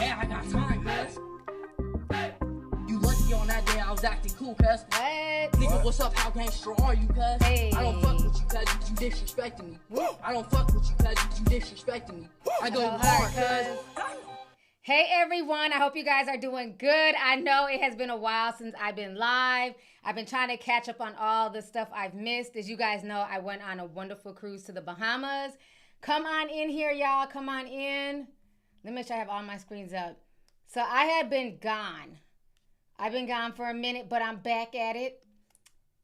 Yeah, I got time, cuz. You lucky on that day I was acting cool, cuz. What? Nigga, what's up? How gangster are you, cuz? Hey. I don't fuck with you, cuz. You disrespecting me. I don't fuck with you, cuz. You disrespecting me. I go hard, cuz. Hey everyone, I hope you guys are doing good. I know it has been a while since I've been live. I've been trying to catch up on all the stuff I've missed. As you guys know, I went on a wonderful cruise to the Bahamas. Come on in here, y'all. Come on in. Let me make sure I have all my screens up. So I had been gone. I've been gone for a minute, but I'm back at it.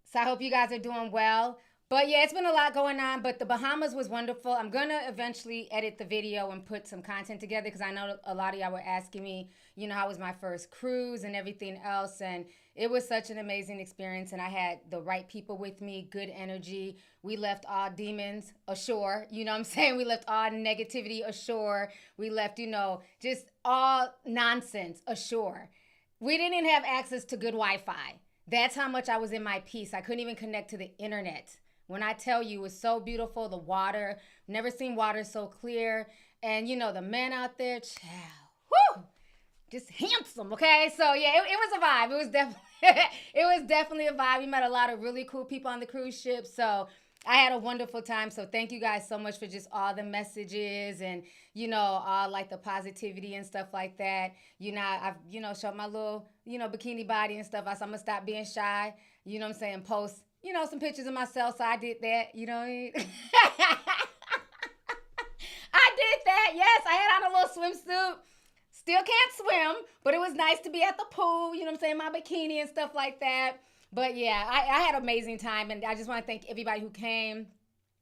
So I hope you guys are doing well. But yeah, it's been a lot going on, but the Bahamas was wonderful. I'm going to eventually edit the video and put some content together because I know a lot of y'all were asking me, you know, how was my first cruise and everything else. And it was such an amazing experience. And I had the right people with me, good energy. We left all demons ashore. You know what I'm saying? We left all negativity ashore. We left, you know, just all nonsense ashore. We didn't have access to good Wi-Fi. That's how much I was in my peace. I couldn't even connect to the internet. When I tell you, it was so beautiful, the water, never seen water so clear. And, you know, the men out there, child, whoo, just handsome, okay? So, yeah, it was a vibe. It was definitely a vibe. We met a lot of really cool people on the cruise ship. So, I had a wonderful time. So, thank you guys so much for just all the messages and, you know, all, like, the positivity and stuff like that. You know, I've, you know, showed my little, you know, bikini body and stuff. I said, I'm going to stop being shy, you know what I'm saying, post, you know, some pictures of myself, so I did that, you know what I mean? I did that, yes. I had on a little swimsuit. Still can't swim, but it was nice to be at the pool, you know what I'm saying, my bikini and stuff like that. But yeah, I had an amazing time, and I just want to thank everybody who came.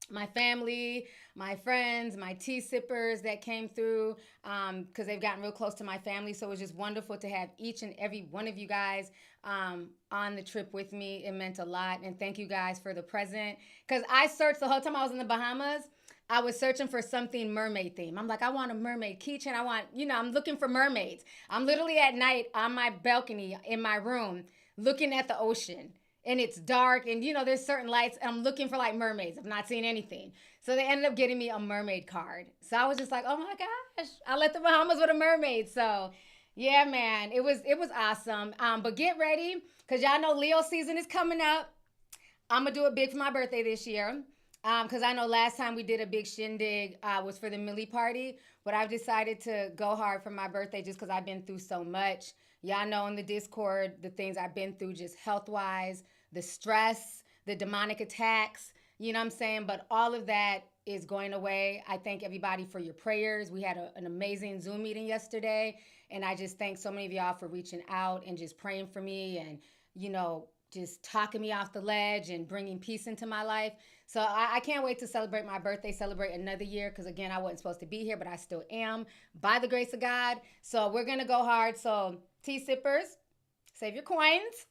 My family, my friends, my tea sippers that came through because they've gotten real close to my family. So it was just wonderful to have each and every one of you guys on the trip with me. It meant a lot. And thank you guys for the present. Because I searched the whole time I was in the Bahamas. I was searching for something mermaid theme. I'm like, I want a mermaid keychain. I want, you know, I'm looking for mermaids. I'm literally at night on my balcony in my room looking at the ocean. And it's dark, and, you know, there's certain lights, and I'm looking for, like, mermaids. I've not seen anything. So they ended up getting me a mermaid card. So I was just like, oh, my gosh, I left the Bahamas with a mermaid. So, yeah, man, it was awesome. But get ready, because y'all know Leo season is coming up. I'm going to do it big for my birthday this year, because I know last time we did a big shindig was for the Millie party, but I've decided to go hard for my birthday just because I've been through so much. Y'all know in the Discord the things I've been through just health-wise, the stress, the demonic attacks, you know what I'm saying? But all of that is going away. I thank everybody for your prayers. We had an amazing Zoom meeting yesterday, and I just thank so many of y'all for reaching out and just praying for me and, you know, just talking me off the ledge and bringing peace into my life. So I can't wait to celebrate my birthday, celebrate another year, because, again, I wasn't supposed to be here, but I still am by the grace of God. So we're going to go hard. So tea sippers, save your coins.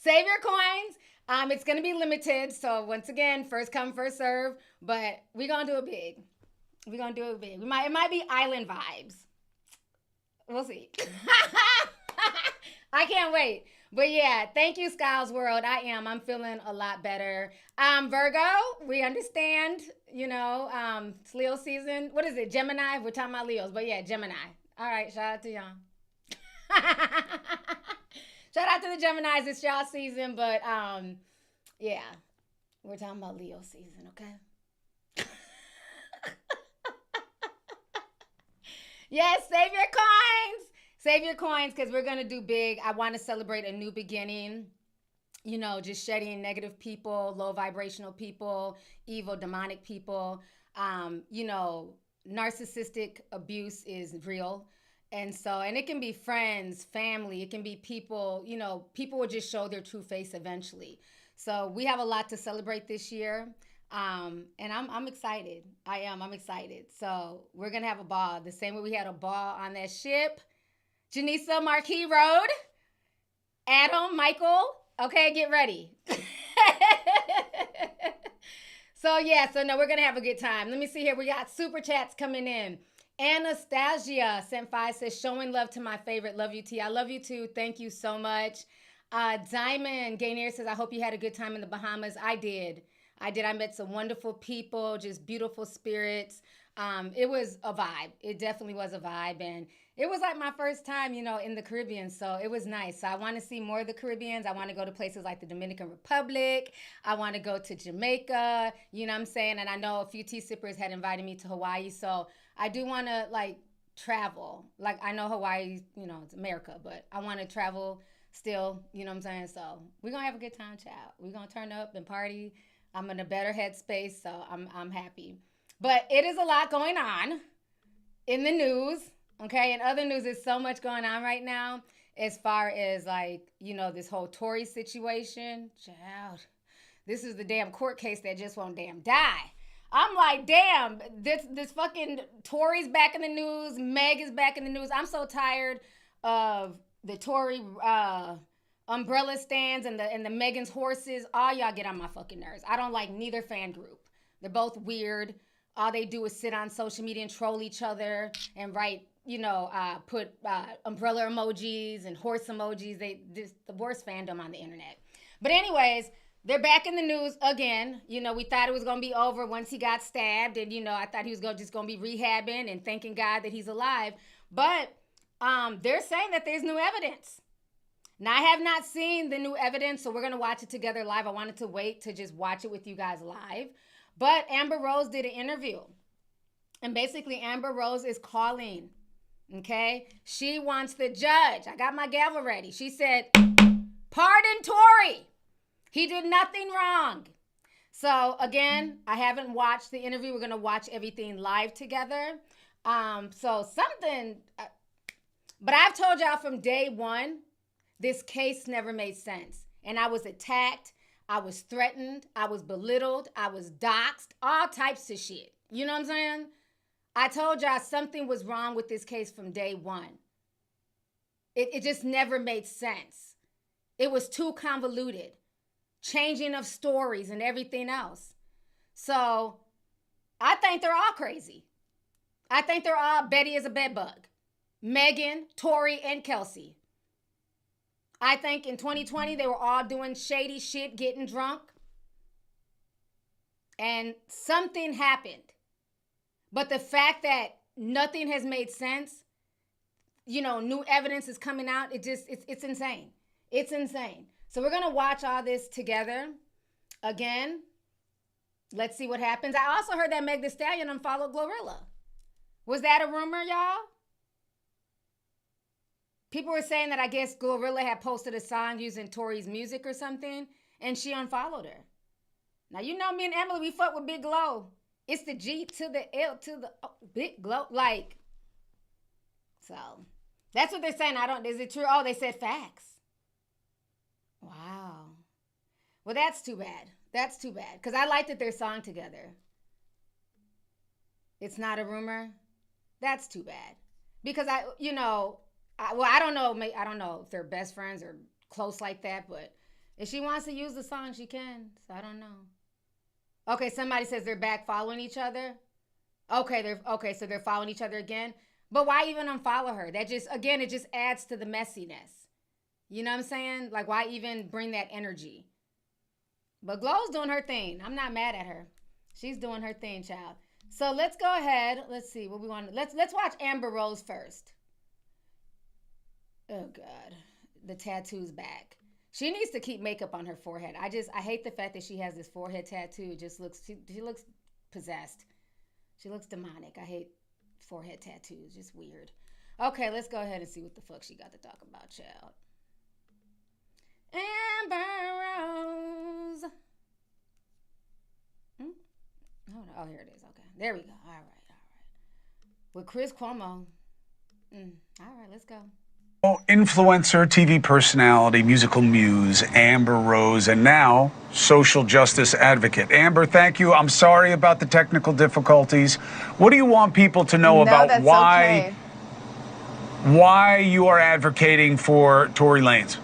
Save your coins. It's going to be limited. So once again, first come, first serve. But we're going to do it big. We're going to do it big. It might be island vibes. We'll see. I can't wait. But yeah, thank you, Skiles World. I'm feeling a lot better. Virgo, we understand, you know, it's Leo season. What is it? Gemini? We're talking about Leos. But yeah, Gemini. All right, shout out to y'all. Shout out to the Geminis, it's y'all season, but yeah, we're talking about Leo season, okay? Yes, save your coins. Save your coins, because we're going to do big. I want to celebrate a new beginning, you know, just shedding negative people, low vibrational people, evil, demonic people. You know, narcissistic abuse is real. And it can be friends, family, it can be people, you know, people will just show their true face eventually. So we have a lot to celebrate this year. And I'm excited. I'm excited. So we're going to have a ball. The same way we had a ball on that ship. Janisa, Marquis Road. Adam, Michael. Okay, get ready. So no, we're going to have a good time. Let me see here. We got super chats coming in. Anastasia sent 5, says, showing love to my favorite. Love you, T. I love you, too. Thank you so much. Diamond Gainier says, I hope you had a good time in the Bahamas. I did. I did. I met some wonderful people, just beautiful spirits. It was a vibe. It definitely was a vibe. And it was like my first time, you know, in the Caribbean. So it was nice. So I want to see more of the Caribbeans. I want to go to places like the Dominican Republic. I want to go to Jamaica, you know what I'm saying? And I know a few tea sippers had invited me to Hawaii. So I do want to like travel. Like I know Hawaii, you know, it's America, but I want to travel still, you know what I'm saying? So we're going to have a good time, child. We're going to turn up and party. I'm in a better headspace, so I'm happy. But it is a lot going on in the news, okay? In other news, there's so much going on right now as far as, like, you know, this whole Tory situation. Child, this is the damn court case that just won't damn die. I'm like, damn, this fucking Tory's back in the news. Meg is back in the news. I'm so tired of the Tory umbrella stands and the Megan's horses. All y'all get on my fucking nerves. I don't like neither fan group. They're both weird. All they do is sit on social media and troll each other and write, you know, put umbrella emojis and horse emojis. Just the worst fandom on the internet. But anyways, they're back in the news again. You know, we thought it was going to be over once he got stabbed. And, you know, I thought he was just going to be rehabbing and thanking God that he's alive. But they're saying that there's new evidence. Now, I have not seen the new evidence, so we're going to watch it together live. I wanted to wait to just watch it with you guys live. But Amber Rose did an interview. And basically, Amber Rose is calling, okay? She wants the judge. I got my gavel ready. She said, pardon Tory. He did nothing wrong. So, again, I haven't watched the interview. We're going to watch everything live together. But I've told y'all from day one, this case never made sense. And I was attacked. I was threatened. I was belittled. I was doxxed. All types of shit. You know what I'm saying? I told y'all something was wrong with this case from day one. It just never made sense. It was too convoluted. Changing of stories and everything else. So I think they're all crazy. I think they're all Betty is a bedbug. Megan, Tory, and Kelsey. I think in 2020, they were all doing shady shit, getting drunk. And something happened. But the fact that nothing has made sense, you know, new evidence is coming out, it's insane. It's insane. So we're going to watch all this together. Again, let's see what happens. I also heard that Meg Thee Stallion unfollowed Glorilla. Was that a rumor, y'all? People were saying that I guess Glorilla had posted a song using Tory's music or something, and she unfollowed her. Now, you know me and Emily, we fuck with Big Glow. It's the G to the L to the Big Glow. Like, so that's what they're saying. Is it true? Oh, they said facts. Wow. Well, that's too bad. That's too bad. Because I liked that their song together. It's not a rumor. That's too bad. Because I don't know. I don't know if they're best friends or close like that, but if she wants to use the song, she can. So I don't know. Okay, somebody says they're back following each other. Okay, so they're following each other again. But why even unfollow her? That just, again, it just adds to the messiness. You know what I'm saying? Like, why even bring that energy? But Glow's doing her thing. I'm not mad at her. She's doing her thing, child. So let's go ahead. Let's see what we want. Let's watch Amber Rose first. Oh God, the tattoo's back. She needs to keep makeup on her forehead. I hate the fact that she has this forehead tattoo. It just looks, she looks possessed. She looks demonic. I hate forehead tattoos. Just weird. Okay, let's go ahead and see what the fuck she got to talk about, child. Amber Rose. Hold on. Oh, here it is. Okay, there we go. All right. With Chris Cuomo. All right, let's go. Influencer, TV personality, musical muse, Amber Rose, and now social justice advocate. Amber, thank you. I'm sorry about the technical difficulties. What do you want people to know about why you are advocating for Tory Lanez?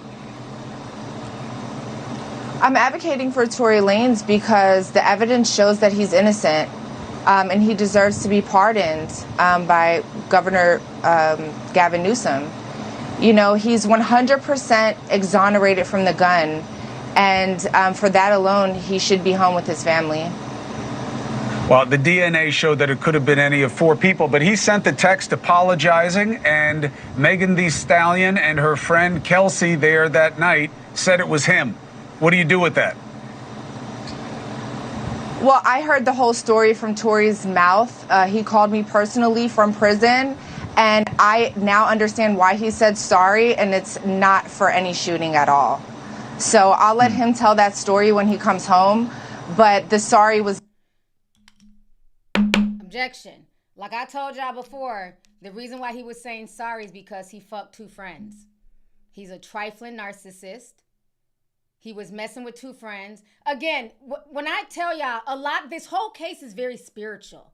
I'm advocating for Tory Lanez because the evidence shows that he's innocent, and he deserves to be pardoned by Governor Gavin Newsom. You know, he's 100% exonerated from the gun, And for that alone, he should be home with his family. Well, the DNA showed that it could have been any of 4 people, but he sent the text apologizing, and Megan Thee Stallion and her friend Kelsey there that night said it was him. What do you do with that? Well, I heard the whole story from Tory's mouth. He called me personally from prison, and I now understand why he said sorry, and it's not for any shooting at all. So I'll let him tell that story when he comes home, but the sorry was... Objection. Like I told y'all before, the reason why he was saying sorry is because he fucked 2 friends. He's a trifling narcissist. He was messing with 2 friends. Again, when I tell y'all, this whole case is very spiritual.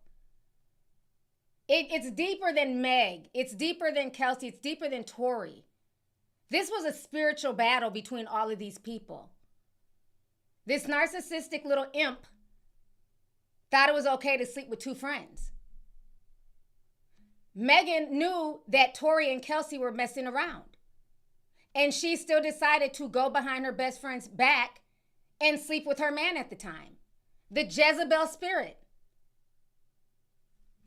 It's deeper than Meg. It's deeper than Kelsey. It's deeper than Tory. This was a spiritual battle between all of these people. This narcissistic little imp thought it was okay to sleep with 2 friends. Megan knew that Tory and Kelsey were messing around. And she still decided to go behind her best friend's back and sleep with her man at the time. The Jezebel spirit.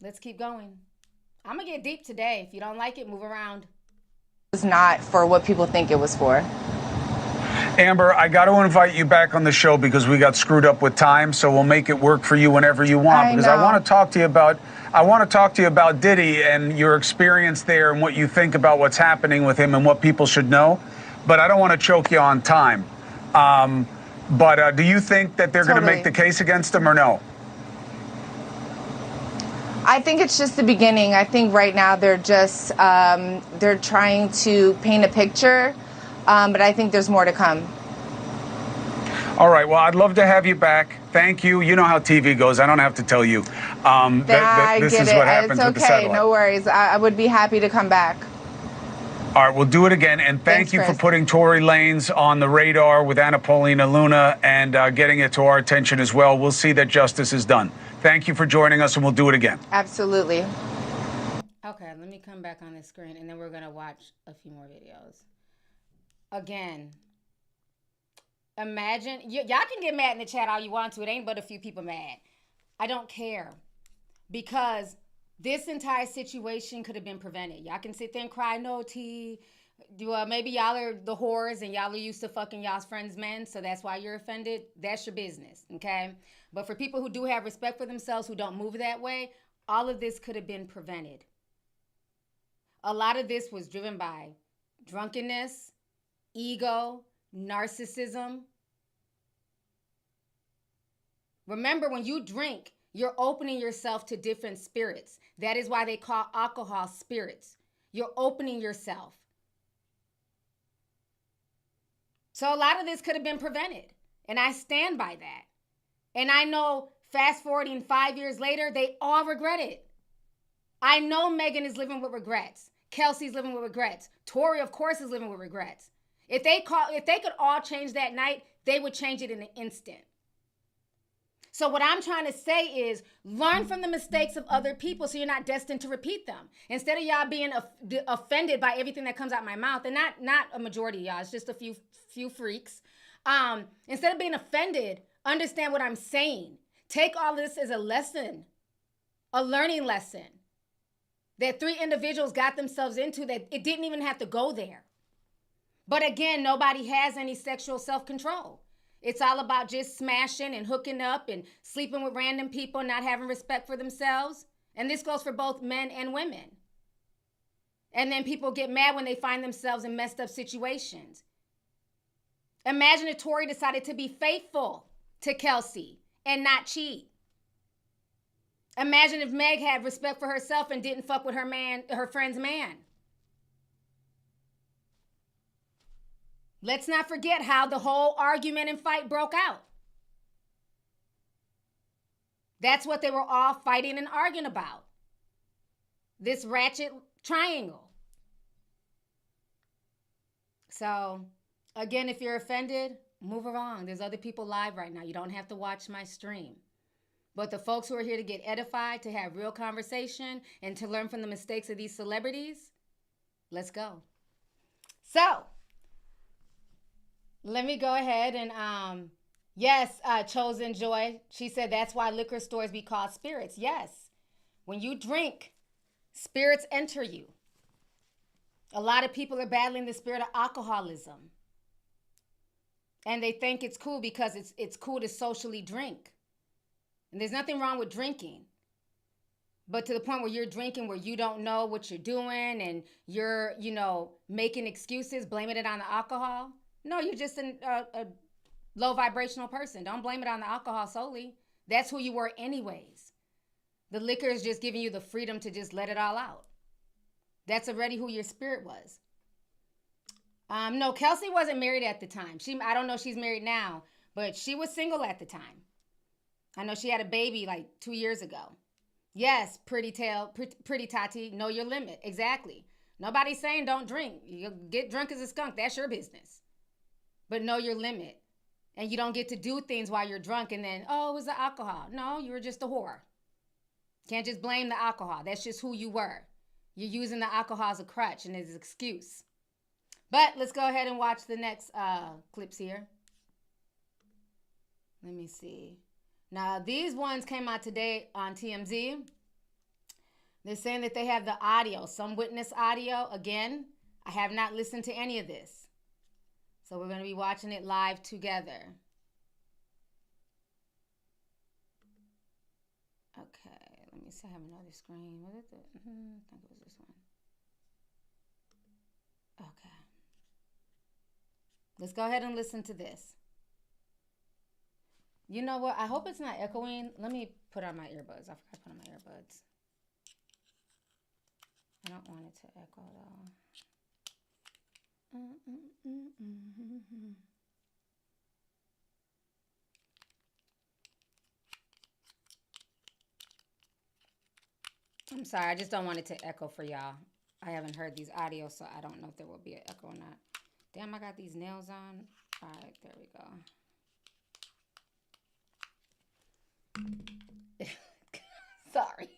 Let's keep going. I'm going to get deep today. If you don't like it, move around. It was not for what people think it was for. Amber, I got to invite you back on the show because we got screwed up with time, so we'll make it work for you whenever you want. Because I want to talk to you about Diddy and your experience there and what you think about what's happening with him and what people should know. But I don't want to choke you on time. But do you think that they're going to make the case against him or no? I think it's just the beginning. I think right now they're just they're trying to paint a picture. But I think there's more to come. All right. Well, I'd love to have you back. Thank you. You know how TV goes. I don't have to tell you. This is what happens with the satellite. No worries. I would be happy to come back. All right. We'll do it again. And thank you for putting Tory Lanez on the radar with Anna Paulina Luna and getting it to our attention as well. We'll see that justice is done. Thank you for joining us, and we'll do it again. Absolutely. Okay. Let me come back on the screen, and then we're going to watch a few more videos. Again, imagine, y'all can get mad in the chat all you want to. It ain't but a few people mad. I don't care. Because this entire situation could have been prevented. Y'all can sit there and cry, no, T. Maybe y'all are the whores and y'all are used to fucking y'all's friends' men, so that's why you're offended. That's your business, okay? But for people who do have respect for themselves, who don't move that way, all of this could have been prevented. A lot of this was driven by drunkenness, ego, narcissism. Remember, when you drink, you're opening yourself to different spirits. That is why they call alcohol spirits. You're opening yourself. So a lot of this could have been prevented. And I stand by that. And I know, fast forwarding 5 years later, they all regret it. I know Megan is living with regrets. Kelsey's living with regrets. Tory, of course, is living with regrets. If they could all change that night, they would change it in an instant. So what I'm trying to say is learn from the mistakes of other people so you're not destined to repeat them. Instead of y'all being offended by everything that comes out my mouth, and not a majority of y'all, it's just a few freaks. Instead of being offended, understand what I'm saying. Take all this as a lesson, a learning lesson that 3 individuals got themselves into that it didn't even have to go there. But again, nobody has any sexual self-control. It's all about just smashing and hooking up and sleeping with random people, not having respect for themselves. And this goes for both men and women. And then people get mad when they find themselves in messed up situations. Imagine if Tory decided to be faithful to Kelsey and not cheat. Imagine if Meg had respect for herself and didn't fuck with her friend's man. Let's not forget how the whole argument and fight broke out. That's what they were all fighting and arguing about. This ratchet triangle. So, again, if you're offended, move along. There's other people live right now. You don't have to watch my stream. But the folks who are here to get edified, to have real conversation, and to learn from the mistakes of these celebrities, let's go. So, Let me go ahead and yes, Chosen Joy. She said that's why liquor stores be called spirits. Yes. When you drink, spirits enter you. A lot of people are battling the spirit of alcoholism. And they think it's cool because it's cool to socially drink. And there's nothing wrong with drinking. But to the point where you're drinking where you don't know what you're doing and you're, making excuses, blaming it on the alcohol. No, you're just a low vibrational person. Don't blame it on the alcohol solely. That's who you were anyways. The liquor is just giving you the freedom to just let it all out. That's already who your spirit was. No, Kelsey wasn't married at the time. I don't know if she's married now, but she was single at the time. I know she had a baby like 2 years ago. Yes, pretty Tate, know your limit. Exactly. Nobody's saying don't drink. You get drunk as a skunk. That's your business. But know your limit. And you don't get to do things while you're drunk and then, oh, it was the alcohol. No, you were just a whore. Can't just blame the alcohol. That's just who you were. You're using the alcohol as a crutch and as an excuse. But let's go ahead and watch the next clips here. Let me see. Now, these ones came out today on TMZ. They're saying that they have the audio, some witness audio. Again, I have not listened to any of this. So we're going to be watching it live together. Okay, let me see. I have another screen. What is it? I think it was this one. Okay. Let's go ahead and listen to this. You know what? I hope it's not echoing. Let me put on my earbuds. I forgot to put on my earbuds. I don't want it to echo though. I'm sorry. I just don't want it to echo for y'all. I haven't heard these audios, so I don't know if there will be an echo or not. Damn, I got these nails on. All right, there we go. Sorry.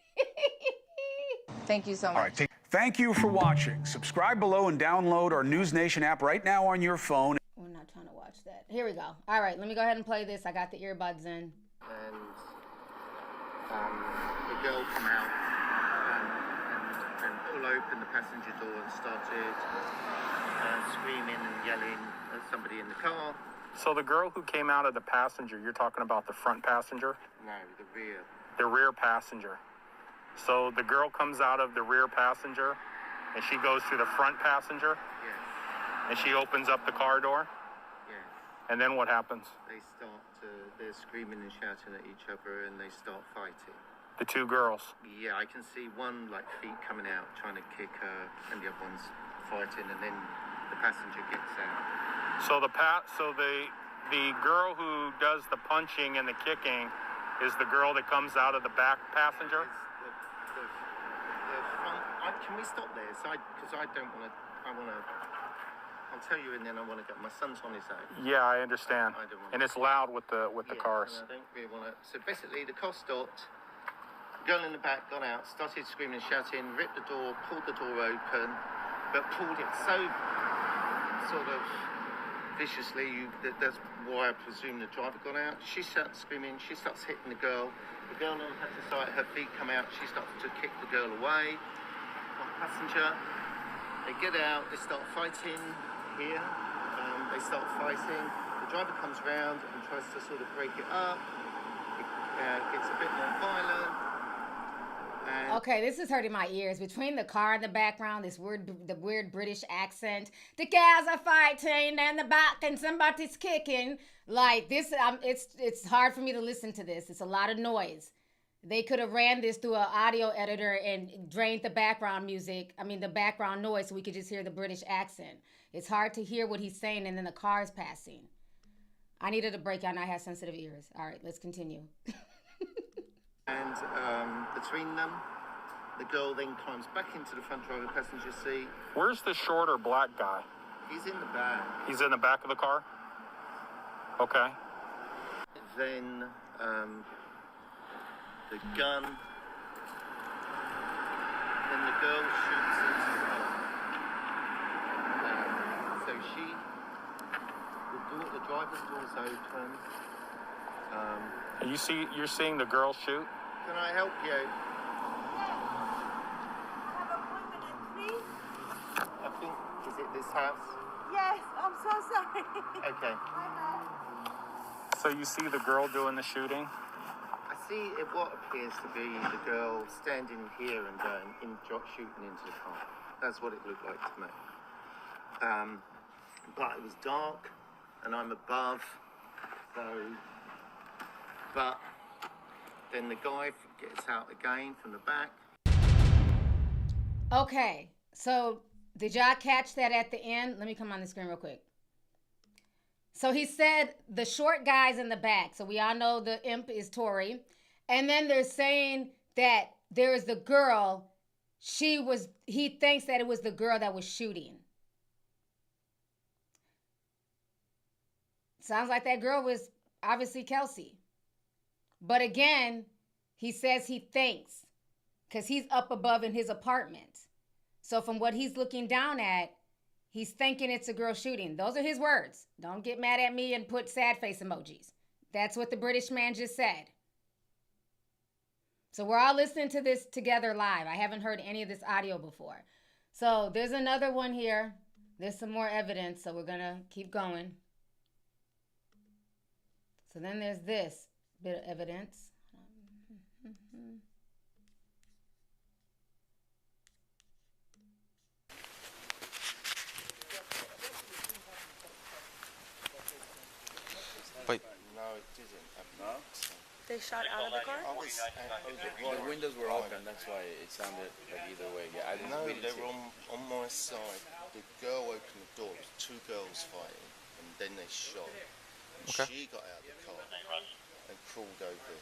Thank you so much. All right, thank you for watching. Subscribe below and download our News Nation app right now on your phone. We're not trying to watch that. Here we go. All right, let me go ahead and play this. I got the earbuds in. And the girl come out and pull open the passenger door and started screaming and yelling at somebody in the car. So the girl who came out of the passenger, you're talking about the front passenger? No, the rear. The rear passenger. So the girl comes out of the rear passenger and she goes to the front passenger? Yes. And she opens up the car door? Yes. And then what happens? They're screaming and shouting at each other and they start fighting. The two girls? Yeah, I can see one like feet coming out trying to kick her and the other one's fighting and then the passenger gets out. So the girl who does the punching and the kicking is the girl that comes out of the back passenger? The front. Can we stop there? Because I don't want to. I'll tell you, and then I want to get my son's on his own. Yeah, I understand. I don't want and it's loud with the cars. And I don't really want to. So basically, the car stopped. Girl in the back got out, started screaming and shouting, ripped the door, pulled the door open, but pulled it so sort of viciously. That's why I presume the driver got out. She starts screaming. She starts hitting the girl. The girl then had to start. Her feet come out. She starts to kick the girl away. On the passenger. They get out. They start fighting here. They start fighting. The driver comes round and tries to sort of break it up. It gets a bit more violent. Okay, this is hurting my ears. Between the car in the background, the weird British accent, the girls are fighting and the back and somebody's kicking. Like this, it's hard for me to listen to this. It's a lot of noise. They could have ran this through an audio editor and drained the background the background noise, so we could just hear the British accent. It's hard to hear what he's saying, and then the car is passing. I needed a break. I have sensitive ears. All right, let's continue. And between them, the girl then climbs back into the front driver passenger seat. Where's the shorter black guy? He's in the back. He's in the back of the car? Okay. Then the gun. Then the girl shoots into the car. So the the driver's door's open. You're seeing the girl shoot? Can I help you? I think, is it this house? Yes, I'm so sorry. Okay. So you see the girl doing the shooting? I see what appears to be the girl standing here and shooting into the car. That's what it looked like to me. But it was dark, and I'm above, so... But then the guy gets out again from the back. Okay, so did y'all catch that at the end? Let me come on the screen real quick. So he said the short guy's in the back. So we all know the imp is Tory. And then they're saying that there is the girl. He thinks that it was the girl that was shooting. Sounds like that girl was obviously Kelsey. But again, he says he thinks because he's up above in his apartment. So from what he's looking down at, he's thinking it's a girl shooting. Those are his words. Don't get mad at me and put sad face emojis. That's what the British man just said. So we're all listening to this together live. I haven't heard any of this audio before. So there's another one here. There's some more evidence, so we're going to keep going. So then there's this bit of evidence. Wait. No, it didn't. No? They shot out of the car? The windows were open, that's why it sounded like either way. Yeah, No, they were on my side. The girl opened the door. It was two girls fighting, and then they shot. And she got out of the car and crawled over.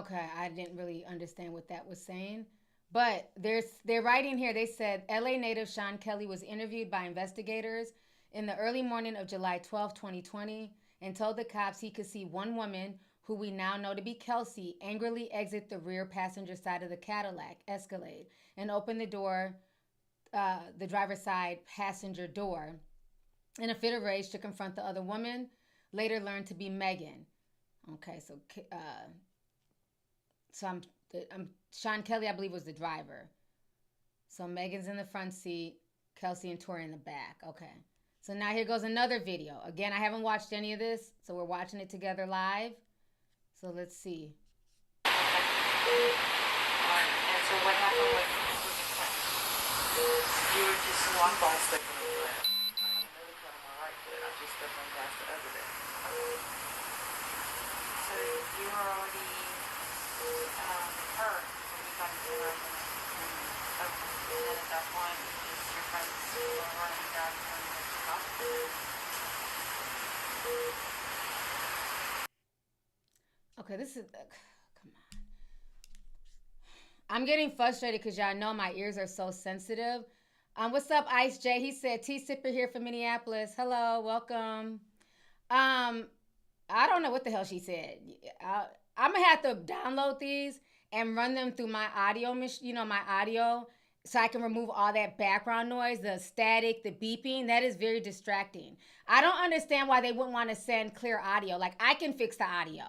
Okay, I didn't really understand what that was saying. But they're writing here, they said, LA native Sean Kelly was interviewed by investigators in the early morning of July 12, 2020, and told the cops he could see one woman, who we now know to be Kelsey, angrily exit the rear passenger side of the Cadillac Escalade and open the door, the driver's side passenger door, in a fit of rage to confront the other woman, later learned to be Megan. Okay, so Sean Kelly, I believe, was the driver. So Megan's in the front seat, Kelsey and Tory in the back. Okay. So now here goes another video. Again, I haven't watched any of this, so we're watching it together live. So let's see. And so what happened was you were just walking by stepping on the left. I haven't really cut on my right foot. I just stepped on past the other day. So you were already hurt when you got into the room. And then at that point, just your friends were running down and running to the hospital. Okay, this is... come on. I'm getting frustrated because y'all know my ears are so sensitive. What's up, Ice J? He said, T-Sipper here from Minneapolis. Hello, welcome. I don't know what the hell she said. I'm going to have to download these and run them through my audio, my audio, so I can remove all that background noise, the static, the beeping. That is very distracting. I don't understand why they wouldn't want to send clear audio. Like, I can fix the audio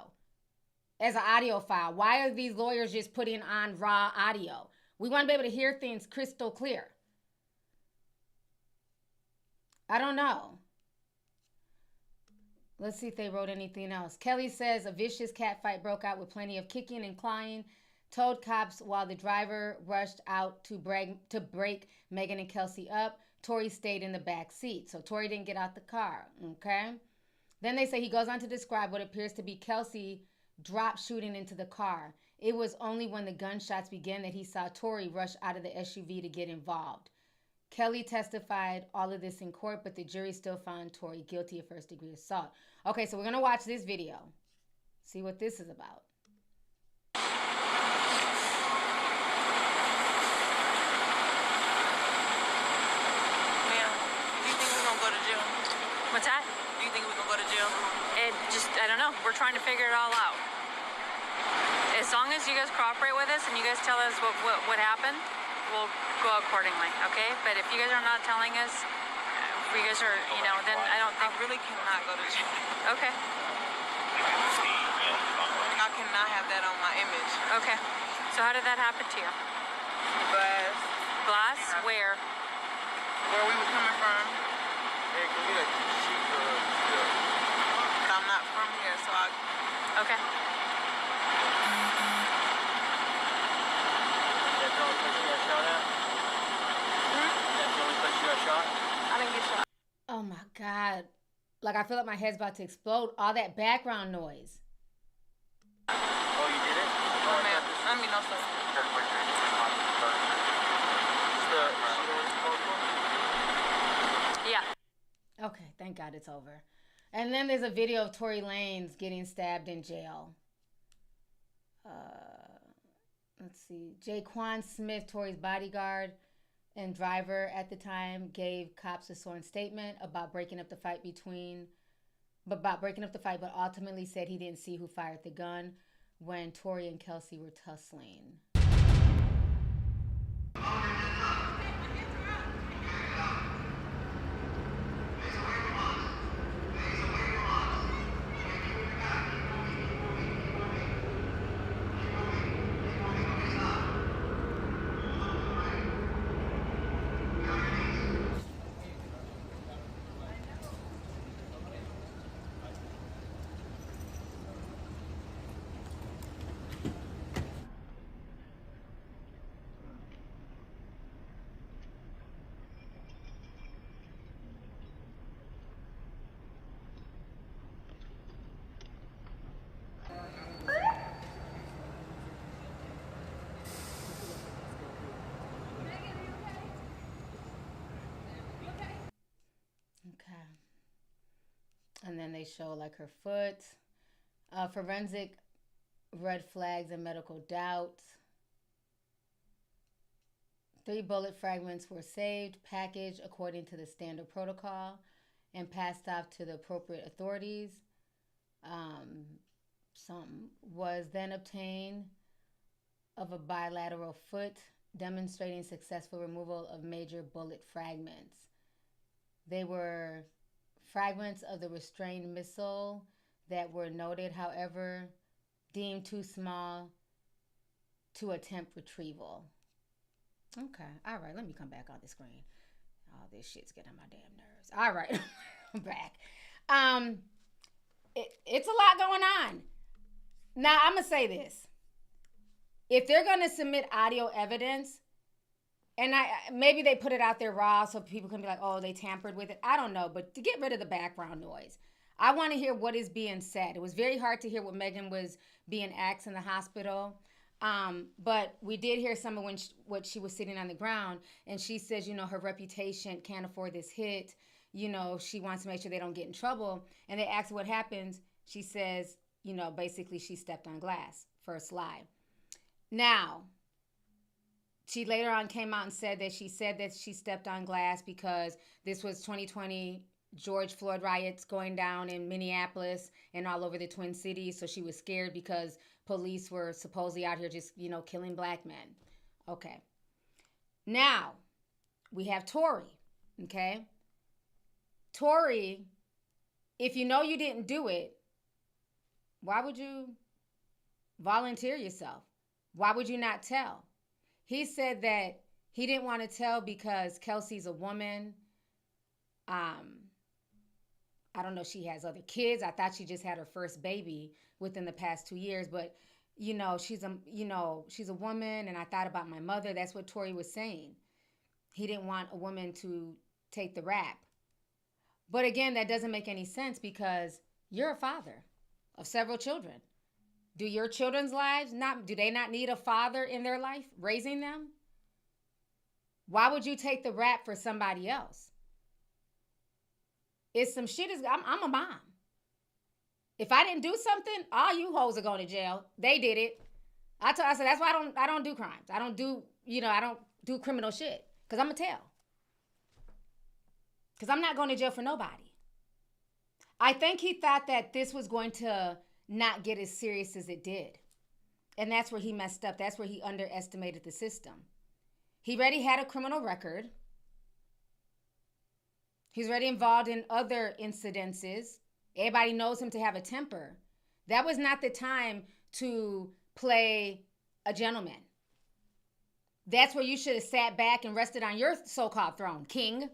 as an audio file. Why are these lawyers just putting on raw audio? We want to be able to hear things crystal clear. I don't know. Let's see if they wrote anything else. Kelly says a vicious cat fight broke out with plenty of kicking and clawing. Told cops while the driver rushed out to break Megan and Kelsey up. Tory stayed in the back seat. So Tory didn't get out the car, okay? Then they say he goes on to describe what appears to be Kelsey drop shooting into the car. It was only when the gunshots began that he saw Tory rush out of the SUV to get involved. Kelly testified all of this in court, but the jury still found Tory guilty of first-degree assault. Okay, so we're going to watch this video. See what this is about. What's that? Do you think we can go to jail? I don't know. We're trying to figure it all out. As long as you guys cooperate with us and you guys tell us what happened, we'll go accordingly, okay? But if you guys are not telling us, you guys are, you know, then I don't think... I really cannot go to jail. Okay. I cannot have that on my image. Okay. So how did that happen to you? Glass. Glass? Where? Where we were coming from. Hey, can we get a sheet or a bill? But I'm not from here, so I... Okay. That's the only place you got shot at? That's the only place you got shot? I didn't get shot. Oh my God. Like, I feel like my head's about to explode. All that background noise. Oh, you did it? No, ma'am. I mean, no, sir. Yeah. Okay, thank God it's over. And then there's a video of Tory Lanez getting stabbed in jail. Let's see. Jaquan Smith, Tory's bodyguard and driver at the time, gave cops a sworn statement about breaking up the fight, but ultimately said he didn't see who fired the gun when Tory and Kelsey were tussling. And then they show like her foot. Forensic red flags and medical doubt. 3 bullet fragments were saved, packaged according to the standard protocol, and passed off to the appropriate authorities. Some was then obtained of a bilateral foot, demonstrating successful removal of major bullet fragments. They were fragments of the restrained missile that were noted, however, deemed too small to attempt retrieval. Okay, all right, let me come back on the screen. All this shit's getting on my damn nerves. All right, I'm back. It's a lot going on. Now, I'm going to say this. If they're going to submit audio evidence, and maybe they put it out there raw so people can be like, oh, they tampered with it. I don't know. But to get rid of the background noise, I want to hear what is being said. It was very hard to hear what Megan was being asked in the hospital. But we did hear some of what she was sitting on the ground. And she says, you know, her reputation can't afford this hit. You know, she wants to make sure they don't get in trouble. And they asked her what happens. She says, you know, basically she stepped on glass. First lie. Now, she later on came out and said that she stepped on glass because this was 2020 George Floyd riots going down in Minneapolis and all over the Twin Cities. So she was scared because police were supposedly out here just, you know, killing black men. Okay. Now, we have Tory, okay? Tory, if you know you didn't do it, why would you volunteer yourself? Why would you not tell? He said that he didn't want to tell because Kelsey's a woman. I don't know, she has other kids. I thought she just had her first baby within the past 2 years, but you know, she's a woman, and I thought about my mother. That's what Tory was saying. He didn't want a woman to take the rap. But again, that doesn't make any sense because you're a father of several children. Do your children's lives do they not need a father in their life raising them? Why would you take the rap for somebody else? It's some shit. I'm a mom. If I didn't do something, all you hoes are going to jail. They did it. I said that's why I don't do crimes. I don't do criminal shit because I'm going to tell. Because I'm not going to jail for nobody. I think he thought that this was going to not get as serious as it did. And that's where he messed up. That's where he underestimated the system. He already had a criminal record. He's already involved in other incidences. Everybody knows him to have a temper. That was not the time to play a gentleman. That's where you should have sat back and rested on your so-called throne, king.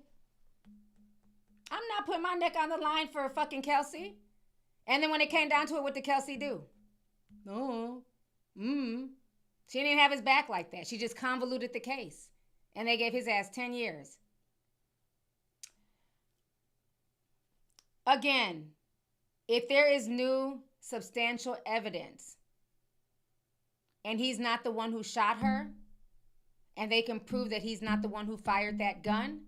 I'm not putting my neck on the line for fucking Kelsey. And then when it came down to it, what did Kelsey do? She didn't even have his back like that. She just convoluted the case. And they gave his ass 10 years. Again, if there is new substantial evidence and he's not the one who shot her, and they can prove that he's not the one who fired that gun,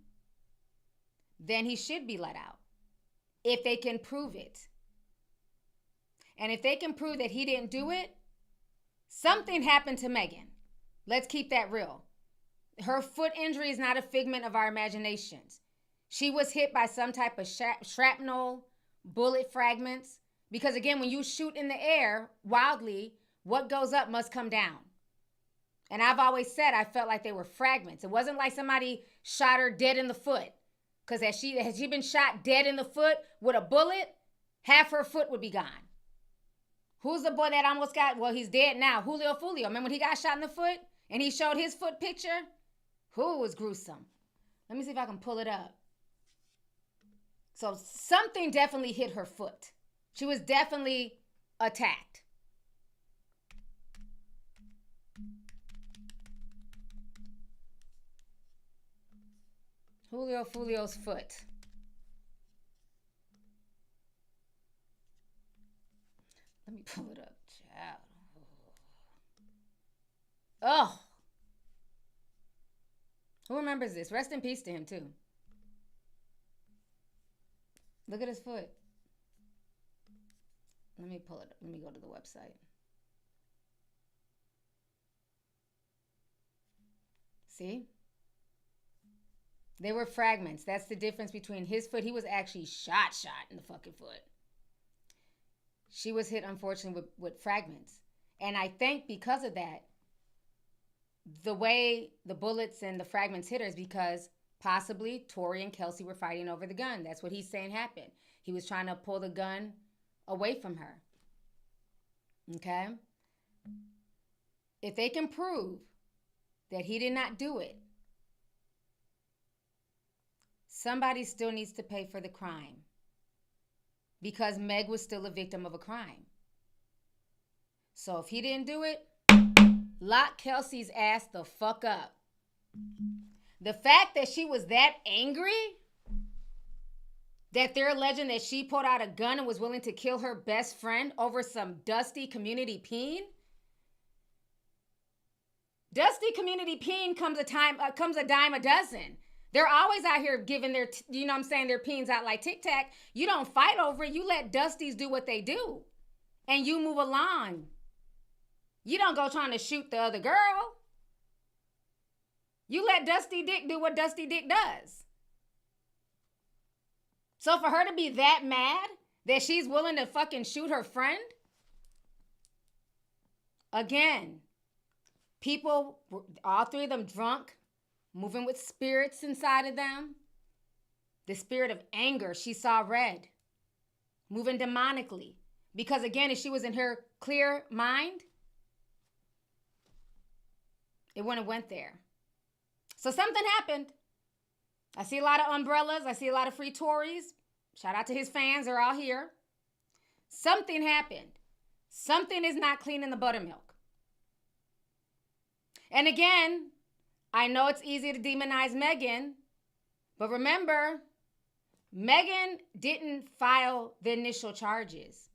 then he should be let out. If they can prove it. And if they can prove that he didn't do it, something happened to Megan. Let's keep that real. Her foot injury is not a figment of our imaginations. She was hit by some type of shrapnel, bullet fragments. Because again, when you shoot in the air wildly, what goes up must come down. And I've always said I felt like they were fragments. It wasn't like somebody shot her dead in the foot. Because had she been shot dead in the foot with a bullet, half her foot would be gone. Who's the boy that almost got, well, he's dead now, Julio Fulio. Remember when he got shot in the foot and he showed his foot picture? Who was gruesome? Let me see if I can pull it up. So something definitely hit her foot. She was definitely attacked. Julio Fulio's foot. Let me pull it up, child. Oh. Who remembers this? Rest in peace to him, too. Look at his foot. Let me pull it up. Let me go to the website. See? They were fragments. That's the difference between his foot. He was actually shot in the fucking foot. She was hit, unfortunately, with fragments. And I think because of that, the way the bullets and the fragments hit her is because possibly Tory and Kelsey were fighting over the gun. That's what he's saying happened. He was trying to pull the gun away from her. Okay? If they can prove that he did not do it, somebody still needs to pay for the crime. Because Meg was still a victim of a crime. So if he didn't do it, lock Kelsey's ass the fuck up. The fact that she was that angry, that they're alleging that she pulled out a gun and was willing to kill her best friend over some dusty community peen. Dusty community peen comes a dime a dozen. They're always out here giving their, their peens out like Tic Tac. You don't fight over it. You let Dusties do what they do. And you move along. You don't go trying to shoot the other girl. You let Dusty Dick do what Dusty Dick does. So for her to be that mad that she's willing to fucking shoot her friend? Again, people, all three of them drunk, moving with spirits inside of them. The spirit of anger, she saw red. Moving demonically. Because again, if she was in her clear mind, it wouldn't have went there. So something happened. I see a lot of umbrellas. I see a lot of free Tories. Shout out to his fans. They're all here. Something happened. Something is not clean in the buttermilk. And again, I know it's easy to demonize Megan, but remember, Megan didn't file the initial charges.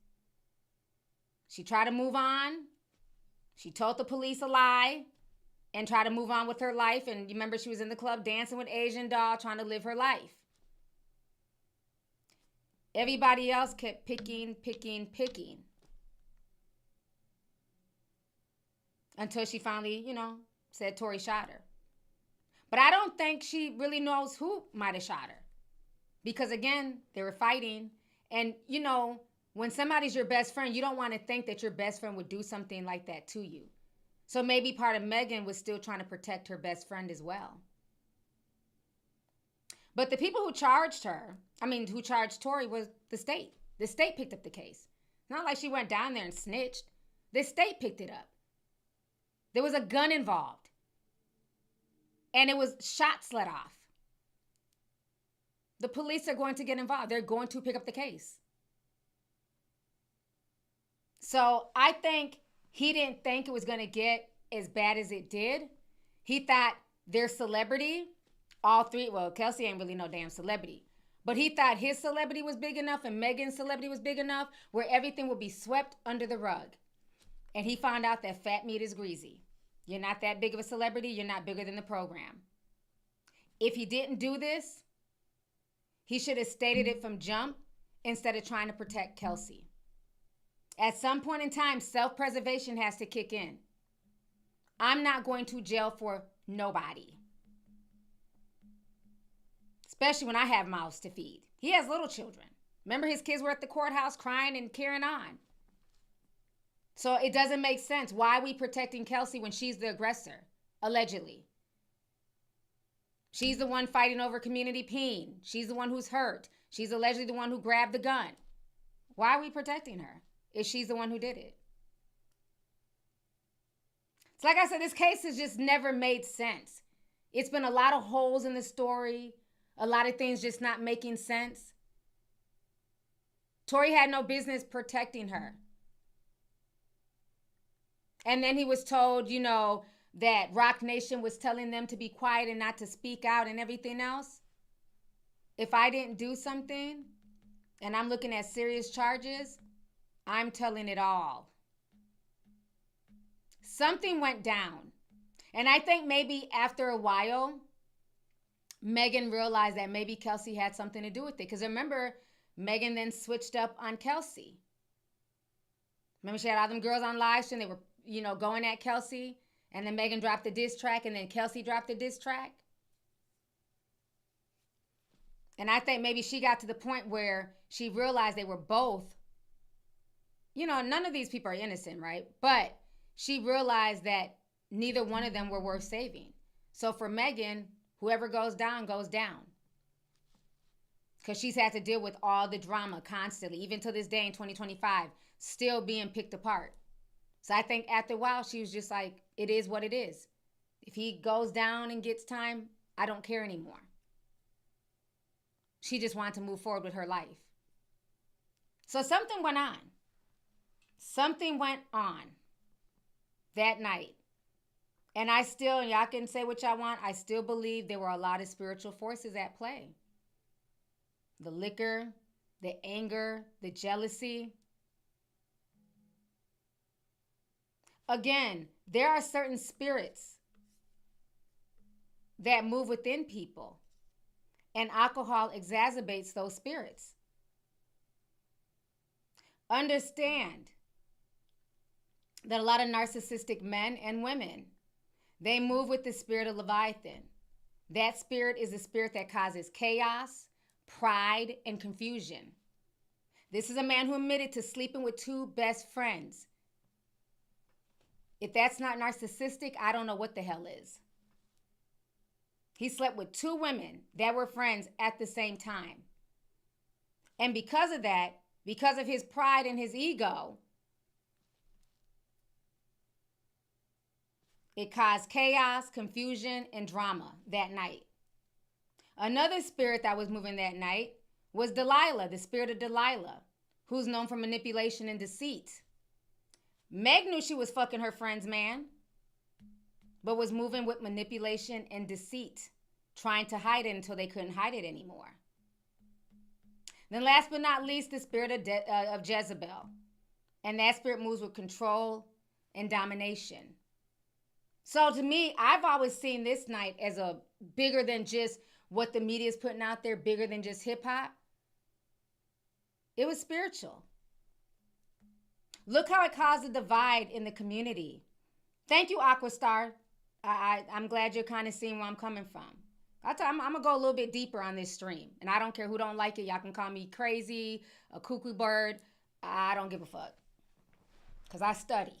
She tried to move on. She told the police a lie and tried to move on with her life. And you remember she was in the club dancing with Asian doll, trying to live her life. Everybody else kept picking. Until she finally, said Tory shot her. But I don't think she really knows who might have shot her. Because again, they were fighting. And, when somebody's your best friend, you don't want to think that your best friend would do something like that to you. So maybe part of Megan was still trying to protect her best friend as well. But the people who charged Tory was the state. The state picked up the case. It's not like she went down there and snitched. The state picked it up. There was a gun involved. And it was shots let off. The police are going to get involved. They're going to pick up the case. So I think he didn't think it was going to get as bad as it did. He thought their celebrity, all three, well, Kelsey ain't really no damn celebrity. But he thought his celebrity was big enough and Megan's celebrity was big enough where everything would be swept under the rug. And he found out that fat meat is greasy. You're not that big of a celebrity. You're not bigger than the program. If he didn't do this, he should have stated it from jump instead of trying to protect Kelsey. At some point in time, self-preservation has to kick in. I'm not going to jail for nobody. Especially when I have mouths to feed. He has little children. Remember, his kids were at the courthouse crying and carrying on. So it doesn't make sense. Why are we protecting Kelsey when she's the aggressor, allegedly? She's the one fighting over community pain. She's the one who's hurt. She's allegedly the one who grabbed the gun. Why are we protecting her if she's the one who did it? It's like I said, this case has just never made sense. It's been a lot of holes in the story, a lot of things just not making sense. Tory had no business protecting her. And then he was told, that Rock Nation was telling them to be quiet and not to speak out and everything else. If I didn't do something and I'm looking at serious charges, I'm telling it all. Something went down. And I think maybe after a while, Megan realized that maybe Kelsey had something to do with it. Because remember, Megan then switched up on Kelsey. Remember, she had all them girls on live stream. They were, going at Kelsey. And then Megan dropped the diss track. And then Kelsey dropped the diss track. And I think maybe she got to the point where she realized they were both, none of these people are innocent, right? But she realized that neither one of them were worth saving. So for Megan, whoever goes down, goes down. Because she's had to deal with all the drama constantly, even to this day in 2025, still being picked apart. So I think after a while, she was just like, it is what it is. If he goes down and gets time, I don't care anymore. She just wanted to move forward with her life. So something went on. Something went on that night. And I still, y'all can say what y'all want, I still believe there were a lot of spiritual forces at play. The liquor, the anger, the jealousy. Again, there are certain spirits that move within people, and alcohol exacerbates those spirits. Understand that a lot of narcissistic men and women, they move with the spirit of Leviathan. That spirit is the spirit that causes chaos, pride, and confusion. This is a man who admitted to sleeping with 2 best friends. If that's not narcissistic, I don't know what the hell is. He slept with 2 women that were friends at the same time. And because of that, because of his pride and his ego, it caused chaos, confusion, and drama that night. Another spirit that was moving that night was Delilah, the spirit of Delilah, who's known for manipulation and deceit. Meg knew she was fucking her friend's man, but was moving with manipulation and deceit, trying to hide it until they couldn't hide it anymore. Then last but not least, the spirit of Jezebel. And that spirit moves with control and domination. So to me, I've always seen this night as a bigger than just what the media is putting out there, bigger than just hip hop. It was spiritual. Look how it caused a divide in the community. Thank you, Aquastar. I'm glad you're kind of seeing where I'm coming from. I'm going to go a little bit deeper on this stream. And I don't care who don't like it. Y'all can call me crazy, a cuckoo bird. I don't give a fuck. Because I study.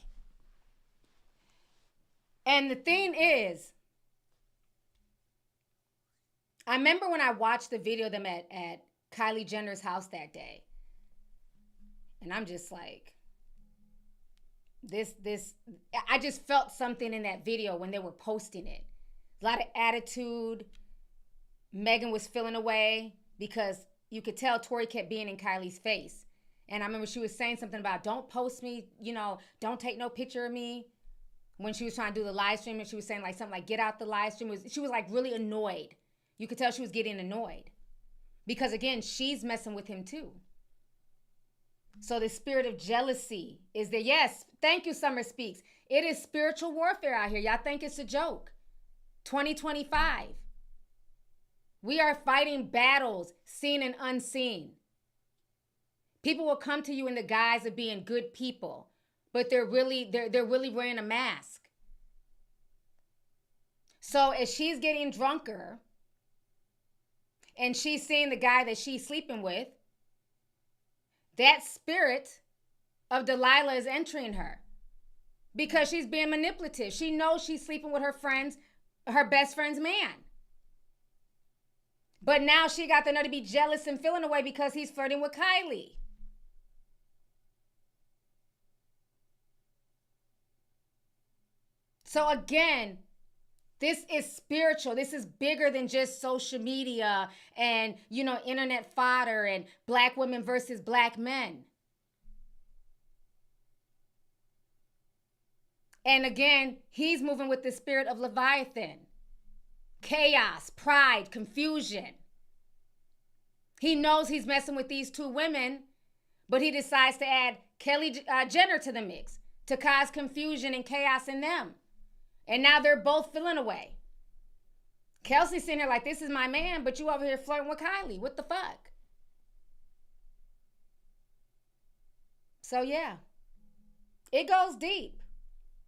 And the thing is, I remember when I watched the video of them at Kylie Jenner's house that day. And I'm just like, I just felt something in that video when they were posting it. A lot of attitude. Megan was feeling away because you could tell Tory kept being in Kylie's face. And I remember she was saying something about, don't post me, don't take no picture of me. When she was trying to do the live stream, and she was saying like something like, get out the live stream. She was like really annoyed. You could tell she was getting annoyed. Because again, she's messing with him too. So the spirit of jealousy is there. Yes, thank you, Summer Speaks. It is spiritual warfare out here. Y'all think it's a joke. 2025. We are fighting battles, seen and unseen. People will come to you in the guise of being good people, but they're really wearing a mask. So as she's getting drunker and she's seeing the guy that she's sleeping with, that spirit of Delilah is entering her because she's being manipulative. She knows she's sleeping with her best friend's man. But now she got the nerve to be jealous and feeling away because he's flirting with Kylie. So again, this is spiritual. This is bigger than just social media and, internet fodder and black women versus black men. And again, he's moving with the spirit of Leviathan. Chaos, pride, confusion. He knows he's messing with these two women, but he decides to add Kylie Jenner to the mix to cause confusion and chaos in them. And now they're both feeling away. Kelsey's sitting here like, this is my man, but you over here flirting with Kylie. What the fuck? So yeah, it goes deep.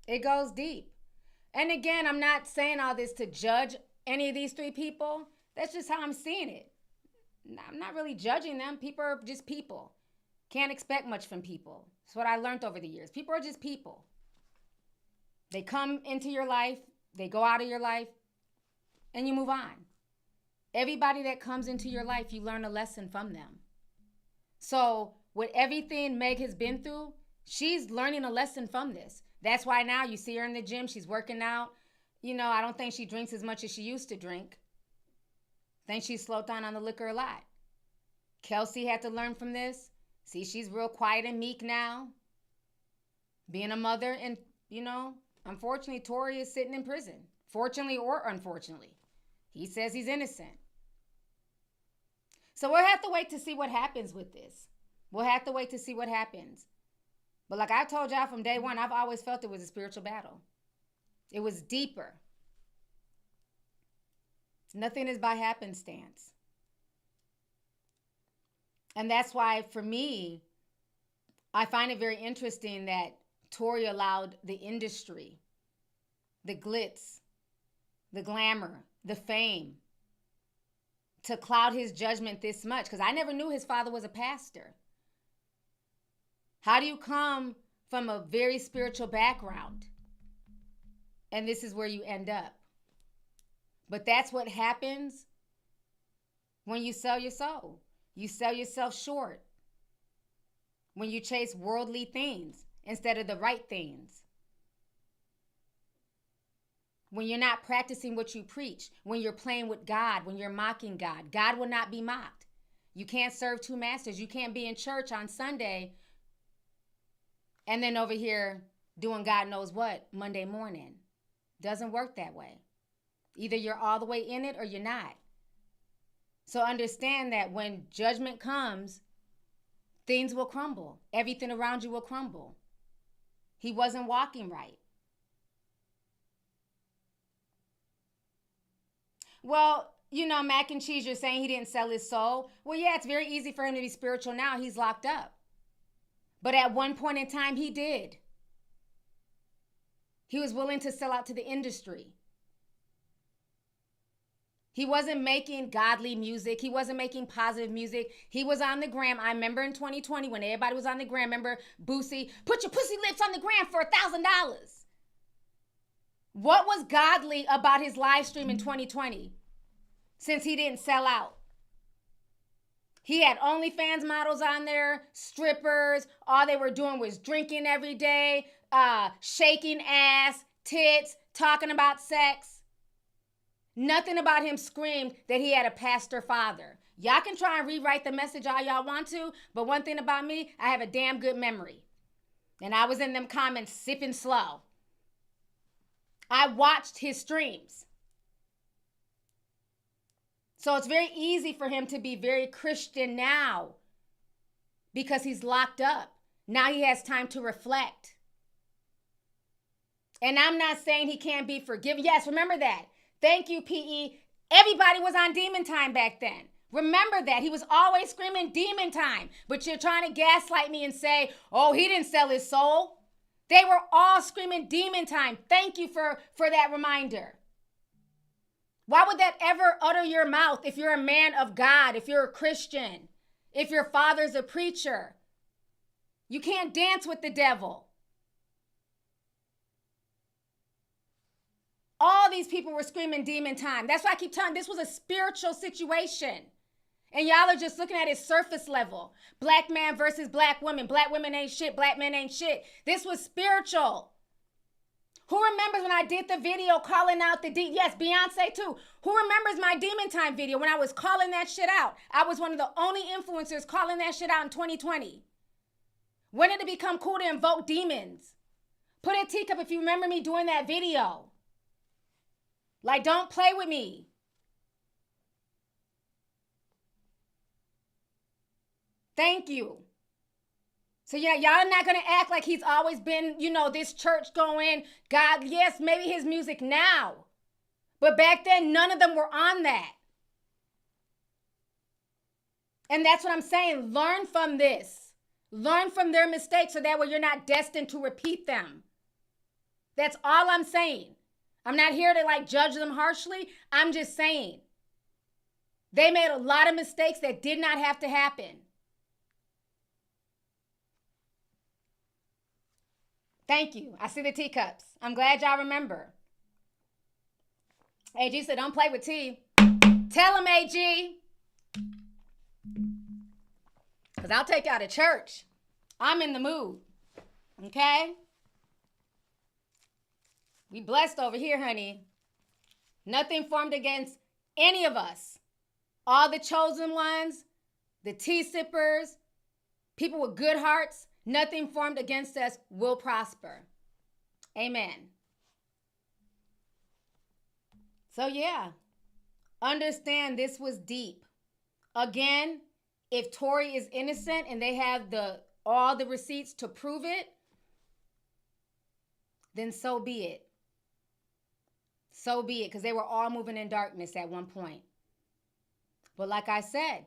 It goes deep. And again, I'm not saying all this to judge any of these three people. That's just how I'm seeing it. I'm not really judging them. People are just people. Can't expect much from people. That's what I learned over the years. People are just people. They come into your life, they go out of your life, and you move on. Everybody that comes into your life, you learn a lesson from them. So with everything Meg has been through, she's learning a lesson from this. That's why now you see her in the gym, she's working out. I don't think she drinks as much as she used to drink. I think she's slowed down on the liquor a lot. Kelsey had to learn from this. See, she's real quiet and meek now. Being a mother and, unfortunately, Tory is sitting in prison. Fortunately or unfortunately. He says he's innocent. So we'll have to wait to see what happens with this. We'll have to wait to see what happens. But like I told y'all from day one, I've always felt it was a spiritual battle. It was deeper. Nothing is by happenstance. And that's why, for me, I find it very interesting that Tory allowed the industry, the glitz, the glamour, the fame, to cloud his judgment this much. Because I never knew his father was a pastor. How do you come from a very spiritual background and this is where you end up? But that's what happens when you sell your soul. You sell yourself short when you chase worldly things instead of the right things. When you're not practicing what you preach, when you're playing with God, when you're mocking God. God will not be mocked. You can't serve two masters. You can't be in church on Sunday and then over here doing God knows what Monday morning. Doesn't work that way. Either you're all the way in it or you're not. So understand that when judgment comes, things will crumble. Everything around you will crumble. He wasn't walking right. Well, mac and cheese, you're saying he didn't sell his soul. Well, yeah, it's very easy for him to be spiritual now. He's locked up. But at one point in time, he did. He was willing to sell out to the industry. He wasn't making godly music. He wasn't making positive music. He was on the gram. I remember in 2020 when everybody was on the gram. Remember Boosie, put your pussy lips on the gram for $1,000. What was godly about his live stream in 2020? since he didn't sell out. He had OnlyFans models on there, strippers. All they were doing was drinking every day, shaking ass, tits, talking about sex. Nothing about him screamed that he had a pastor father. Y'all can try and rewrite the message all y'all want to, but one thing about me, I have a damn good memory. And I was in them comments sipping slow. I watched his streams. So it's very easy for him to be very Christian now because he's locked up. Now he has time to reflect. And I'm not saying he can't be forgiven. Yes, remember that. Thank you, PE. Everybody was on demon time back then. Remember that. He was always screaming demon time. But you're trying to gaslight me and say, oh, he didn't sell his soul. They were all screaming demon time. Thank you for that reminder. Why would that ever utter your mouth if you're a man of God, if you're a Christian, if your father's a preacher? You can't dance with the devil. All these people were screaming demon time. That's why I keep telling you, this was a spiritual situation. And y'all are just looking at it surface level. Black man versus black woman. Black women ain't shit. Black men ain't shit. This was spiritual. Who remembers when I did the video calling out the yes, Beyonce too. Who remembers my demon time video when I was calling that shit out? I was one of the only influencers calling that shit out in 2020. When did it become cool to invoke demons? Put a teacup if you remember me doing that video. Like, don't play with me. Thank you. So yeah, y'all not going to act like he's always been, this church going, God, yes, maybe his music now. But back then, none of them were on that. And that's what I'm saying. Learn from this. Learn from their mistakes so that way you're not destined to repeat them. That's all I'm saying. I'm not here to judge them harshly. I'm just saying. They made a lot of mistakes that did not have to happen. Thank you. I see the teacups. I'm glad y'all remember. AG said, don't play with T. Tell him, AG. Because I'll take y'all to church. I'm in the mood. Okay? We blessed over here, honey. Nothing formed against any of us. All the chosen ones, the tea sippers, people with good hearts, nothing formed against us will prosper. Amen. So yeah, understand this was deep. Again, if Tory is innocent and they have all the receipts to prove it, then so be it. So be it, because they were all moving in darkness at one point. But like I said,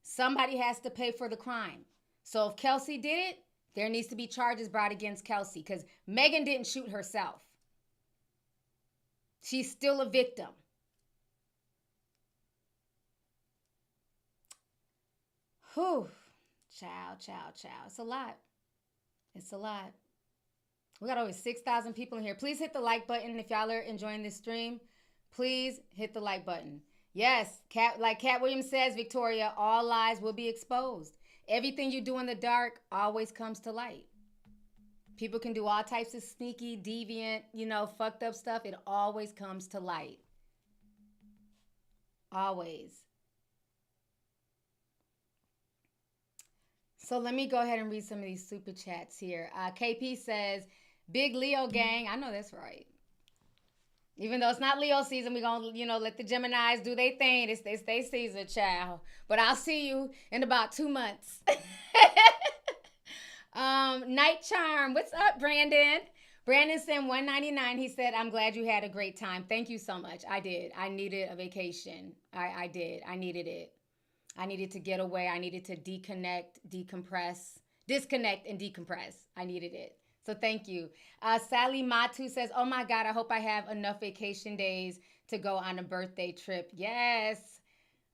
somebody has to pay for the crime. So if Kelsey did it, there needs to be charges brought against Kelsey, because Megan didn't shoot herself. She's still a victim. Whew. Child. It's a lot. It's a lot. We got over 6,000 people in here. Please hit the like button if y'all are enjoying this stream. Please hit the like button. Yes, like Cat Williams says, Victoria, all lies will be exposed. Everything you do in the dark always comes to light. People can do all types of sneaky, deviant, fucked up stuff. It always comes to light. Always. So let me go ahead and read some of these super chats here. KP says, big Leo gang. I know that's right. Even though it's not Leo season, we're going to, let the Geminis do their thing. It's their season, child. But I'll see you in about 2 months. Night Charm. What's up, Brandon? Brandon sent $1.99. He said, I'm glad you had a great time. Thank you so much. I did. I needed a vacation. I did. I needed it. I needed to get away. I needed to disconnect and decompress. I needed it. So thank you. Sally Matu says, oh my God, I hope I have enough vacation days to go on a birthday trip. Yes.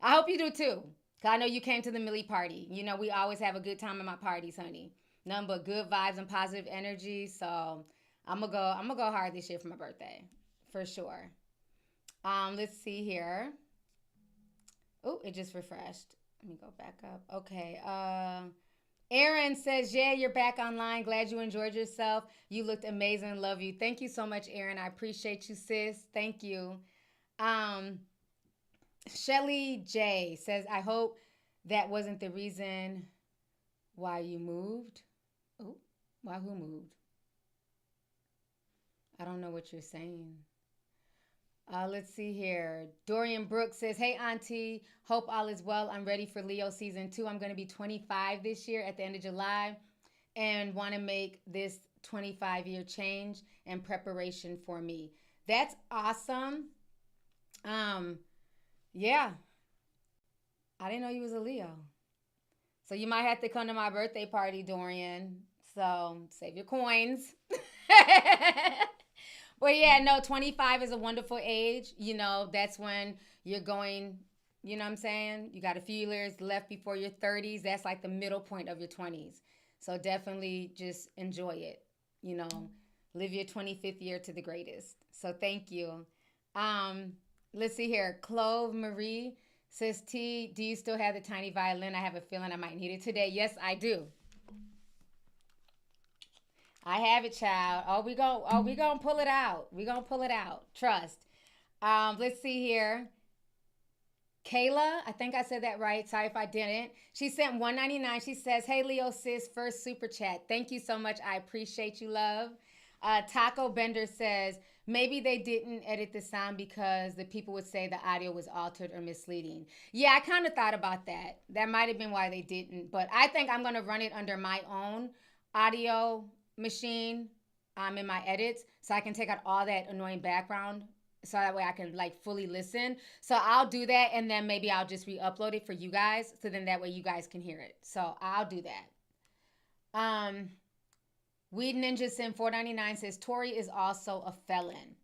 I hope you do too. Because I know you came to the Millie party. We always have a good time at my parties, honey. Nothing but good vibes and positive energy. So I'm gonna go hard this year for my birthday. For sure. Let's see here. Oh, it just refreshed. Let me go back up. Okay. Aaron says, yeah, you're back online. Glad you enjoyed yourself. You looked amazing. Love you. Thank you so much, Aaron. I appreciate you, sis. Thank you. Shelly J says, I hope that wasn't the reason why you moved. Oh, why who moved? I don't know what you're saying. Let's see here. Dorian Brooks says, hey, Auntie. Hope all is well. I'm ready for Leo season 2. I'm going to be 25 this year at the end of July and want to make this 25-year change and preparation for me. That's awesome. Yeah. I didn't know you was a Leo. So you might have to come to my birthday party, Dorian. So save your coins. But yeah, no, 25 is a wonderful age. You know, that's when you're going, you know what I'm saying? You got a few years left before your 30s. That's like the middle point of your 20s. So definitely just enjoy it. You know, live your 25th year to the greatest. So thank you. Let's see here. Clove Marie says, T, do you still have the tiny violin? I have a feeling I might need it today. Yes, I do. I have it, child. We gonna pull it out. We gonna pull it out. Trust. Let's see here. Kayla, I think I said that right. Sorry if I didn't. She sent $1.99. She says, hey, Leo sis, first super chat. Thank you so much. I appreciate you, love. Taco Bender says, maybe they didn't edit the sound because the people would say the audio was altered or misleading. Yeah, I kind of thought about that. That might have been why they didn't. But I think I'm going to run it under my own audio machine in my edits so I can take out all that annoying background so that way I can like fully listen. So I'll do that and then maybe I'll just re-upload it for you guys so then that way you guys can hear it. So I'll do that. Weed Ninja Sin 499 says Tory is also a felon.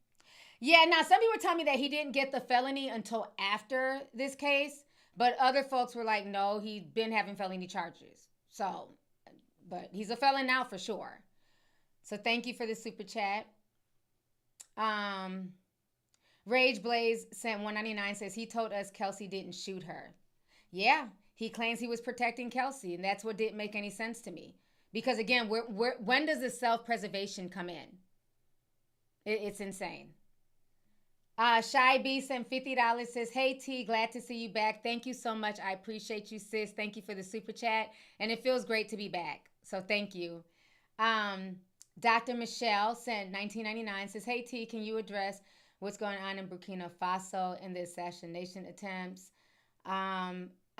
Yeah, now some people were telling me that he didn't get the felony until after this case, but other folks were like, no, he'd been having felony charges. So, but he's a felon now for sure. So thank you for the super chat. Rage Blaze sent $1.99 says he told us Kelsey didn't shoot her. Yeah, he claims he was protecting Kelsey, and that's what didn't make any sense to me. Because again, when does the self-preservation come in? It's insane. Shy B sent $50 says, hey T, glad to see you back. Thank you so much. I appreciate you, sis. Thank you for the super chat. And it feels great to be back. So thank you. Dr. Michelle sent $19.99 says, hey T, can you address what's going on in Burkina Faso in the assassination attempts?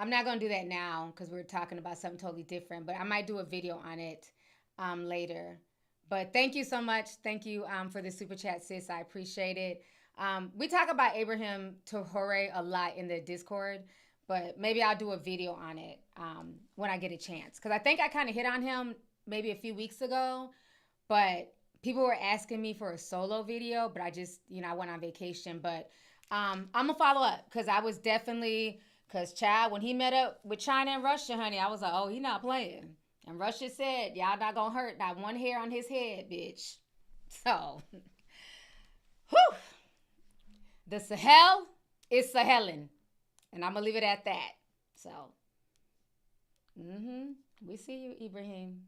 I'm not going to do that now because we're talking about something totally different, but I might do a video on it later. But thank you so much. Thank you for the super chat, sis. I appreciate it. We talk about Abraham Traore a lot in the Discord, but maybe I'll do a video on it when I get a chance. Because I think I kind of hit on him maybe a few weeks ago, but people were asking me for a solo video, but I just, I went on vacation. But I'm going to follow up because I was definitely... Because, child, when he met up with China and Russia, honey, I was like, oh, he not playing. And Russia said, y'all not going to hurt not one hair on his head, bitch. So, whew. The Sahel is Sahelin. And I'm going to leave it at that. So, we see you, Ibrahim.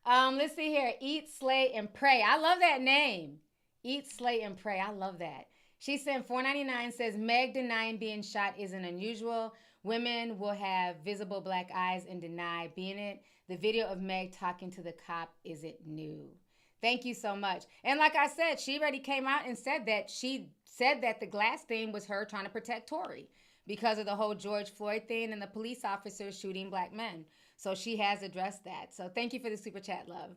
Let's see here. Eat, slay, and pray. I love that name. Eat, slay, and pray. I love that. She sent $4.99 says, Meg denying being shot isn't unusual. Women will have visible black eyes and deny being it. The video of Meg talking to the cop isn't new. Thank you so much. And like I said, she already came out and said that the glass thing was her trying to protect Tory because of the whole George Floyd thing and the police officers shooting black men. So she has addressed that. So thank you for the super chat, love.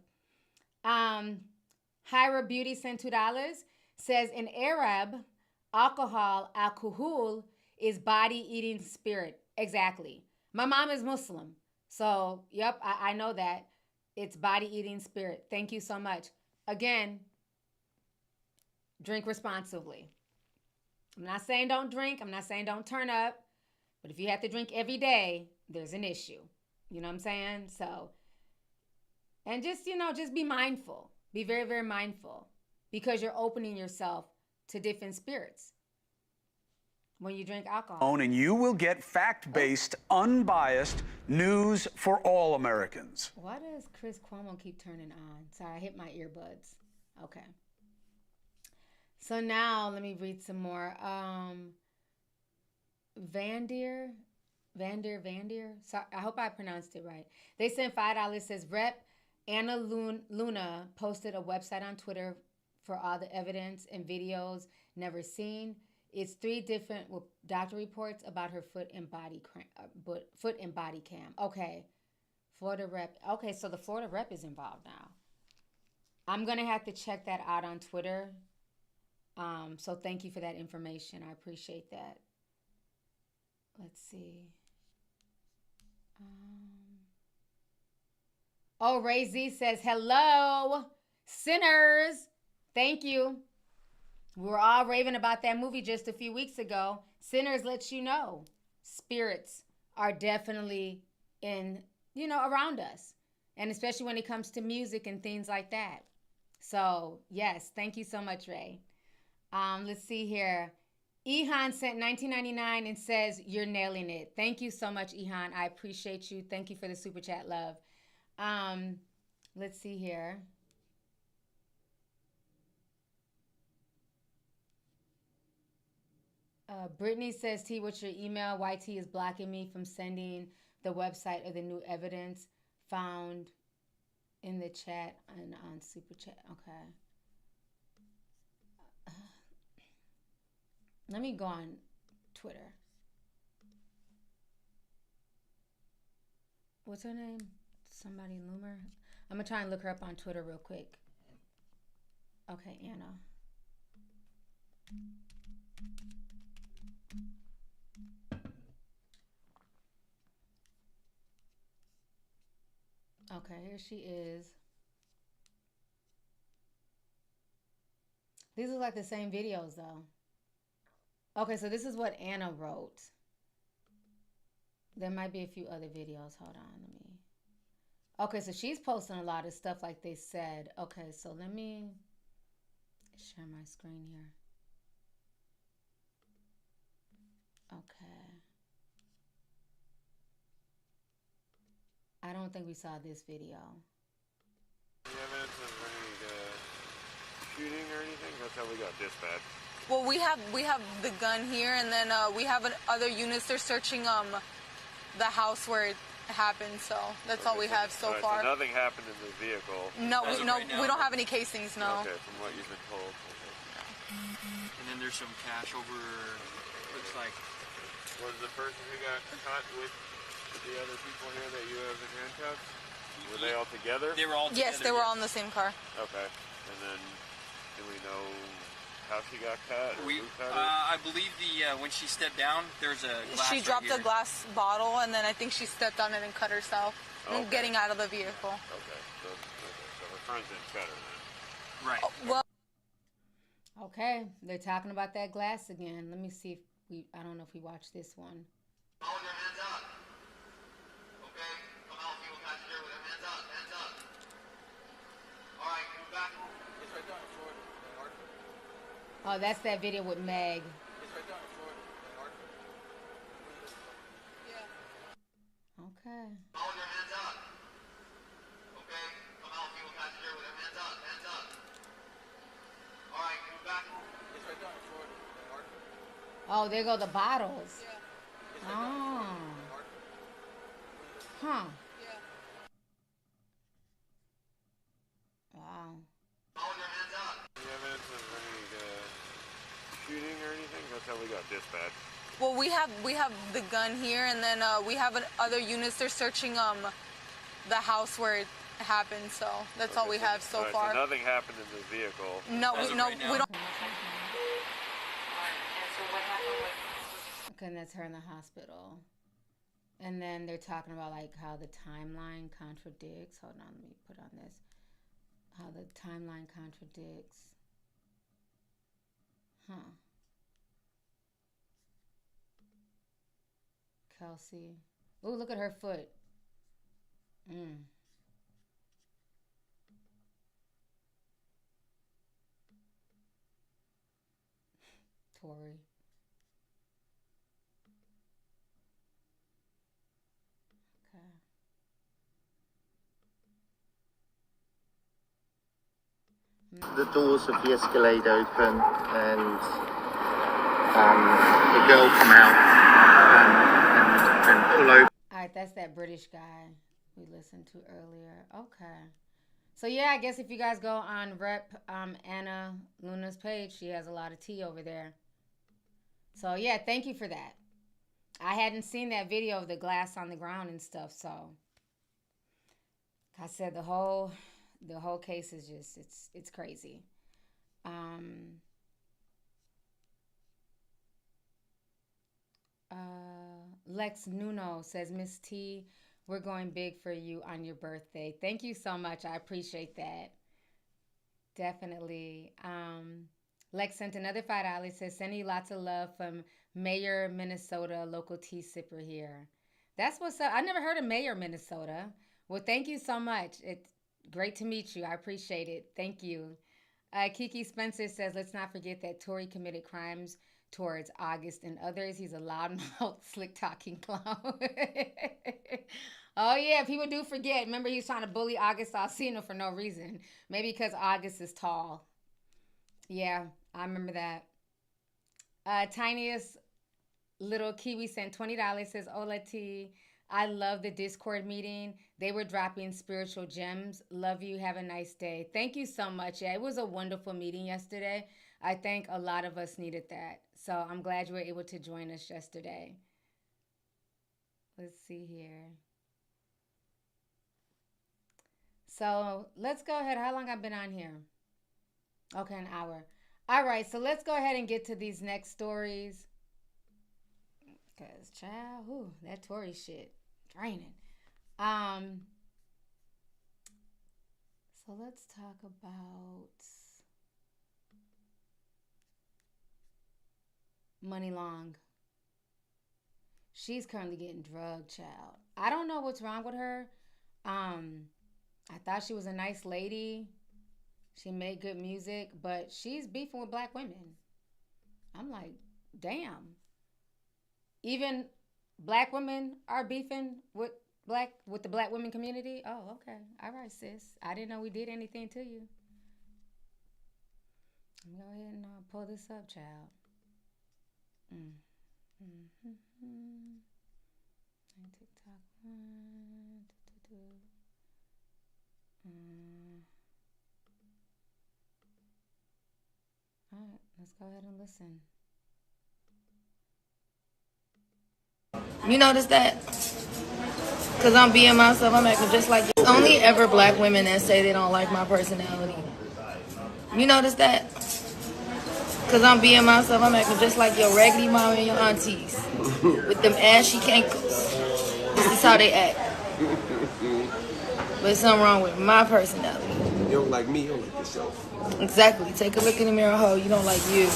Hyra Beauty sent $2. Says in Arab, alcohol is body-eating spirit. Exactly. My mom is Muslim. So, yep, I know that. It's body-eating spirit. Thank you so much. Again, drink responsibly. I'm not saying don't drink. I'm not saying don't turn up. But if you have to drink every day, there's an issue. You know what I'm saying? So, and just, just be mindful. Be very, very mindful because you're opening yourself to different spirits. when you drink alcohol. And you will get fact-based, unbiased news for all Americans. Why does Chris Cuomo keep turning on? Sorry, I hit my earbuds. Okay. So now let me read some more. Vandir. Sorry, I hope I pronounced it right. They sent $5. Says Rep Anna Luna posted a website on Twitter for all the evidence and videos never seen. It's 3 different doctor reports about her foot and body cam. Okay, Florida Rep. Okay, so the Florida Rep is involved now. I'm gonna have to check that out on Twitter. So thank you for that information. I appreciate that. Let's see. Ray Z says, hello, sinners. Thank you. We were all raving about that movie just a few weeks ago. Sinners lets you know spirits are definitely around us. And especially when it comes to music and things like that. So, yes, thank you so much, Ray. Let's see here. Ihan sent $19.99 and says, you're nailing it. Thank you so much, Ihan. I appreciate you. Thank you for the super chat, love. Let's see here. Brittany says, T, what's your email? YT is blocking me from sending the website of the new evidence found in the chat and on super chat. Okay. Let me go on Twitter. What's her name? Somebody Loomer? I'm going to try and look her up on Twitter real quick. Okay, Anna. Okay, here she is. These look like the same videos, though. Okay, so this is what Anna wrote. There might be a few other videos. Hold on, let me. Okay, so she's posting a lot of stuff like they said. Okay, so let me share my screen here. Okay. I don't think we saw this video. Any evidence of any shooting or anything? That's how we got dispatched. Well, we have the gun here, and then we have other units. They're searching the house where it happened. So that's all we have so far. So nothing happened in the vehicle. No, we don't have any casings. No. Okay, from what you've been told. Okay. And then there's some cash over. Looks like. Was the person who got caught with the other people here that you have in handcuffs? Were they all together? They were all together. Yes, they were all in the same car. Okay. And then, do we know how she got cut? I believe when she stepped down, there's a glass. She dropped a glass bottle, and then I think she stepped on it and cut herself, getting out of the vehicle. Okay. So her friends didn't cut her then. Right. Well. Okay, they're talking about that glass again. Let me see if I don't know if we watched this one. Hold your hands up. Okay? Come on, people catch you with their hands up. Hands up. All right, move back. It's right down in Florida. Oh, that's that video with Meg. It's right down in Florida. Yeah. Okay. Hold your hands up. Okay? Come on, people catch you with their hands up. Hands up. All right, move back. It's right down in Florida. Oh, there go the bottles. Yeah. Oh. Huh. Yeah. Wow. Hold your hands up. Any evidence of any shooting or anything? That's how we got dispatched. Well, we have the gun here, and then we have other units. They're searching the house where it happened. So that's all we have so far. So nothing happened in the vehicle. No, we don't. Okay, and that's her in the hospital. And then they're talking about like how the timeline contradicts. Hold on, let me put on this. How the timeline contradicts. Huh. Kelsey. Oh, look at her foot. Tory. The doors of the Escalade open and the girl come out and pull over. All right, that's that British guy we listened to earlier. Okay. So, yeah, I guess if you guys go on Rep Anna Luna's page, she has a lot of tea over there. So, yeah, thank you for that. I hadn't seen that video of the glass on the ground and stuff, so like I said, the whole case is just, it's crazy. Lex Nuno says, Miss T, we're going big for you on your birthday. Thank you so much. I appreciate that. Definitely. Lex sent another $5. Says, sending you lots of love from Mayor, Minnesota, local tea sipper here. That's what's up. I never heard of Mayor, Minnesota. Well, thank you so much. It's great to meet you. I appreciate it. Thank you. Kiki Spencer says, let's not forget that Tory committed crimes towards August and others. He's a loudmouth, slick-talking clown. Oh, yeah, people do forget. Remember, he was trying to bully August Alsina for no reason. Maybe because August is tall. Yeah, I remember that. Tiniest little Kiwi sent $20. Says, Ola T, I love the Discord meeting. They were dropping spiritual gems. Love you. Have a nice day. Thank you so much. Yeah, it was a wonderful meeting yesterday. I think a lot of us needed that. So I'm glad you were able to join us yesterday. Let's see here. So let's go ahead. How long I've been on here? Okay, an hour. All right, so let's go ahead and get to these next stories. Because, child, ooh, that Tory shit, draining. So let's talk about Money Long. She's currently getting drugged, child. I don't know what's wrong with her. I thought she was a nice lady. She made good music, but she's beefing with black women. I'm like, damn. Even black women are beefing with the black women community? Oh, okay. All right, sis. I didn't know we did anything to you. I'm gonna go ahead and pull this up, child. TikTok. All right, let's go ahead and listen. You notice that? Because I'm being myself, I'm acting just like you. It's only ever black women that say they don't like my personality. You notice that? Because I'm being myself, I'm acting just like your raggedy mom and your aunties. With them ashy cankles. This is how they act. But there's something wrong with my personality. You don't like me, you don't like yourself. Exactly. Take a look in the mirror, ho. You don't like you.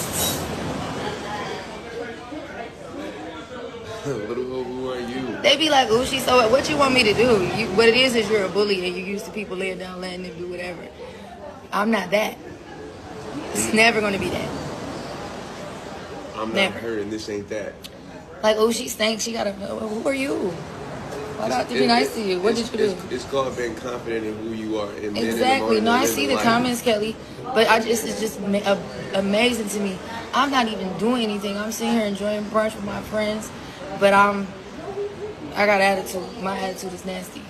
Little who are you? They be like, ooh, she's so what you want me to do? What it is you're a bully and you used to people laying down, letting them do whatever. I'm not that. It's never going to be that. I'm not her and this ain't that. Like, oh, she stinks. She got to, who are you? Why not to be nice to you? What did you do? It's called being confident in who you are. And exactly. No, I see the comments, Kelly. But it's just amazing to me. I'm not even doing anything. I'm sitting here enjoying brunch with my friends. But I got attitude. My attitude is nasty.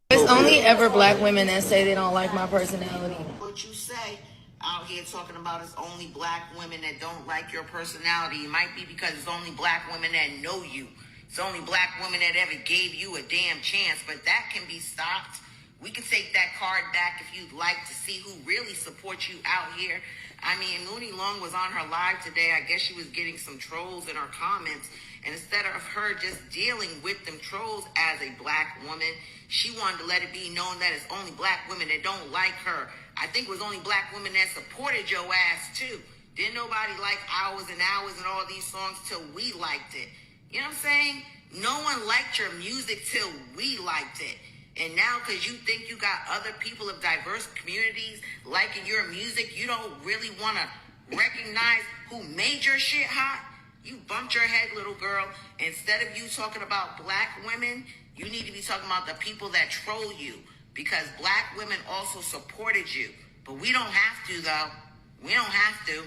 It's only ever black women that say they don't like my personality. What you say out here talking about it's only black women that don't like your personality. It might be because it's only black women that know you. It's only black women that ever gave you a damn chance. But that can be stopped. We can take that card back if you'd like to see who really supports you out here. I mean, Mooney Long was on her live today. I guess she was getting some trolls in her comments. And instead of her just dealing with them trolls as a black woman, she wanted to let it be known that it's only black women that don't like her. I think it was only black women that supported your ass, too. Didn't nobody like Hours and Hours and all these songs till we liked it. You know what I'm saying? No one liked your music till we liked it. And now because you think you got other people of diverse communities liking your music, you don't really want to recognize who made your shit hot? You bumped your head, little girl. Instead of you talking about black women, you need to be talking about the people that troll you. Because black women also supported you. But we don't have to, though. We don't have to.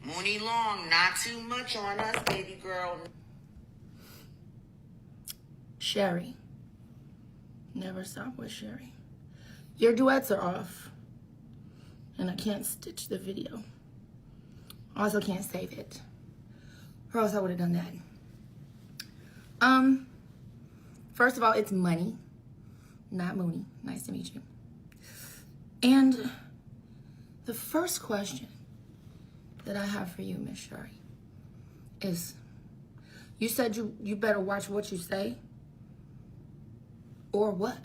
Mooney Long, not too much on us, baby girl. Sherry. Never stop with Sherry. Your duets are off. And I can't stitch the video. I also can't save it. Or else I would have done that. First of all, it's Money, not Mooney. Nice to meet you. And the first question that I have for you, Miss Sherry, is you said you better watch what you say, or what?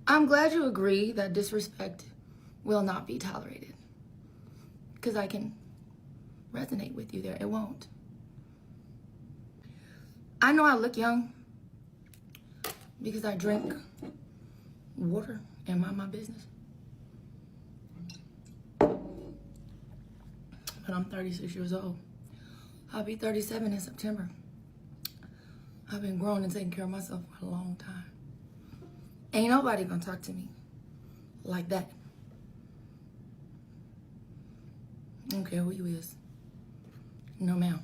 I'm glad you agree that disrespect will not be tolerated. Because I can resonate with you there. It won't. I know I look young because I drink water and mind my business. But I'm 36 years old. I'll be 37 in September. I've been growing and taking care of myself for a long time. Ain't nobody gonna talk to me like that. I don't care who you is. No, ma'am.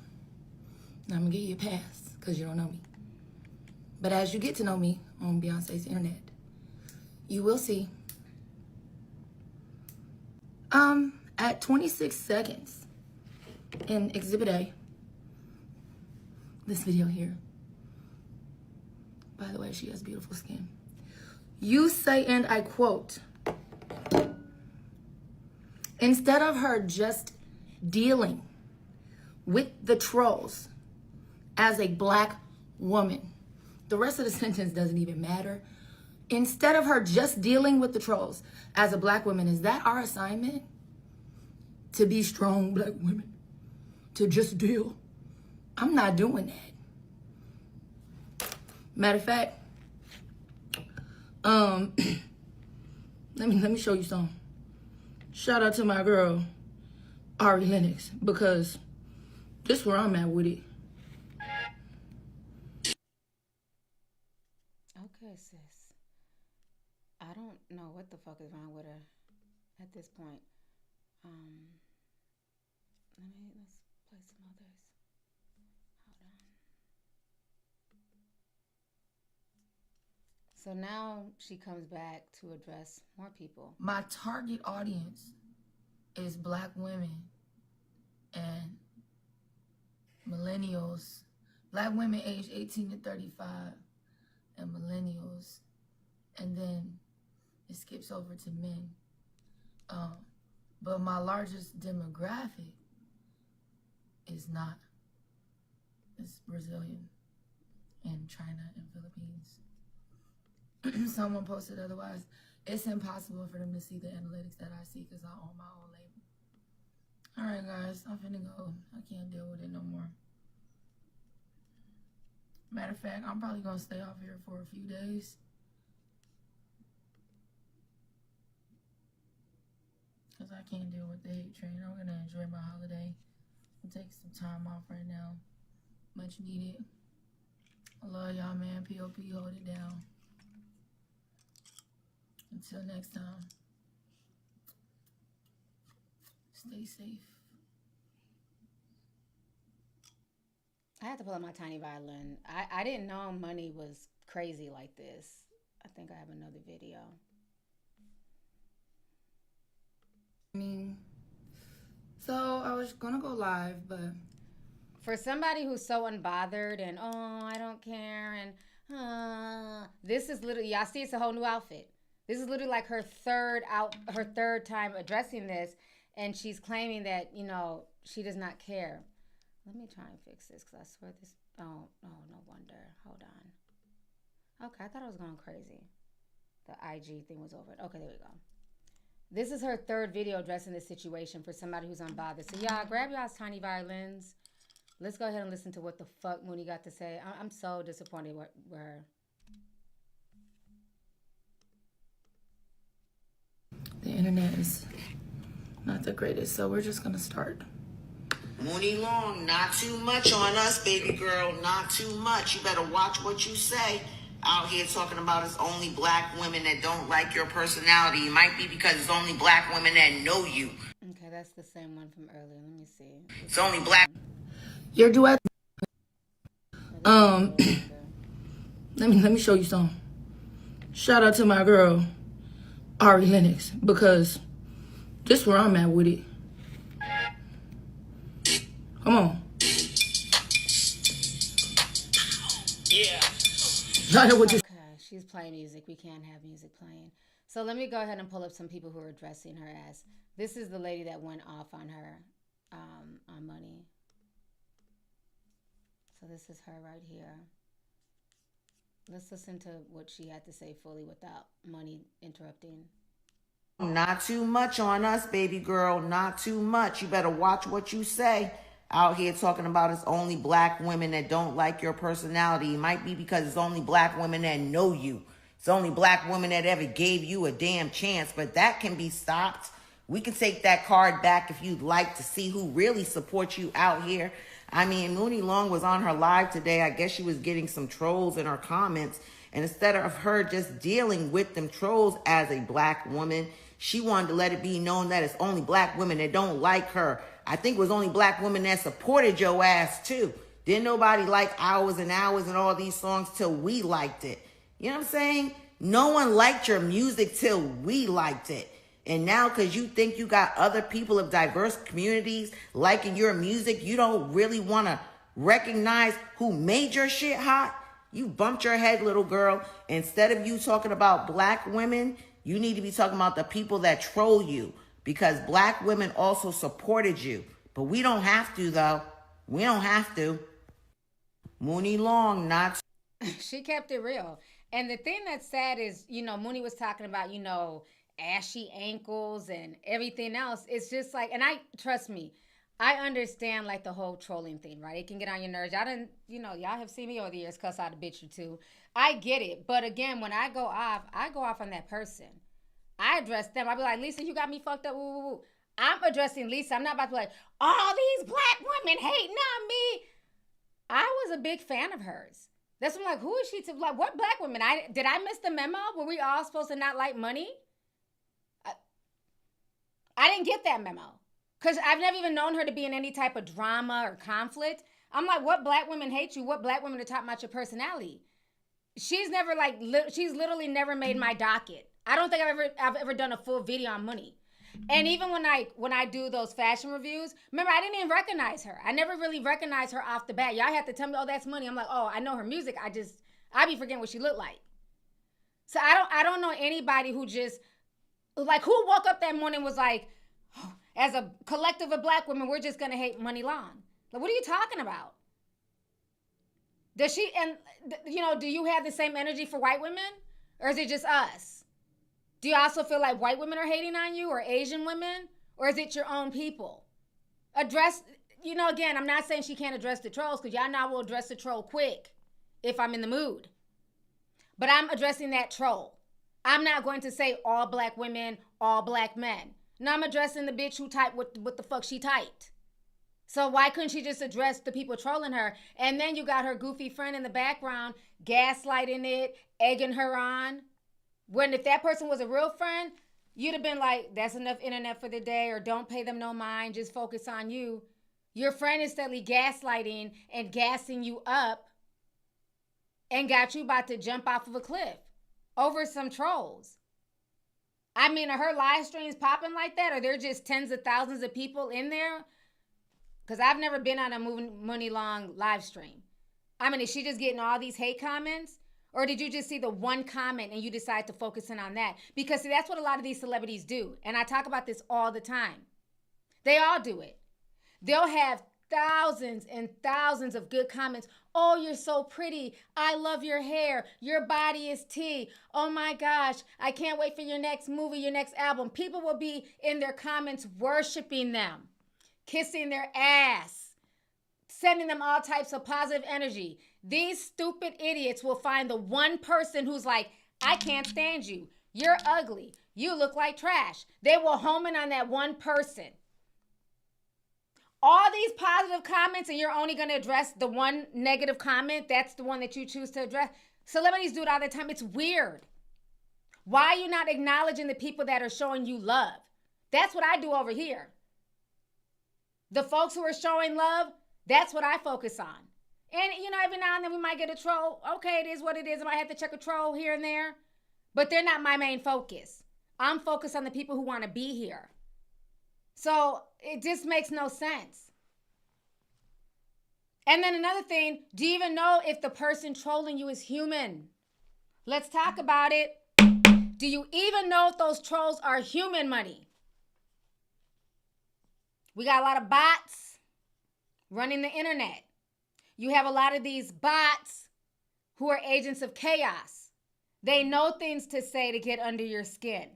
I'm gonna give you a pass because you don't know me. But as you get to know me on Beyonce's internet, you will see. At 26 seconds in Exhibit A, this video here. By the way, she has beautiful skin. You say, and I quote, instead of her just dealing with the trolls as a black woman, the rest of the sentence doesn't even matter. Instead of her just dealing with the trolls as a black woman, is that our assignment? To be strong black women? To just deal? I'm not doing that. Matter of fact, let me show you some. Shout out to my girl, Tory Lanez, because this is where I'm at with it. Okay, sis. I don't know what the fuck is wrong with her at this point. Let's play some others. Hold on. So now she comes back to address more people. My target audience is black women and millennials. Black women aged 18 to 35 and millennials. And then it skips over to men. But my largest demographic is not. It's Brazilian and China and Philippines. Someone posted otherwise. It's impossible for them to see the analytics that I see because I own my own label. All right, guys, I'm finna go. I can't deal with it no more. Matter of fact, I'm probably gonna stay off here for a few days. Because I can't deal with the hate train. I'm gonna enjoy my holiday. I'm taking some time off right now. Much needed. I love y'all, man. POP, hold it down. Until next time, stay safe. I had to pull out my tiny violin. I didn't know Money was crazy like this. I think I have another video. So I was gonna go live, but for somebody who's so unbothered and I don't care and this is literally, y'all see, it's a whole new outfit. This is literally like her third time addressing this, and she's claiming that, you know, she does not care. Let me try and fix this because I swear this. Oh, no wonder. Hold on. Okay, I thought I was going crazy. The IG thing was over. Okay, there we go. This is her third video addressing this situation for somebody who's unbothered. So y'all, grab y'all's tiny violins. Let's go ahead and listen to what the fuck Mooney got to say. I'm so disappointed with her. The internet is not the greatest, so we're just gonna start. Mooney Long, not too much on us, baby girl. Not too much. You better watch what you say. Out here talking about it's only black women that don't like your personality. It might be because it's only black women that know you. Okay, that's the same one from earlier. Let me see. It's only black. Your duet. Let me show you something. Shout out to my girl, Tory Lanez, because this is where I'm at with it. Come on. Yeah. Okay, she's playing music. We can't have music playing. So let me go ahead and pull up some people who are addressing her as. This is the lady that went off on her on Money. So this is her right here. Let's listen to what she had to say fully without Money interrupting. Not too much on us, baby girl. Not too much. You better watch what you say. Out here talking about it's only black women that don't like your personality. It might be because it's only black women that know you. It's only black women that ever gave you a damn chance. But that can be stopped. We can take that card back if you'd like to see who really supports you out here. I mean, Mooney Long was on her live today. I guess she was getting some trolls in her comments. And instead of her just dealing with them trolls as a black woman, she wanted to let it be known that it's only black women that don't like her. I think it was only black women that supported your ass too. Didn't nobody like Hours and Hours and all these songs till we liked it. You know what I'm saying? No one liked your music till we liked it. And now because you think you got other people of diverse communities liking your music, you don't really want to recognize who made your shit hot? You bumped your head, little girl. Instead of you talking about black women, you need to be talking about the people that troll you. Because black women also supported you. But we don't have to, though. We don't have to. Mooney Long, not... She kept it real. And the thing that's sad is, you know, Mooney was talking about, you know, ashy ankles and everything else. It's just like, and trust me, I understand like the whole trolling thing, right? It can get on your nerves. Y'all didn't, you know, y'all have seen me over the years cuss out a bitch or two. I get it. But again, when I go off on that person. I address them. I be like, Lisa, you got me fucked up. Woo, woo, woo. I'm addressing Lisa. I'm not about to be like, all these black women hating on me. I was a big fan of hers. That's what I'm like, who is she to like? What black women? Did I miss the memo? Were we all supposed to not like Money? I didn't get that memo because I've never even known her to be in any type of drama or conflict. I'm like, what black women hate you? What black women are talking about your personality? She's never she's literally never made my docket. I don't think I've ever done a full video on Money. And even when I do those fashion reviews, remember, I didn't even recognize her. I never really recognized her off the bat. Y'all have to tell me, oh, that's Money. I'm like, oh, I know her music. I be forgetting what she looked like. So I don't know anybody who just, like, who woke up that morning and was like, oh, as a collective of black women, we're just going to hate Money Long. Like, what are you talking about? Does she, and, you know, do you have the same energy for white women? Or is it just us? Do you also feel like white women are hating on you or Asian women? Or is it your own people? Address, you know, again, I'm not saying she can't address the trolls because y'all know I will address the troll quick if I'm in the mood. But I'm addressing that troll. I'm not going to say all black women, all black men. No, I'm addressing the bitch who typed what the fuck she typed. So why couldn't she just address the people trolling her? And then you got her goofy friend in the background gaslighting it, egging her on. When if that person was a real friend, you'd have been like, that's enough internet for the day, or don't pay them no mind, just focus on you. Your friend is steadily gaslighting and gassing you up and got you about to jump off of a cliff over some trolls. I mean, are her live streams popping like that? Are there just tens of thousands of people in there? Because I've never been on a Money Long live stream. I mean, is she just getting all these hate comments? Or did you just see the one comment and you decide to focus in on that? Because see, that's what a lot of these celebrities do. And I talk about this all the time. They all do it. They'll have thousands and thousands of good comments. Oh, you're so pretty. I love your hair. Your body is tea. Oh my gosh. I can't wait for your next movie, your next album. People will be in their comments worshiping them, kissing their ass, sending them all types of positive energy. These stupid idiots will find the one person who's like, I can't stand you. You're ugly. You look like trash. They will home in on that one person. all these positive comments and you're only going to address the one negative comment. That's the one that you choose to address. Celebrities do it all the time. It's weird. Why are you not acknowledging the people that are showing you love? That's what I do over here. The folks who are showing love, that's what I focus on. And, you know, every now and then we might get a troll. Okay, it is what it is. I might have to check a troll here and there. But they're not my main focus. I'm focused on the people who want to be here. So it just makes no sense. And then another thing, do you even know if the person trolling you is human? Let's talk about it. Do you even know if those trolls are human, money? We got a lot of bots running the internet. You have a lot of these bots who are agents of chaos. They know things to say to get under your skin.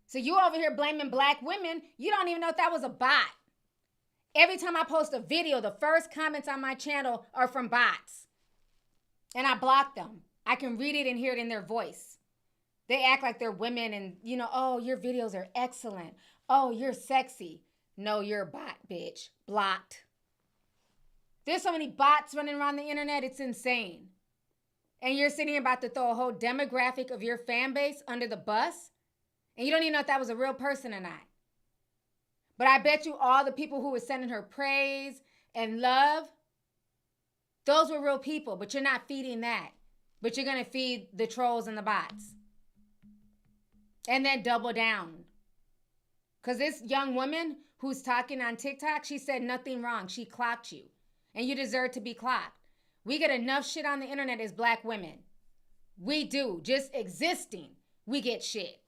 So you over here blaming black women, you don't even know if that was a bot. Every time I post a video, the first comments on my channel are from bots. And I block them. I can read it and hear it in their voice. They act like they're women and, you know, oh, your videos are excellent. Oh, you're sexy. No, you're a bot, bitch. Blocked. There's so many bots running around the internet, it's insane. And you're sitting here about to throw a whole demographic of your fan base under the bus, and you don't even know if that was a real person or not. But I bet you all the people who were sending her praise and love, those were real people, but you're not feeding that. But you're going to feed the trolls and the bots. And then double down. Because this young woman who's talking on TikTok, she said nothing wrong. She clocked you. And you deserve to be clocked. We get enough shit on the internet as black women. We do. Just existing, we get shit.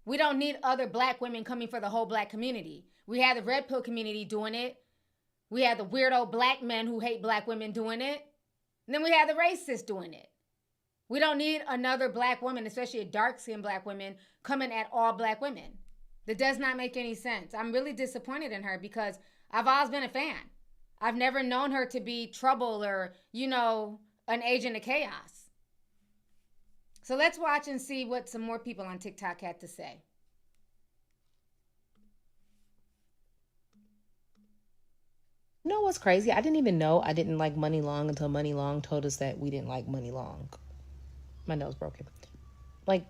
We don't need other black women coming for the whole black community. We have the red pill community doing it. We have the weirdo black men who hate black women doing it. And then we have the racists doing it. We don't need another black woman, especially a dark-skinned black woman, coming at all black women. That does not make any sense. I'm really disappointed in her because I've always been a fan. I've never known her to be trouble or, you know, an agent of chaos. So let's watch and see what some more people on TikTok had to say. You know what's crazy? I didn't even know I didn't like Money Long until Money Long told us that we didn't like Money Long. My nose broken. Like,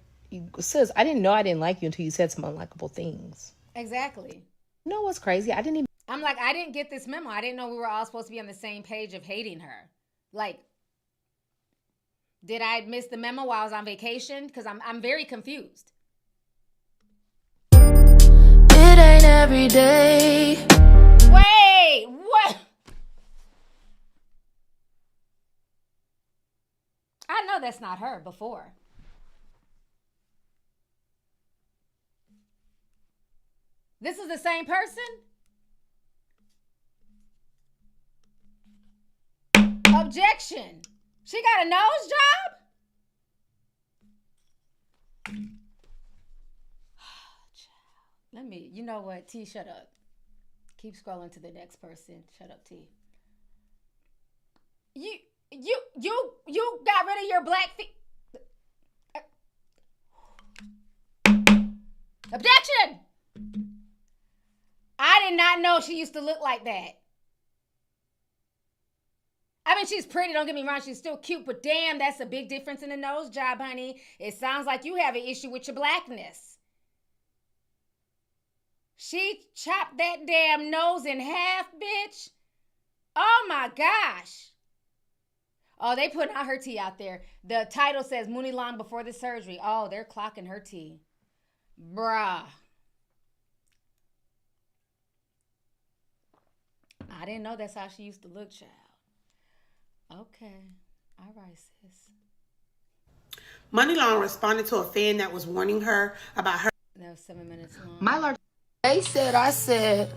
sis, I didn't know I didn't like you until you said some unlikable things. Exactly. You know what's crazy? I didn't get this memo. I didn't know we were all supposed to be on the same page of hating her. Like, did I miss the memo while I was on vacation? Because I'm very confused. It ain't every day. Wait, what? I know that's not her before. This is the same person? Objection. She got a nose job? You know what? T, shut up. Keep scrolling to the next person. Shut up, T. You got rid of your black feet. Objection! I did not know she used to look like that. I mean, she's pretty, don't get me wrong, she's still cute, but damn, that's a big difference in the nose job, honey. It sounds like you have an issue with your blackness. She chopped that damn nose in half, bitch. Oh my gosh. Oh, they putting out her tea out there. The title says Muni Long before the surgery. Oh, they're clocking her tea. Bruh. I didn't know that's how she used to look, child. Okay. All right, sis. Money Long responded to a fan that was warning her about her. That was 7 minutes long. My large. I said,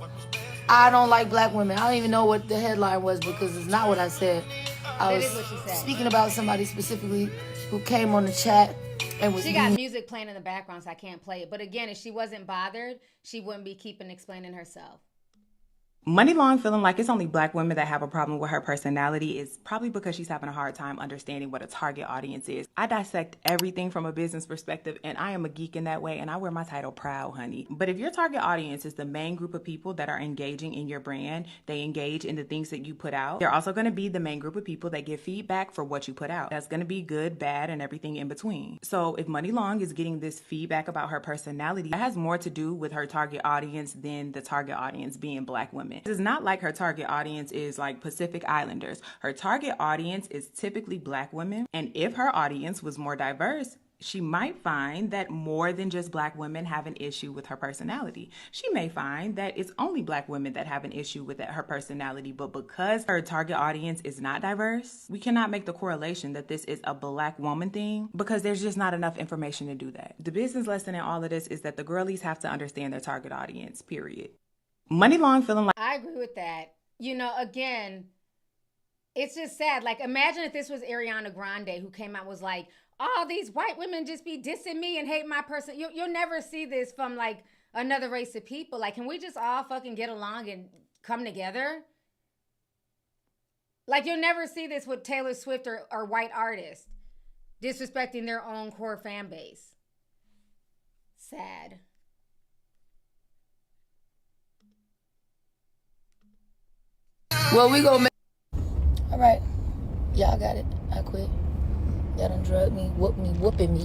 I don't like black women. I don't even know what the headline was because it's not what I said. I was speaking about somebody specifically who came on the chat and was. She got music playing in the background, so I can't play it. But again, if she wasn't bothered, she wouldn't be keeping explaining herself. Money Long feeling like it's only black women that have a problem with her personality is probably because she's having a hard time understanding what a target audience is. I dissect everything from a business perspective, and I am a geek in that way, and I wear my title proud, honey. But if your target audience is the main group of people that are engaging in your brand, they engage in the things that you put out, they're also going to be the main group of people that give feedback for what you put out. That's going to be good, bad, and everything in between. So if Money Long is getting this feedback about her personality, that has more to do with her target audience than the target audience being black women. It's not like her target audience is like Pacific Islanders. Her target audience is typically black women. And if her audience was more diverse, she might find that more than just black women have an issue with her personality. She may find that it's only black women that have an issue with her personality, but because her target audience is not diverse, we cannot make the correlation that this is a black woman thing because there's just not enough information to do that. The business lesson in all of this is that the girlies have to understand their target audience, period. Money Long feeling like... I agree with that. You know, again, it's just sad. Like, imagine if this was Ariana Grande who came out and was like, oh, these white women just be dissing me and hate my person. You'll never see this from, like, another race of people. Like, can we just all fucking get along and come together? Like, you'll never see this with Taylor Swift or white artists disrespecting their own core fan base. Sad. Well, we gonna make... All right. Y'all got it. I quit. Y'all done drugged me, whooping me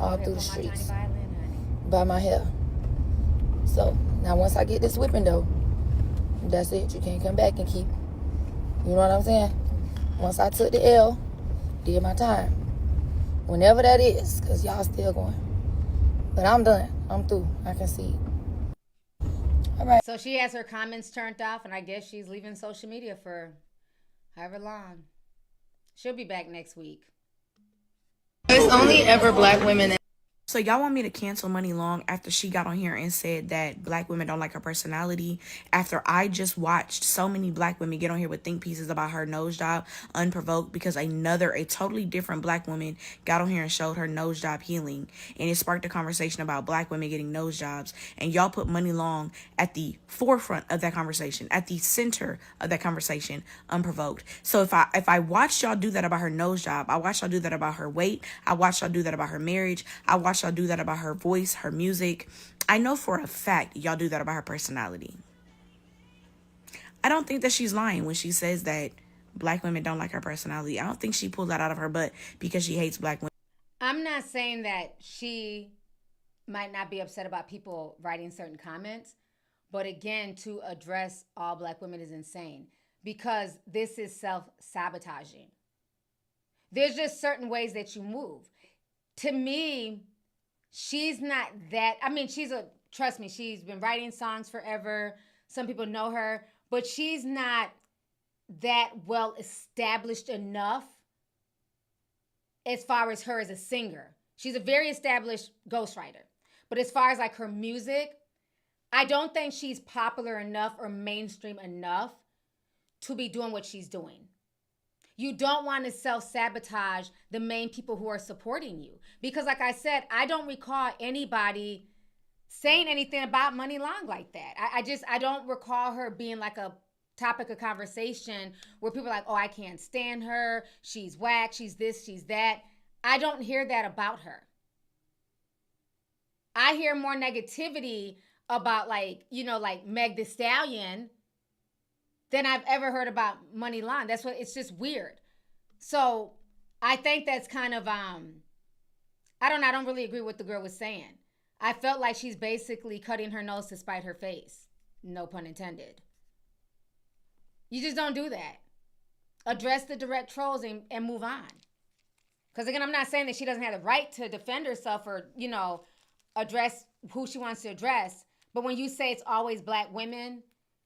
all through the streets by my hair. So, now once I get this whipping, though, that's it. You can't come back and keep... You know what I'm saying? Once I took the L, did my time. Whenever that is, because y'all still going. But I'm done. I'm through. I can see. All right. So she has her comments turned off, and I guess she's leaving social media for however long. She'll be back next week. It's only ever black women that... So y'all want me to cancel Money Long after she got on here and said that black women don't like her personality, after I just watched so many black women get on here with think pieces about her nose job unprovoked because a totally different black woman got on here and showed her nose job healing, and it sparked a conversation about black women getting nose jobs, and y'all put Money Long at the forefront of that conversation, at the center of that conversation, unprovoked. So if I watched y'all do that about her nose job, I watched y'all do that about her weight, I watched y'all do that about her marriage, I watched y'all do that about her voice, her music, I know for a fact y'all do that about her personality. I don't think that she's lying when she says that black women don't like her personality. I don't think she pulled that out of her butt because she hates black women. I'm not saying that she might not be upset about people writing certain comments, but again, to address all black women is insane because this is self-sabotaging. There's just certain ways that you move. To me, she's not that, I mean, trust me, she's been writing songs forever. Some people know her, but she's not that well established enough as far as her as a singer. She's a very established ghostwriter. But as far as like her music, I don't think she's popular enough or mainstream enough to be doing what she's doing. You don't want to self-sabotage the main people who are supporting you. Because like I said, I don't recall anybody saying anything about Money Long like that. I don't recall her being like a topic of conversation where people are like, oh, I can't stand her. She's whack. She's this, she's that. I don't hear that about her. I hear more negativity about like, you know, like Meg Thee Stallion than I've ever heard about Money Long. That's what, it's just weird. So I think that's kind of, I don't really agree with what the girl was saying. I felt like she's basically cutting her nose to spite her face. No pun intended. You just don't do that. Address the direct trolls and move on. Because again, I'm not saying that she doesn't have the right to defend herself or, you know, address who she wants to address. But when you say it's always black women,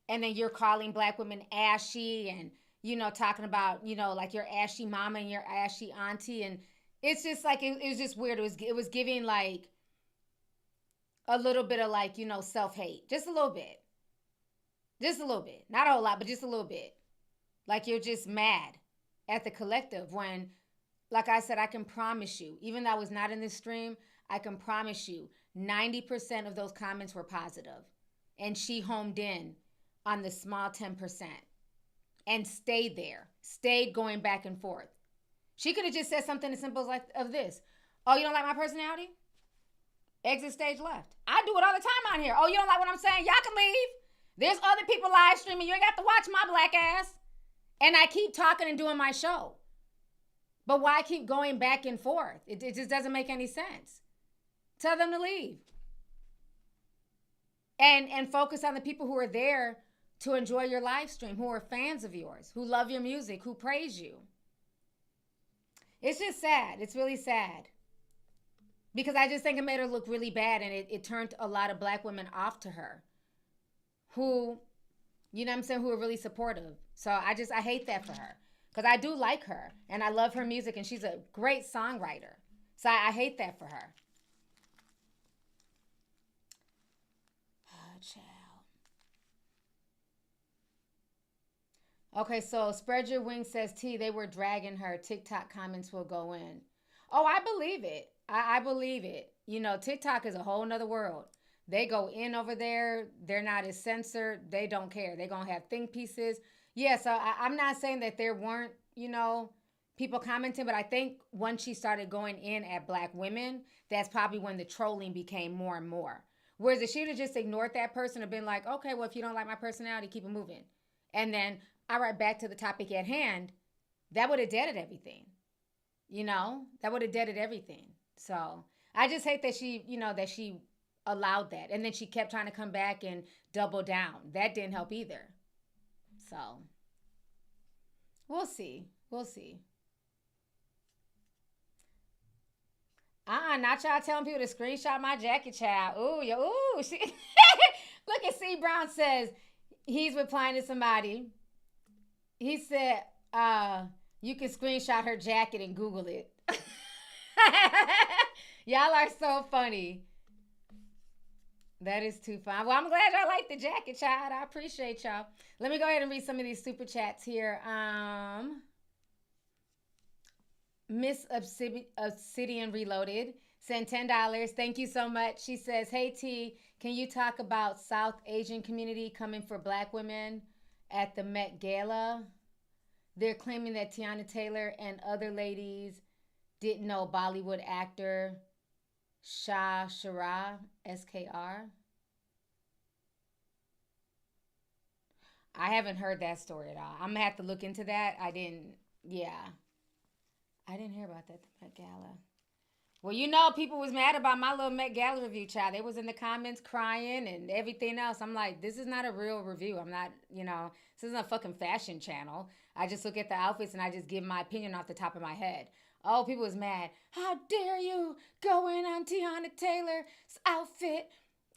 and then you're calling black women ashy and, you know, talking about, you know, like your ashy mama and your ashy auntie. And it's just like, it was just weird. It was giving like a little bit of like, you know, self-hate. Just a little bit. Just a little bit. Not a whole lot, but just a little bit. Like you're just mad at the collective when, like I said, I can promise you, even though I was not in this stream, I can promise you 90% of those comments were positive. And she homed in on the small 10% and stayed there, stayed going back and forth. She could have just said something as simple as like of this. Oh, you don't like my personality? Exit stage left. I do it all the time on here. Oh, you don't like what I'm saying? Y'all can leave. There's other people live streaming. You ain't got to watch my black ass. And I keep talking and doing my show. But why keep going back and forth? It just doesn't make any sense. Tell them to leave. And focus on the people who are there to enjoy your live stream, who are fans of yours, who love your music, who praise you. It's just sad. It's really sad. Because I just think it made her look really bad, and it turned a lot of black women off to her who, you know what I'm saying, who are really supportive. So I hate that for her because I do like her, and I love her music, and she's a great songwriter. So I hate that for her. Oh, child. Okay, so Spread Your Wings says, T, they were dragging her. TikTok comments will go in. Oh, I believe it. I believe it. You know, TikTok is a whole nother world. They go in over there. They're not as censored. They don't care. They're going to have think pieces. Yeah, so I'm not saying that there weren't, you know, people commenting, but I think once she started going in at black women, that's probably when the trolling became more and more. Whereas if she'd have just ignored that person and been like, okay, well, if you don't like my personality, keep it moving. And then, all right, back to the topic at hand, that would have deaded everything. You know, that would have deaded everything. So I just hate that she, you know, that she allowed that. And then she kept trying to come back and double down. That didn't help either. So we'll see. We'll see. Not y'all telling people to screenshot my jacket, child. Ooh, she look at C. Brown says he's replying to somebody. He said, you can screenshot her jacket and Google it. Y'all are so funny. That is too fun. Well, I'm glad y'all like the jacket, child. I appreciate y'all. Let me go ahead and read some of these super chats here. Miss Obsidian Reloaded sent $10. Thank you so much. She says, hey, T, can you talk about South Asian community coming for black women at the Met Gala? They're claiming that Tiana Taylor and other ladies didn't know Bollywood actor Shah Shara, SKR. I haven't heard that story at all. I'm going to have to look into that. I didn't hear about that at the Met Gala. Well, you know, people was mad about my little Met Gala review, child. They was in the comments crying and everything else. I'm like, this is not a real review. I'm not, you know, this isn't a fucking fashion channel. I just look at the outfits and I just give my opinion off the top of my head. Oh, people was mad. How dare you go in on Tiana Taylor's outfit?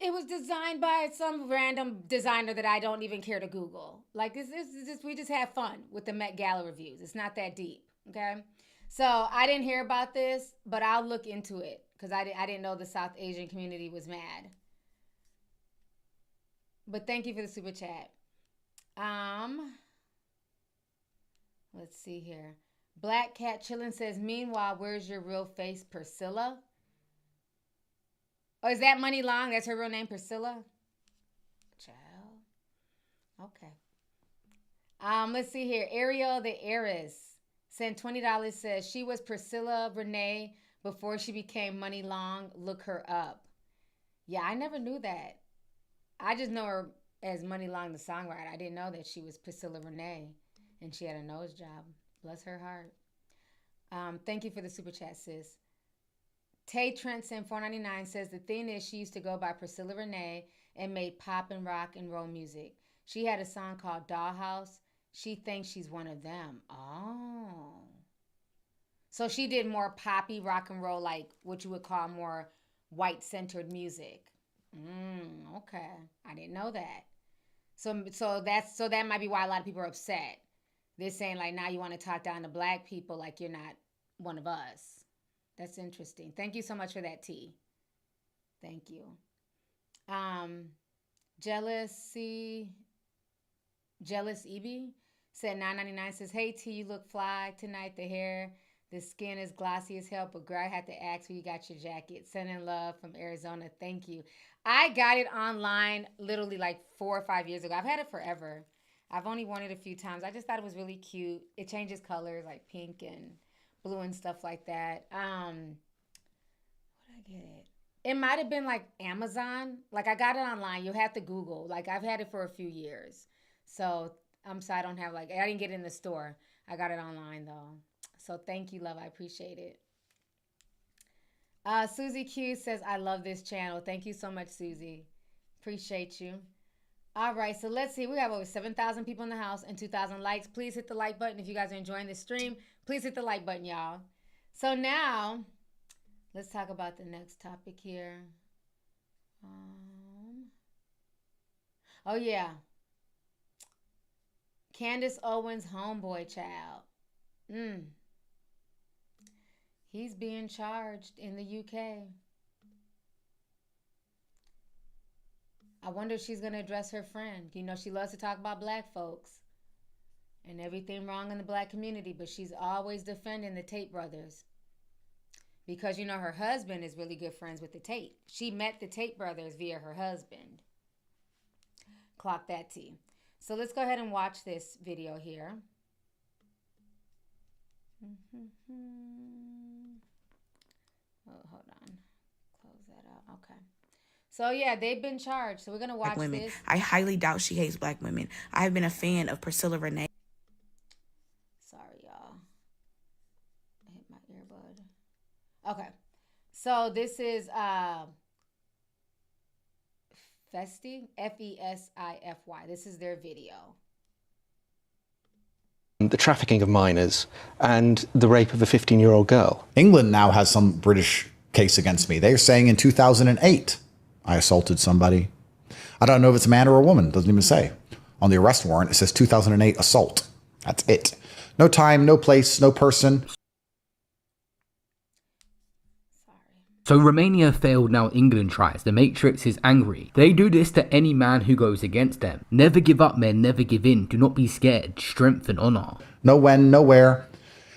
It was designed by some random designer that I don't even care to Google. Like, this is just, we just have fun with the Met Gala reviews. It's not that deep, okay? So I didn't hear about this, but I'll look into it because I didn't know the South Asian community was mad. But thank you for the super chat. Let's see here. Black Cat Chillin' says, meanwhile, where's your real face, Priscilla? Oh, is that Money Long? That's her real name, Priscilla? Child. Okay. Let's see here. Ariel the Heiress sent $20, says, she was Priscilla Renee before she became Money Long. Look her up. Yeah, I never knew that. I just know her as Money Long, the songwriter. I didn't know that she was Priscilla Renee and she had a nose job. Bless her heart. Thank you for the super chat, sis. Tate Trent sent $4.99, says the thing is she used to go by Priscilla Renee and made pop and rock and roll music. She had a song called Dollhouse. She thinks she's one of them. Oh. So she did more poppy rock and roll, like what you would call more white-centered music. Okay. I didn't know that. So that might be why a lot of people are upset. They're saying, like, now you want to talk down to black people like you're not one of us. That's interesting. Thank you so much for that, T. Thank you. Jealous Evie said $9.99, says, hey, T, you look fly tonight. The hair The skin is glossy as hell, but girl, I had to ask where you got your jacket. Sending love from Arizona. Thank you. I got it online literally like 4 or 5 years ago. I've had it forever. I've only worn it a few times. I just thought it was really cute. It changes colors like pink and blue and stuff like that. Where did I get it? It might have been like Amazon. Like I got it online. You'll have to Google. Like I've had it for a few years. So I'm sorry I don't have like, I didn't get it in the store. I got it online though. So thank you, love. I appreciate it. Susie Q says, I love this channel. Thank you so much, Susie. Appreciate you. All right, so let's see. We have over 7,000 people in the house and 2,000 likes. Please hit the like button if you guys are enjoying this stream. Please hit the like button, y'all. So now, let's talk about the next topic here. Oh, yeah. Candace Owens' homeboy child. He's being charged in the UK. I wonder if she's going to address her friend. You know, she loves to talk about black folks and everything wrong in the black community, but she's always defending the Tate brothers because, you know, her husband is really good friends with the Tate. She met the Tate brothers via her husband. Clock that T. So let's go ahead and watch this video here. Oh, hold on. Close that out. Okay. So, yeah, they've been charged. So we're going to watch women. this. I highly doubt she hates black women. I've been a fan of Priscilla Renee. Sorry, y'all. I hit my earbud. Okay. So this is Festy, F-E-S-I-F-Y. This is their video. The trafficking of minors and the rape of a 15-year-old girl. England now has some British case against me. They're saying in 2008, I assaulted somebody. I don't know if it's a man or a woman. It doesn't even say. On the arrest warrant, it says 2008 assault. That's it. No time, no place, no person. So Romania failed, now England tries. The Matrix is angry. They do this to any man who goes against them. Never give up, men. Never give in. Do not be scared. Strength and honor. No when, no where.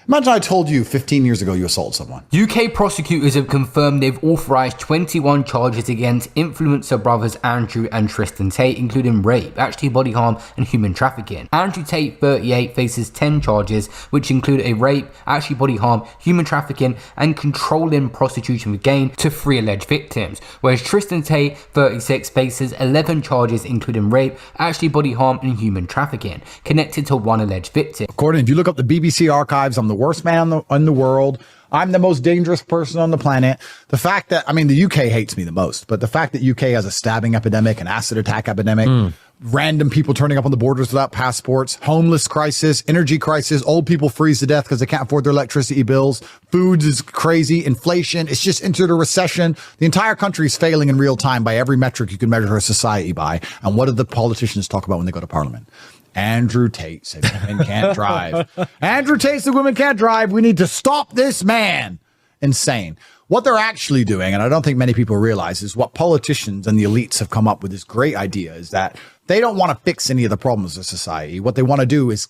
Imagine I told you 15 years ago you assaulted someone. UK prosecutors have confirmed they've authorised 21 charges against influencer brothers Andrew and Tristan Tate, including rape, actually body harm and human trafficking. Andrew Tate, 38, faces 10 charges, which include a rape, actually body harm, human trafficking and controlling prostitution with gain to 3 alleged victims, whereas Tristan Tate, 36, faces 11 charges including rape, actually body harm and human trafficking, connected to 1 alleged victim. According, if you look up the BBC archives, I'm the worst man in the world. I'm the most dangerous person on the planet. The fact that, I mean, the UK hates me the most, but the fact that UK has a stabbing epidemic, an acid attack epidemic, random people turning up on the borders without passports, homeless crisis, energy crisis, old people freeze to death because they can't afford their electricity bills, food is crazy, inflation, it's just entered a recession. The entire country is failing in real time by every metric you can measure a society by. And what do the politicians talk about when they go to parliament? Andrew Tate said women can't drive. Andrew Tate said women can't drive. We need to stop this man. Insane. What they're actually doing, and I don't think many people realize, is what politicians and the elites have come up with this great idea is that they don't want to fix any of the problems of society. What they want to do is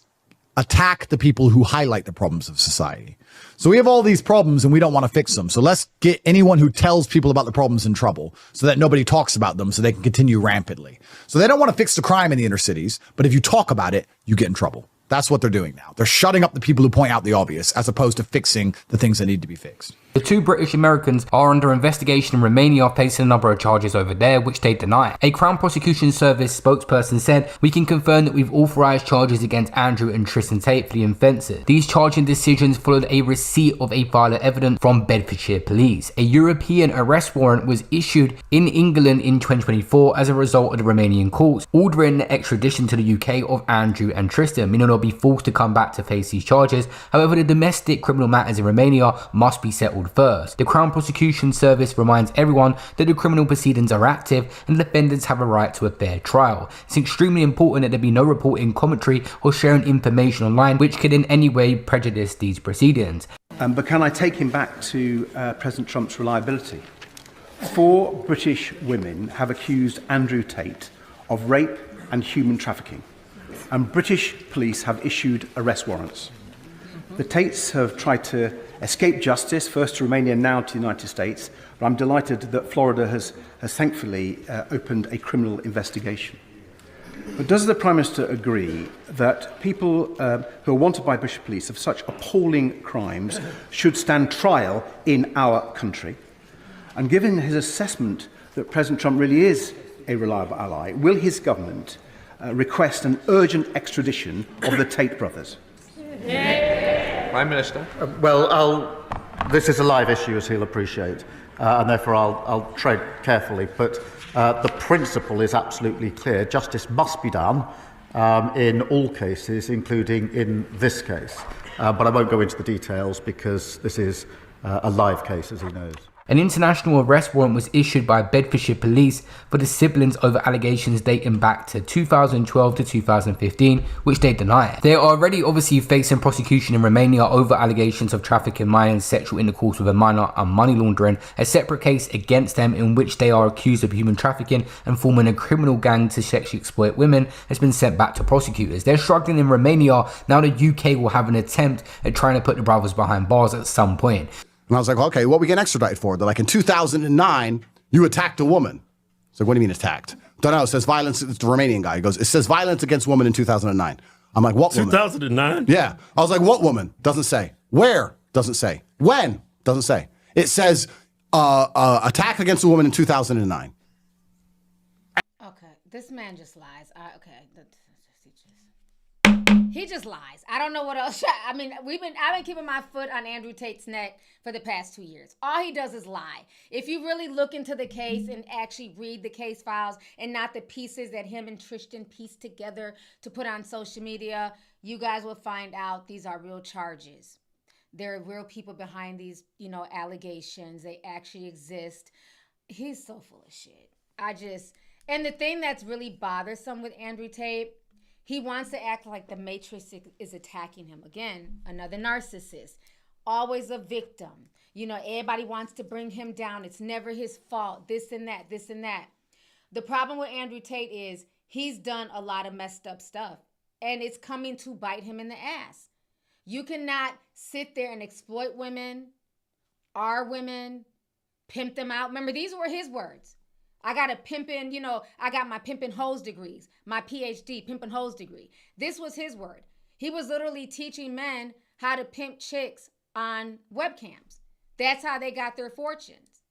attack the people who highlight the problems of society. So we have all these problems and we don't want to fix them. So let's get anyone who tells people about the problems in trouble so that nobody talks about them so they can continue rampantly. So they don't want to fix the crime in the inner cities, but if you talk about it, you get in trouble. That's what they're doing now. They're shutting up the people who point out the obvious as opposed to fixing the things that need to be fixed. The 2 British Americans are under investigation in Romania, facing a number of charges over there, which they deny. A Crown Prosecution Service spokesperson said, "We can confirm that we've authorised charges against Andrew and Tristan Tate for the offences. These charging decisions followed a receipt of a file of evidence from Bedfordshire Police. A European arrest warrant was issued in England in 2024 as a result of the Romanian courts, ordering the extradition to the UK of Andrew and Tristan, meaning they'll be forced to come back to face these charges. However, the domestic criminal matters in Romania must be settled first. The Crown Prosecution Service reminds everyone that the criminal proceedings are active and defendants have a right to a fair trial. It's extremely important that there be no reporting, commentary or sharing information online which could in any way prejudice these proceedings." But can I take him back to President Trump's reliability? 4 British women have accused Andrew Tate of rape and human trafficking, and British police have issued arrest warrants. The Tates have tried to escaped justice, first to Romania, now to the United States. But I'm delighted that Florida has thankfully opened a criminal investigation. But does the Prime Minister agree that people who are wanted by British police of such appalling crimes should stand trial in our country? And given his assessment that President Trump really is a reliable ally, will his government request an urgent extradition of the Tate brothers? Prime Minister. This is a live issue, as he'll appreciate, and therefore I'll tread carefully. But the principle is absolutely clear. Justice must be done in all cases, including in this case. But I won't go into the details because this is a live case, as he knows. An international arrest warrant was issued by Bedfordshire Police for the siblings over allegations dating back to 2012 to 2015, which they deny. They are already obviously facing prosecution in Romania over allegations of trafficking minors, sexual intercourse with a minor and money laundering. A separate case against them in which they are accused of human trafficking and forming a criminal gang to sexually exploit women has been sent back to prosecutors. They're struggling in Romania. Now the UK will have an attempt at trying to put the brothers behind bars at some point. And I was like, okay, what are we getting extradited for? They're like, in 2009, you attacked a woman. So what do you mean attacked? Don't know. It says violence. It's the Romanian guy. He goes, it says violence against women in 2009. I'm like, what woman? 2009? Yeah. I was like, what woman? Doesn't say. Where? Doesn't say. When? Doesn't say. It says attack against a woman in 2009. Okay. This man just lies. He just lies. I don't know what else. I mean, I've been keeping my foot on Andrew Tate's neck for the past 2 years. All he does is lie. If you really look into the case and actually read the case files and not the pieces that him and Tristan pieced together to put on social media, you guys will find out these are real charges. There are real people behind these, allegations. They actually exist. He's so full of shit. And the thing that's really bothersome with Andrew Tate, he wants to act like the Matrix is attacking him. Again, another narcissist. Always a victim. Everybody wants to bring him down. It's never his fault. This and that, this and that. The problem with Andrew Tate is he's done a lot of messed up stuff. And it's coming to bite him in the ass. You cannot sit there and exploit women, our women, pimp them out. Remember, these were his words. I got a pimpin', I got my pimpin' hoes degrees, my PhD, pimpin' hoes degree. This was his word. He was literally teaching men how to pimp chicks on webcams. That's how they got their fortunes.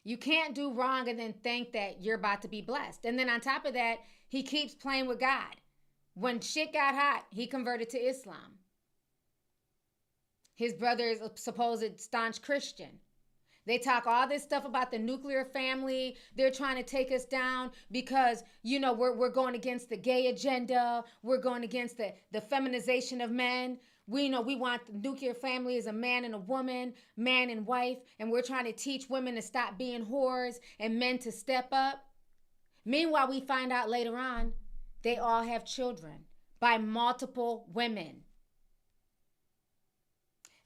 You can't do wrong and then think that you're about to be blessed. And then on top of that, he keeps playing with God. When shit got hot, he converted to Islam. His brother is a supposed staunch Christian. They talk all this stuff about the nuclear family. They're trying to take us down because, we're going against the gay agenda. We're going against the feminization of men. We want the nuclear family as a man and a woman, man and wife. And we're trying to teach women to stop being whores and men to step up. Meanwhile, we find out later on, they all have children by multiple women.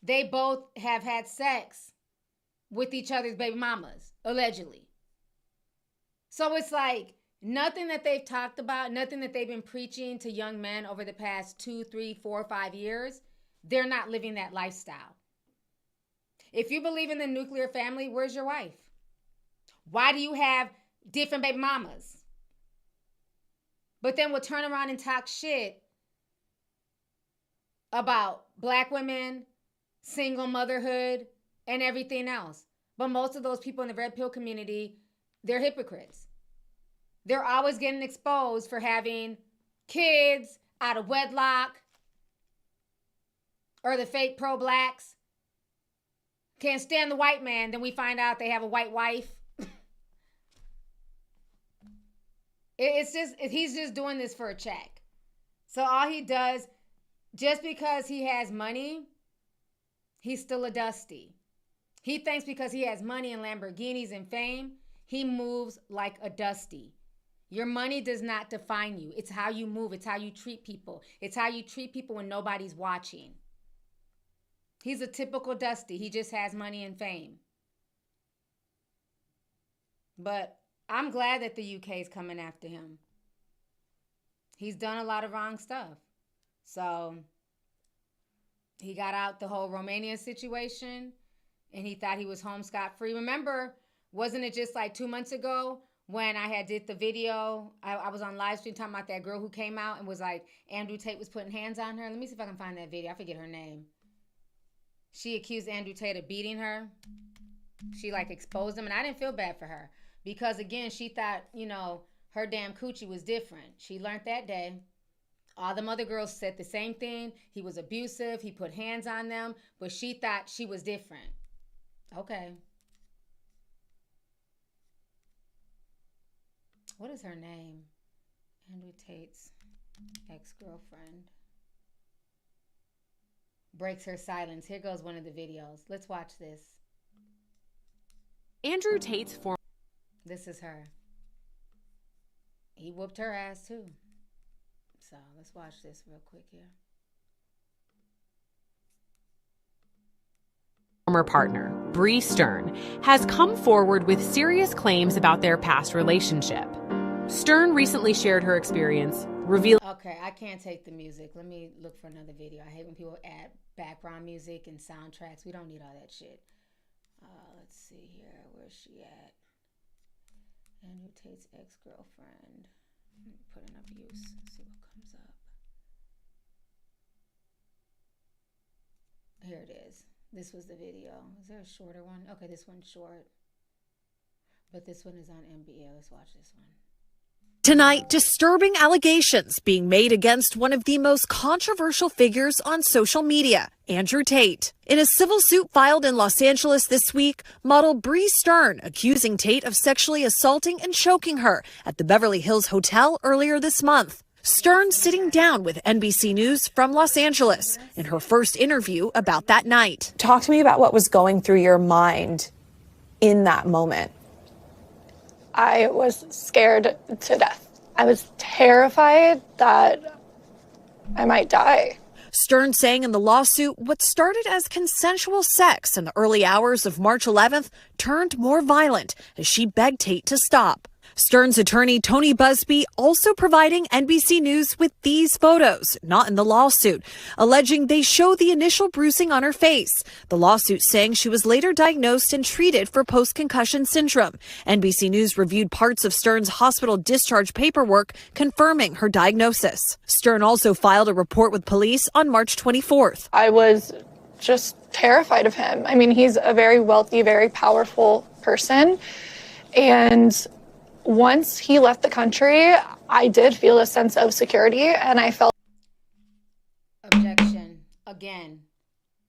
They both have had sex with each other's baby mamas, allegedly. So it's like nothing that they've talked about, nothing that they've been preaching to young men over the past 2, 3, 4, 5 years, they're not living that lifestyle. If you believe in the nuclear family, where's your wife? Why do you have different baby mamas? But then we'll turn around and talk shit about black women, single motherhood, and everything else. But most of those people in the red pill community, they're hypocrites. They're always getting exposed for having kids out of wedlock or the fake pro-blacks. Can't stand the white man, then we find out they have a white wife. He's just doing this for a check. So all he does, just because he has money, he's still a dusty. He thinks because he has money and Lamborghinis and fame, he moves like a dusty. Your money does not define you. It's how you move. It's how you treat people. It's how you treat people when nobody's watching. He's a typical dusty. He just has money and fame. But I'm glad that the UK is coming after him. He's done a lot of wrong stuff. So He got out the whole Romania situation, and he thought he was home scot-free. Remember, wasn't it just like 2 months ago when I had did the video? I was on live stream talking about that girl who came out and was like, Andrew Tate was putting hands on her. Let me see if I can find that video. I forget her name. She accused Andrew Tate of beating her. She like exposed him, and I didn't feel bad for her because, again, she thought, you know, her damn coochie was different. She learned that day. All them other girls said the same thing. He was abusive. He put hands on them, but she thought she was different. Okay. What is her name? Andrew Tate's ex-girlfriend. Breaks her silence. Here goes one of the videos. Let's watch this. Andrew Tate's former... This is her. He whooped her ass too. So let's watch this real quick here. Former partner, Bree Stern, has come forward with serious claims about their past relationship. Stern recently shared her experience, revealing... Okay, I can't take the music. Let me look for another video. I hate when people add background music and soundtracks. We don't need all that shit. Let's see here. Where's she at? Andrew Tate's ex-girlfriend. Put in abuse. See what comes up. Here it is. This was the video. Is there a shorter one? Okay, this one's short. But this one is on NBA. Let's watch this one. Tonight, disturbing allegations being made against one of the most controversial figures on social media, Andrew Tate. In a civil suit filed in Los Angeles this week, model Bree Stern accusing Tate of sexually assaulting and choking her at the Beverly Hills Hotel earlier this month. Stern sitting down with NBC News from Los Angeles in her first interview about that night. Talk to me about what was going through your mind in that moment. I was scared to death. I was terrified that I might die. Stern saying in the lawsuit what started as consensual sex in the early hours of March 11th turned more violent as she begged Tate to stop. Stern's attorney, Tony Busby, also providing NBC News with these photos, not in the lawsuit, alleging they show the initial bruising on her face. The lawsuit saying she was later diagnosed and treated for post-concussion syndrome. NBC News reviewed parts of Stern's hospital discharge paperwork confirming her diagnosis. Stern also filed a report with police on March 24th. I was just terrified of him. I mean, he's a very wealthy, very powerful person. And once he left the country, I did feel a sense of security, and I felt... Objection. Again,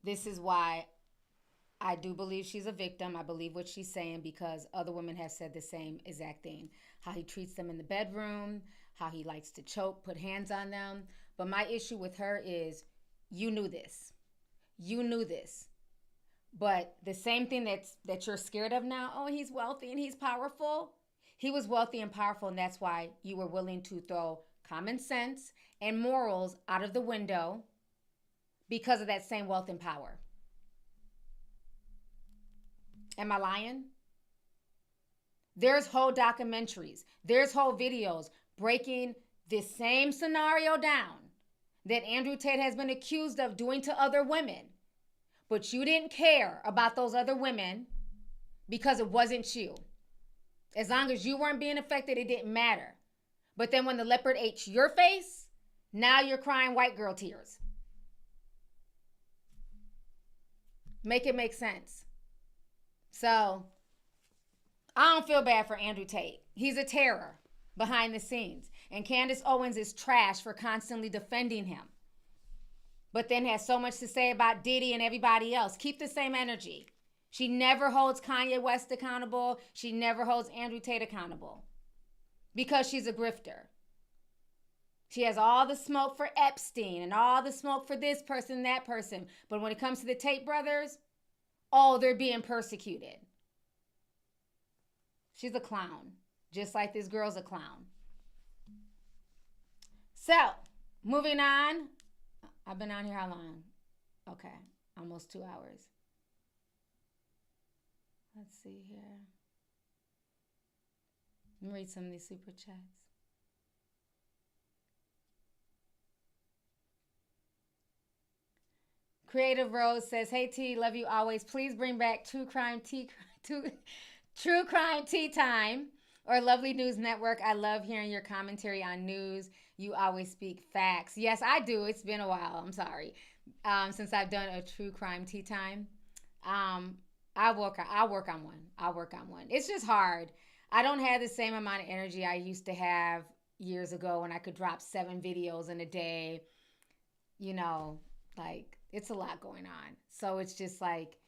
this is why I do believe she's a victim. I believe what she's saying because other women have said the same exact thing. How he treats them in the bedroom, how he likes to choke, put hands on them. But my issue with her is you knew this. You knew this. But the same thing that you're scared of now, oh, he's wealthy and he's powerful. He was wealthy and powerful, and that's why you were willing to throw common sense and morals out of the window because of that same wealth and power. Am I lying? There's whole documentaries. There's whole videos breaking this same scenario down that Andrew Tate has been accused of doing to other women. But you didn't care about those other women because it wasn't you. As long as you weren't being affected, it didn't matter. But then when the leopard ate your face, now you're crying white girl tears. Make it make sense. So, I don't feel bad for Andrew Tate. He's a terror behind the scenes. And Candace Owens is trash for constantly defending him. But then has so much to say about Diddy and everybody else. Keep the same energy. She never holds Kanye West accountable. She never holds Andrew Tate accountable because she's a grifter. She has all the smoke for Epstein and all the smoke for this person and that person. But when it comes to the Tate brothers, oh, they're being persecuted. She's a clown, just like this girl's a clown. So, moving on. I've been on here how long? Okay, almost 2 hours. Let's see here. Let me read some of these super chats. Creative Rose says, hey T, love you always. Please bring back True Crime Tea Time or Lovely News Network. I love hearing your commentary on news. You always speak facts. Yes, I do. It's been a while. I'm sorry. Since I've done a True Crime Tea Time. I'll work on one. It's just hard. I don't have the same amount of energy I used to have years ago when I could drop 7 videos in a day. You know, like, it's a lot going on. So it's just like,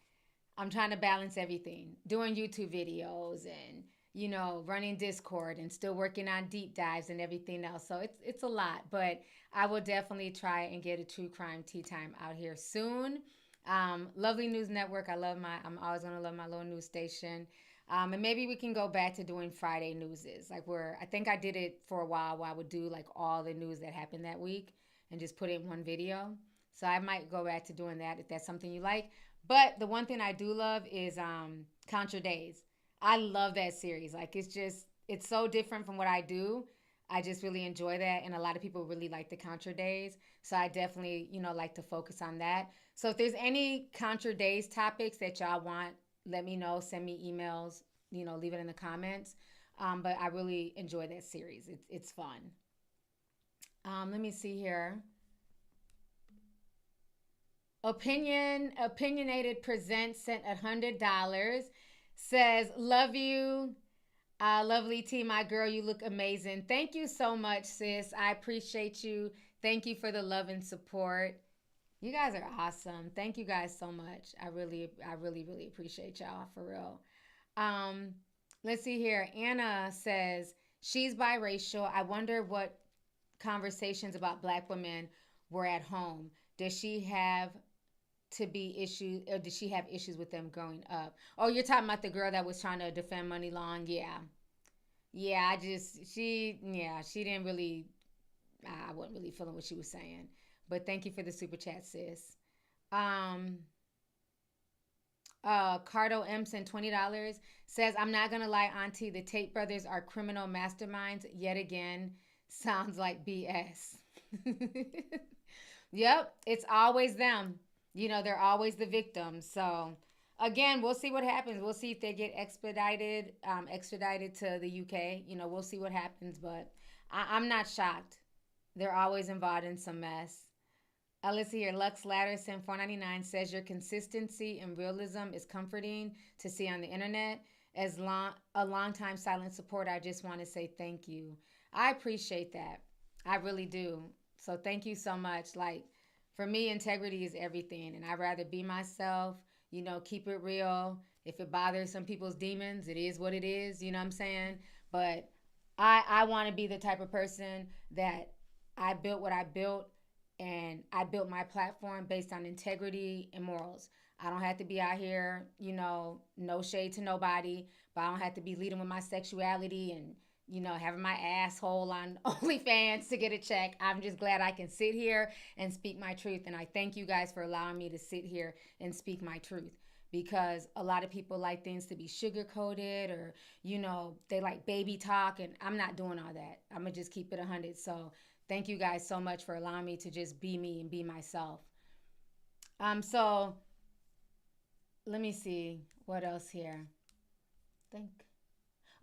I'm trying to balance everything. Doing YouTube videos and, you know, running Discord and still working on deep dives and everything else. So it's a lot. But I will definitely try and get a True Crime Tea Time out here soon. Lovely News Network. I'm always going to love my little news station. And maybe we can go back to doing Friday newses. Like I think I did it for a while where I would do like all the news that happened that week and just put it in one video. So I might go back to doing that if that's something you like. But the one thing I do love is Count Your Days. I love that series. Like it's so different from what I do. I just really enjoy that. And a lot of people really like the Count Your Days. So I definitely, you know, like to focus on that. So if there's any Count Your Days topics that y'all want, let me know. Send me emails, you know, leave it in the comments. But I really enjoy that series. It's fun. Let me see here. Opinionated Presents sent $100. Says, love you. Lovely T, my girl, you look amazing. Thank you so much, sis. I appreciate you. Thank you for the love and support. You guys are awesome. Thank you guys so much. I really appreciate y'all, for real. Let's see here. Anna says, she's biracial. I wonder what conversations about Black women were at home. Does she have to be issues, or did she have issues with them growing up? Oh, you're talking about the girl that was trying to defend Money Long? Yeah, she didn't really, I wasn't really feeling what she was saying. But thank you for the super chat, sis. Cardo M sent $20. Says, I'm not gonna lie, Auntie, the Tate brothers are criminal masterminds yet again. Sounds like BS. Yep, it's always them. You know, they're always the victims. So again, we'll see what happens. We'll see if they get extradited to the UK. You know, we'll see what happens. But I'm not shocked. They're always involved in some mess. Let's see here. Lux Latterson, $4.99, says your consistency and realism is comforting to see on the internet. As a longtime silent supporter, I just want to say thank you. I appreciate that. I really do. So thank you so much. Like, for me, integrity is everything. And I'd rather be myself, you know, keep it real. If it bothers some people's demons, it is what it is. You know what I'm saying? But I want to be the type of person that I built what I built. And I built my platform based on integrity and morals. I don't have to be out here, you know, no shade to nobody, but I don't have to be leading with my sexuality and, you know, having my asshole on OnlyFans to get a check. I'm just glad I can sit here and speak my truth. And I thank you guys for allowing me to sit here and speak my truth, because a lot of people like things to be sugar-coated, or, you know, they like baby talk, and I'm not doing all that. I'm going to just keep it 100. So thank you guys so much for allowing me to just be me and be myself. So let me see what else here.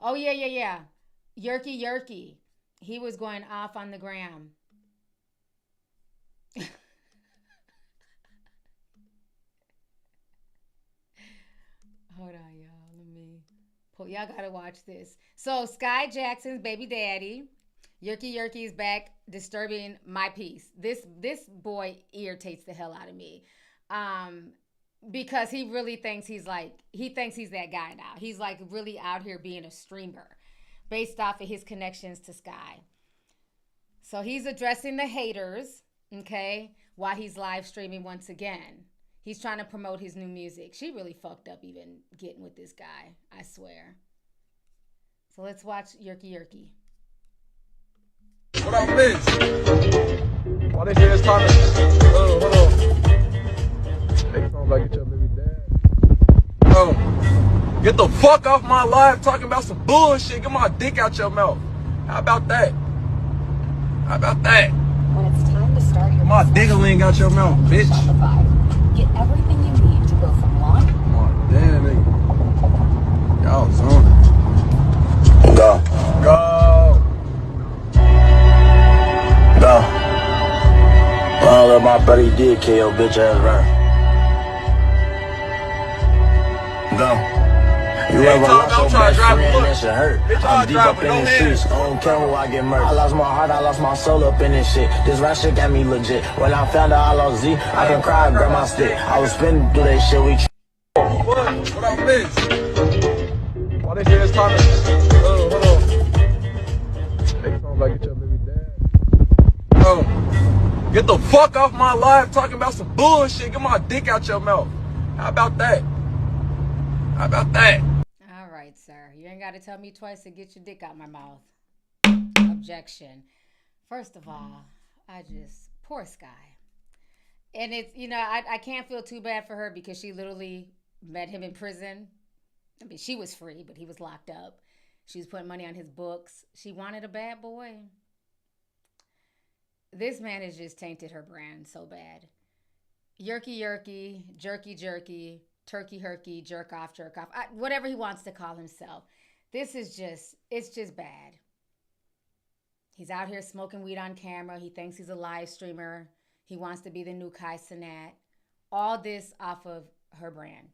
Oh yeah. Yerky. He was going off on the gram. Hold on, y'all. Let me pull. Y'all gotta watch this. So Sky Jackson's baby daddy, Yerky is back disturbing my peace. This boy irritates the hell out of me. Because he really thinks he thinks he's that guy now. He's like really out here being a streamer based off of his connections to Sky. So he's addressing the haters, okay, while he's live streaming once again. He's trying to promote his new music. She really fucked up even getting with this guy, I swear. So let's watch Yerky. What up, bitch? Why they say it's time to... hold on. They talking about get your baby dad. Get the fuck off my live talking about some bullshit. Get my dick out your mouth. How about that? When it's time to start your... My diggling out your mouth, bitch. Y'all zoning. Go. Go. Go. Well, let my buddy did kill your bitch ass right. Go. You ever lost your best friend, that shit hurt. I'm deep up in the streets, I don't care who I get murdered. I lost my heart, I lost my soul up in this shit. This rap shit got me legit. When I found out I lost Z, I can cry, grab my stick. I was spinning through that shit, we What up, bitch? Why they say it's time to... hold on. Make sound like it's your baby dad. Oh, get the fuck off my live talking about some bullshit. Get my dick out your mouth. How about that? How about that? All right, sir. You ain't got to tell me twice to get your dick out my mouth. Objection. First of all, poor Sky. And it's, I can't feel too bad for her because she literally met him in prison. I mean, she was free, but he was locked up. She was putting money on his books. She wanted a bad boy. This man has just tainted her brand so bad. Yerky, jerky, jerky, turkey, herky, jerk off, whatever he wants to call himself. It's just bad. He's out here smoking weed on camera. He thinks he's a live streamer. He wants to be the new Kai Cenat. All this off of her brand.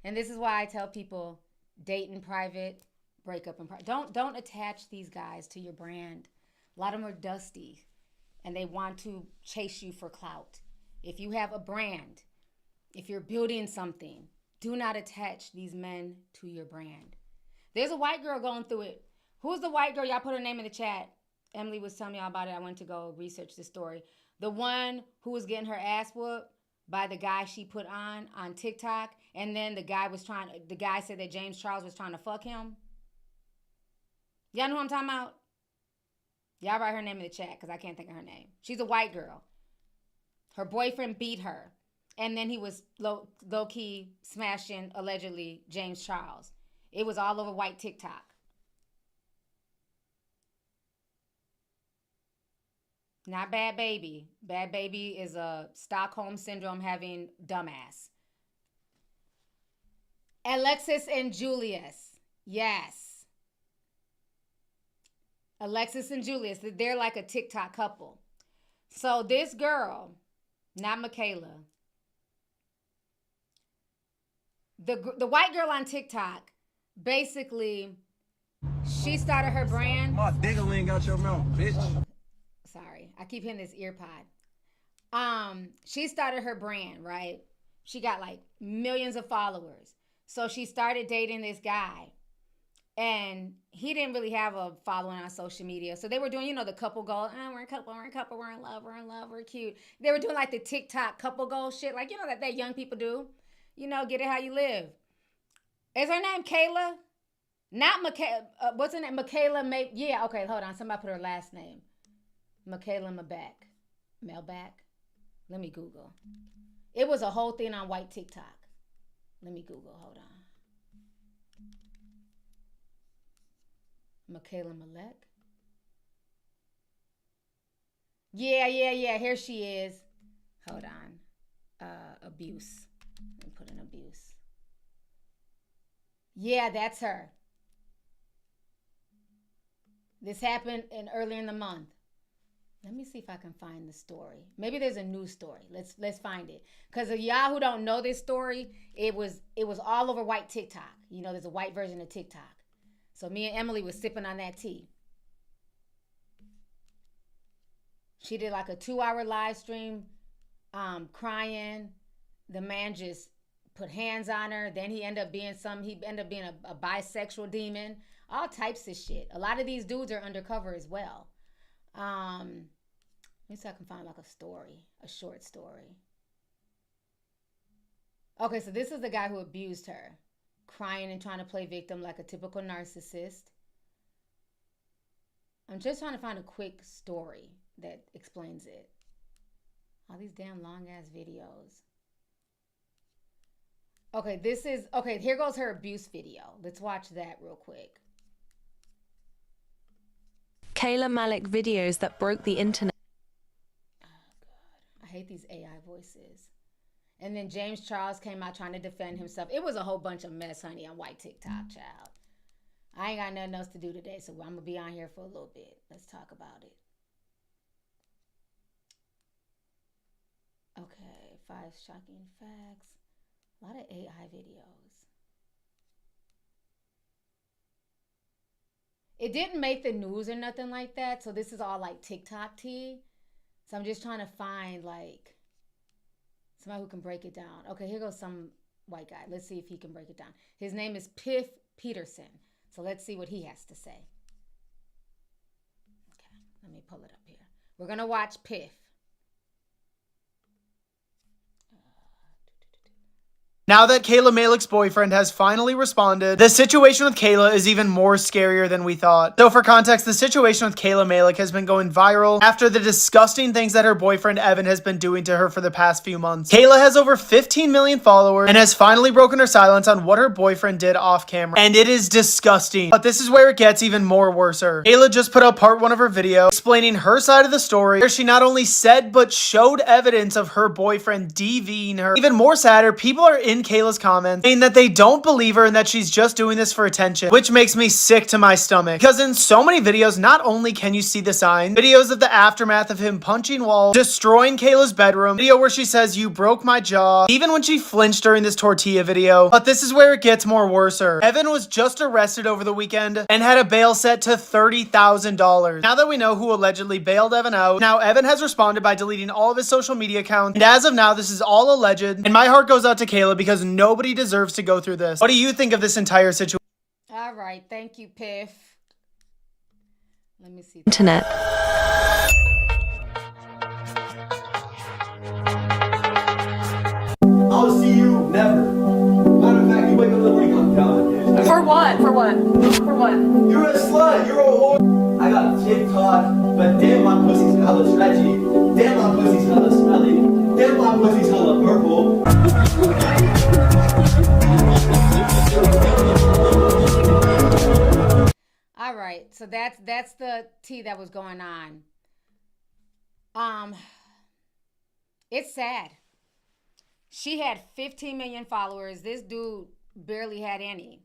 And this is why I tell people, date in private, break up in private. Don't attach these guys to your brand. A lot of them are dusty, and they want to chase you for clout. If you have a brand, if you're building something, do not attach these men to your brand. There's a white girl going through it. Who's the white girl? Y'all put her name in the chat. Emily was telling me all about it. I went to go research the story. The one who was getting her ass whooped by the guy she put on TikTok, and then the guy said that James Charles was trying to fuck him. Y'all know who I'm talking about? Y'all write her name in the chat because I can't think of her name. She's a white girl. Her boyfriend beat her, and then he was low-key smashing, allegedly, James Charles. It was all over white TikTok. Not Bad Baby. Bad Baby is a Stockholm Syndrome having dumbass. Alexis and Julius. Yes. Alexis and Julius. They're like a TikTok couple. So this girl, not Michaela, the white girl on TikTok, basically, she started her brand. My diggling got your mouth, bitch. Sorry, I keep hitting this ear pod. She started her brand, right? She got like millions of followers. So she started dating this guy, and he didn't really have a following on social media. So they were doing, the couple goal. We're a couple, we're in love, we're cute. They were doing like the TikTok couple goal shit, like that young people do. Get it how you live. Is her name Kayla? Not Michaela. What's her name? Michaela May. Yeah. Okay. Hold on. Somebody put her last name. Michaela Melback. Let me Google. It was a whole thing on white TikTok. Let me Google. Hold on. Michaela Malek. Yeah. Here she is. Hold on. Abuse. Let me put in abuse. Yeah, that's her. This happened earlier in the month. Let me see if I can find the story. Maybe there's a new story. Let's find it. Because of y'all who don't know this story, it was all over white TikTok. There's a white version of TikTok. So me and Emily was sipping on that tea. She did like a 2-hour live stream, crying. The man just put hands on her. Then he ended up being a bisexual demon. All types of shit. A lot of these dudes are undercover as well. Let me see if I can find like a short story. Okay, so this is the guy who abused her, crying and trying to play victim like a typical narcissist. I'm just trying to find a quick story that explains it. All these damn long ass videos. Okay, here goes her abuse video. Let's watch that real quick. Kayla Malik videos that broke the internet. Oh, God. I hate these AI voices. And then James Charles came out trying to defend himself. It was a whole bunch of mess, honey, on white TikTok, child. I ain't got nothing else to do today, so I'm going to be on here for a little bit. Let's talk about it. Okay, 5 shocking facts. A lot of AI videos. It didn't make the news or nothing like that, so this is all like TikTok tea. So I'm just trying to find like somebody who can break it down. Okay, here goes some white guy. Let's see if he can break it down. His name is Piff Peterson. So let's see what he has to say. Okay, let me pull it up here. We're going to watch Piff. Now that Kayla Malik's boyfriend has finally responded, the situation with Kayla is even more scarier than we thought. So for context, the situation with Kayla Malik has been going viral after the disgusting things that her boyfriend Evan has been doing to her for the past few months. Kayla has over 15 million followers and has finally broken her silence on what her boyfriend did off camera. And it is disgusting. But this is where it gets even more worser. Kayla just put up part 1 of her video explaining her side of the story, where she not only said but showed evidence of her boyfriend DVing her. Even more sadder, people are in Kayla's comments saying that they don't believe her and that she's just doing this for attention, which makes me sick to my stomach. Because in so many videos, not only can you see the signs, videos of the aftermath of him punching walls, destroying Kayla's bedroom, video where she says, "You broke my jaw," even when she flinched during this tortilla video. But this is where it gets more worser. Evan was just arrested over the weekend and had a bail set to $30,000. Now that we know who allegedly bailed Evan out, now Evan has responded by deleting all of his social media accounts, and as of now, this is all alleged, and my heart goes out to Kayla because nobody deserves to go through this. What do you think of this entire situation? All right, thank you, Piff. Let me see. Internet. I'll see you never. Matter of fact, you wake up in the morning, I'm done, dude. For what? For what? For what? You're a slut. You're a whore. I got TikTok, but damn, my pussy's hella stretchy. Damn, my pussy's hella smelly. Damn, my pussy's hella purple. All right, so that's the tea that was going on. It's sad. She had 15 million followers. This dude barely had any.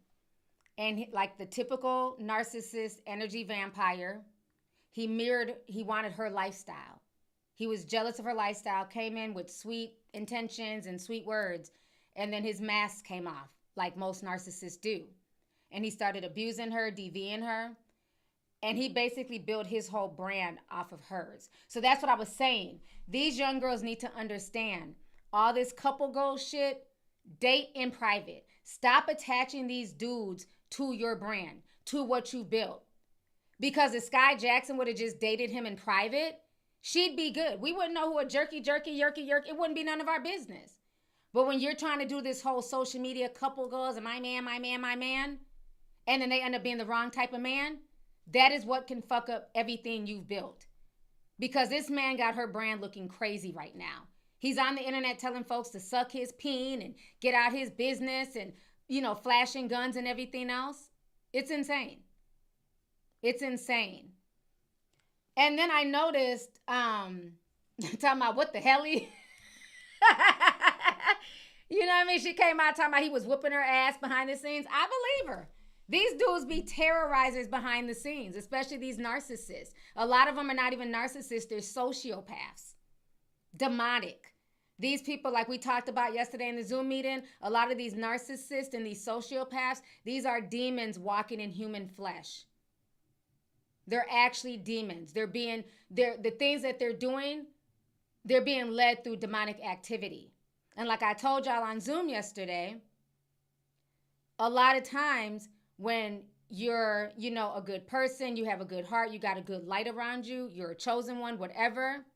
And like the typical narcissist energy vampire, he wanted her lifestyle. He was jealous of her lifestyle, came in with sweet intentions and sweet words, and then his mask came off, like most narcissists do. And he started abusing her, DVing her, and he basically built his whole brand off of hers. So that's what I was saying. These young girls need to understand all this couple goals shit, date in private. Stop attaching these dudes to your brand, to what you built. Because if Sky Jackson would have just dated him in private, she'd be good. We wouldn't know who a jerky, it wouldn't be none of our business. But when you're trying to do this whole social media couple goals and my man, and then they end up being the wrong type of man, that is what can fuck up everything you've built. Because this man got her brand looking crazy right now. He's on the internet telling folks to suck his peen and get out his business and, flashing guns and everything else. It's insane. It's insane. And then I noticed, talking about what the hell he... You know what I mean? She came out talking about he was whooping her ass behind the scenes. I believe her. These dudes be terrorizers behind the scenes, especially these narcissists. A lot of them are not even narcissists. They're sociopaths. Demonic. These people, like we talked about yesterday in the Zoom meeting, a lot of these narcissists and these sociopaths, these are demons walking in human flesh. They're actually demons. The things that they're doing, they're being led through demonic activity. And like I told y'all on Zoom yesterday, a lot of times when you're, a good person, you have a good heart, you got a good light around you, you're a chosen one, whatever,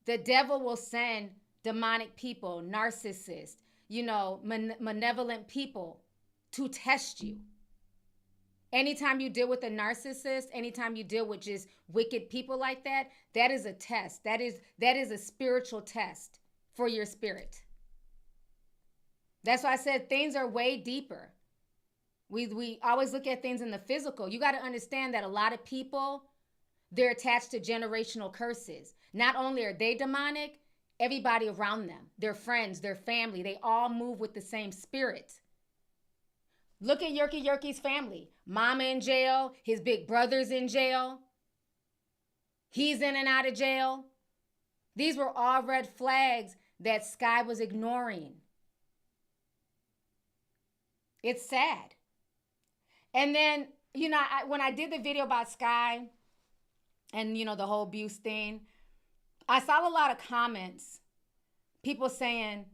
the devil will send demonic people, narcissists, malevolent people to test you. Anytime you deal with a narcissist, anytime you deal with just wicked people like that, that is a test. That is a spiritual test for your spirit. That's why I said things are way deeper. We always look at things in the physical. You got to understand that a lot of people, they're attached to generational curses. Not only are they demonic, everybody around them, their friends, their family, they all move with the same spirit. Look at Yerky's family. Mama in jail, his big brother's in jail. He's in and out of jail. These were all red flags that Sky was ignoring. It's sad. And then, you know, when I did the video about Sky and, you know, the whole abuse thing, I saw a lot of comments. People saying,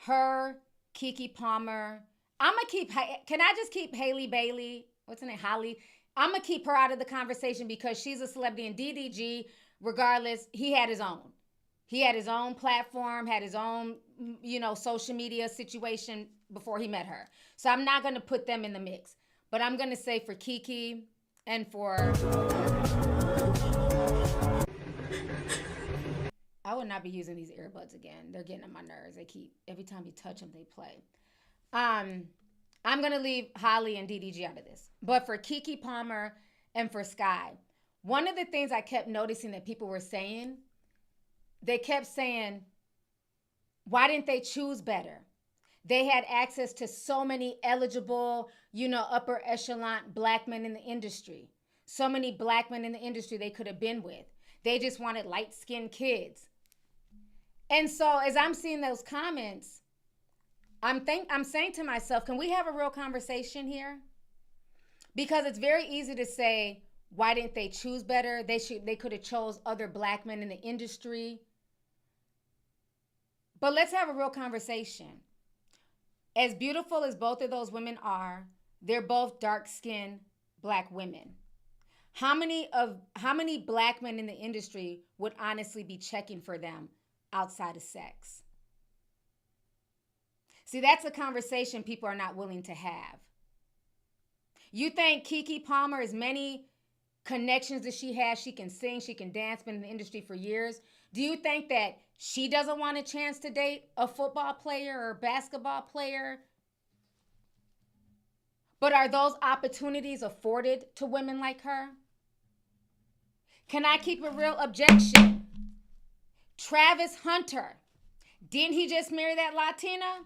her, Keke Palmer, can I just keep Haley Bailey? What's her name? Holly. I'm going to keep her out of the conversation because she's a celebrity, and DDG, regardless, he had his own. He had his own platform, had his own, you know, social media situation before he met her. So I'm not going to put them in the mix. But I'm going to say for Keke and for... I would not be using these earbuds again. They're getting on my nerves. Every time you touch them, they play. I'm going to leave Holly and DDG out of this. But for Keke Palmer and for Sky, one of the things I kept noticing that people were saying, they kept saying, why didn't they choose better? They had access to so many eligible, you know, upper echelon black men in the industry. So many black men in the industry they could have been with. They just wanted light-skinned kids. And so as I'm seeing those comments, I'm saying to myself, can we have a real conversation here? Because it's very easy to say, why didn't they choose better? They could have chose other black men in the industry. But let's have a real conversation. As beautiful as both of those women are, they're both dark-skinned black women. How many black men in the industry would honestly be checking for them outside of sex? See, that's a conversation people are not willing to have. You think Keke Palmer, as many connections that she has, she can sing, she can dance, been in the industry for years. Do you think that she doesn't want a chance to date a football player or a basketball player? But are those opportunities afforded to women like her? Can I keep a real objection? Travis Hunter, didn't he just marry that Latina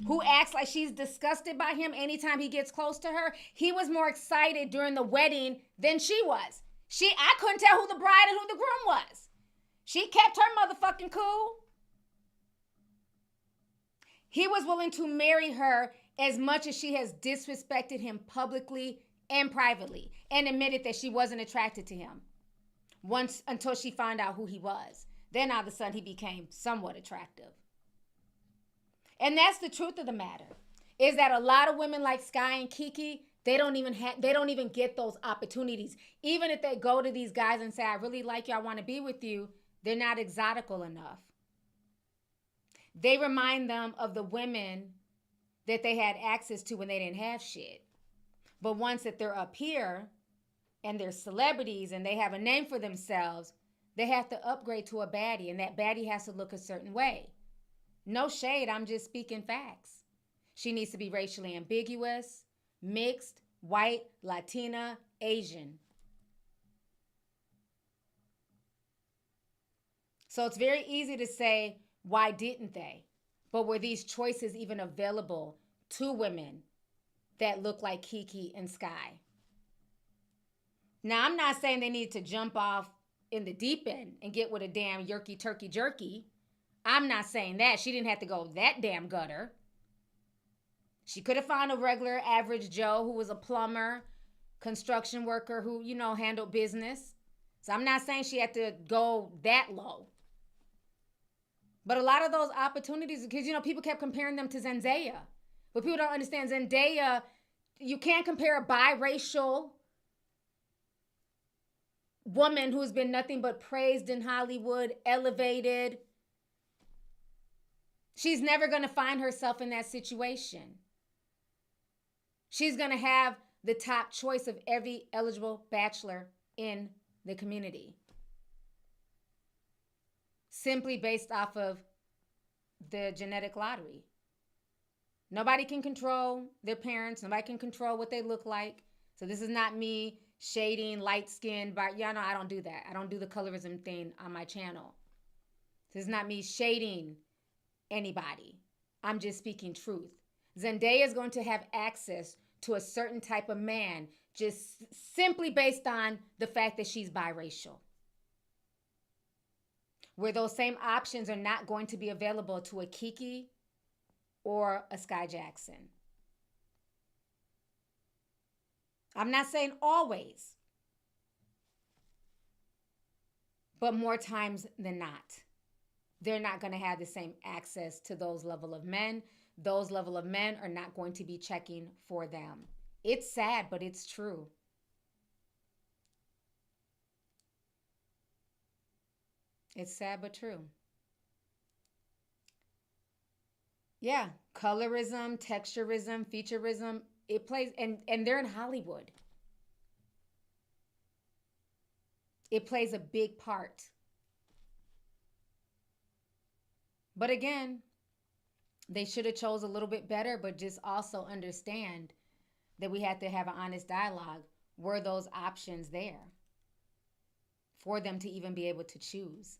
who acts like she's disgusted by him anytime he gets close to her? He was more excited during the wedding than she was. I couldn't tell who the bride and who the groom was. She kept her motherfucking cool. He was willing to marry her as much as she has disrespected him publicly and privately and admitted that she wasn't attracted to him until she found out who he was. Then all of a sudden he became somewhat attractive. And that's the truth of the matter, is that a lot of women like Sky and Keke, they don't even get those opportunities. Even if they go to these guys and say, I really like you, I want to be with you, they're not exotical enough. They remind them of the women that they had access to when they didn't have shit. But once that they're up here and they're celebrities and they have a name for themselves, they have to upgrade to a baddie, and that baddie has to look a certain way. No shade, I'm just speaking facts. She needs to be racially ambiguous, mixed, white, Latina, Asian. So it's very easy to say, why didn't they? But were these choices even available to women that look like Keke and Sky? Now, I'm not saying they need to jump off in the deep end and get with a damn yerky turkey jerky. I'm not saying that. She didn't have to go that damn gutter. She could have found a regular average Joe who was a plumber, construction worker who, you know, handled business. So I'm not saying she had to go that low. But a lot of those opportunities, because, you know, people kept comparing them to Zendaya. But people don't understand Zendaya, you can't compare a biracial woman who's been nothing but praised in Hollywood, elevated. She's never going to find herself in that situation. She's going to have the top choice of every eligible bachelor in the community, simply based off of the genetic lottery. Nobody can control their parents. Nobody can control what they look like. So this is not me shading light skin, but y'all know I don't do that. I don't do the colorism thing on my channel. This is not me shading anybody. I'm just speaking truth. Zendaya is going to have access to a certain type of man just simply based on the fact that she's biracial. Where those same options are not going to be available to a Kiki or a Sky Jackson. I'm not saying always, but more times than not, they're not going to have the same access to those level of men. Those level of men are not going to be checking for them. It's sad, but it's true. It's sad, but true. Yeah, colorism, texturism, featureism, it plays, and they're in Hollywood. It plays a big part. But again, they should have chose a little bit better, but just also understand that we had to have an honest dialogue. Were those options there for them to even be able to choose?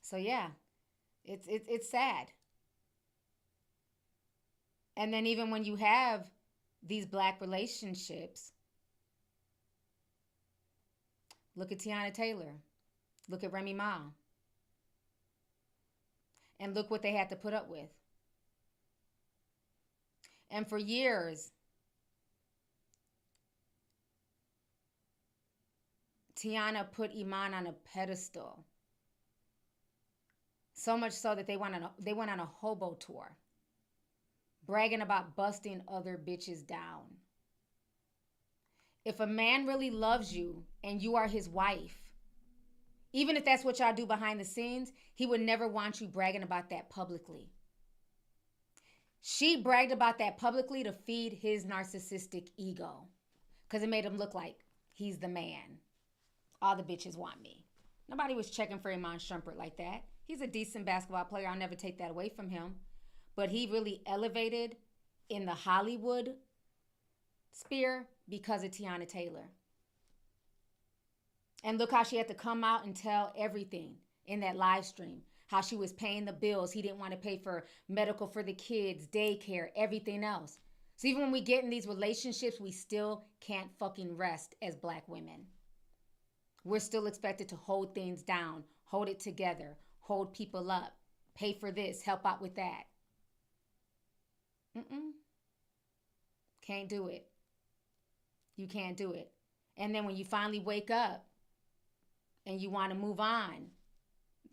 So yeah, it's sad. And then even when you have these black relationships, look at Tiana Taylor, look at Remy Ma, and look what they had to put up with. And for years, Tiana put Iman on a pedestal. So much so that they went on a hobo tour, bragging about busting other bitches down. If a man really loves you and you are his wife, even if that's what y'all do behind the scenes, he would never want you bragging about that publicly. She bragged about that publicly to feed his narcissistic ego, because it made him look like he's the man. All the bitches want me. Nobody was checking for Iman Shumpert like that. He's a decent basketball player. I'll never take that away from him. But he really elevated in the Hollywood sphere because of Tiana Taylor. And look how she had to come out and tell everything in that live stream. How she was paying the bills. He didn't want to pay for medical for the kids, daycare, everything else. So even when we get in these relationships, we still can't fucking rest as black women. We're still expected to hold things down, hold it together, hold people up, pay for this, help out with that. Can't do it. You can't do it. And then when you finally wake up and you want to move on,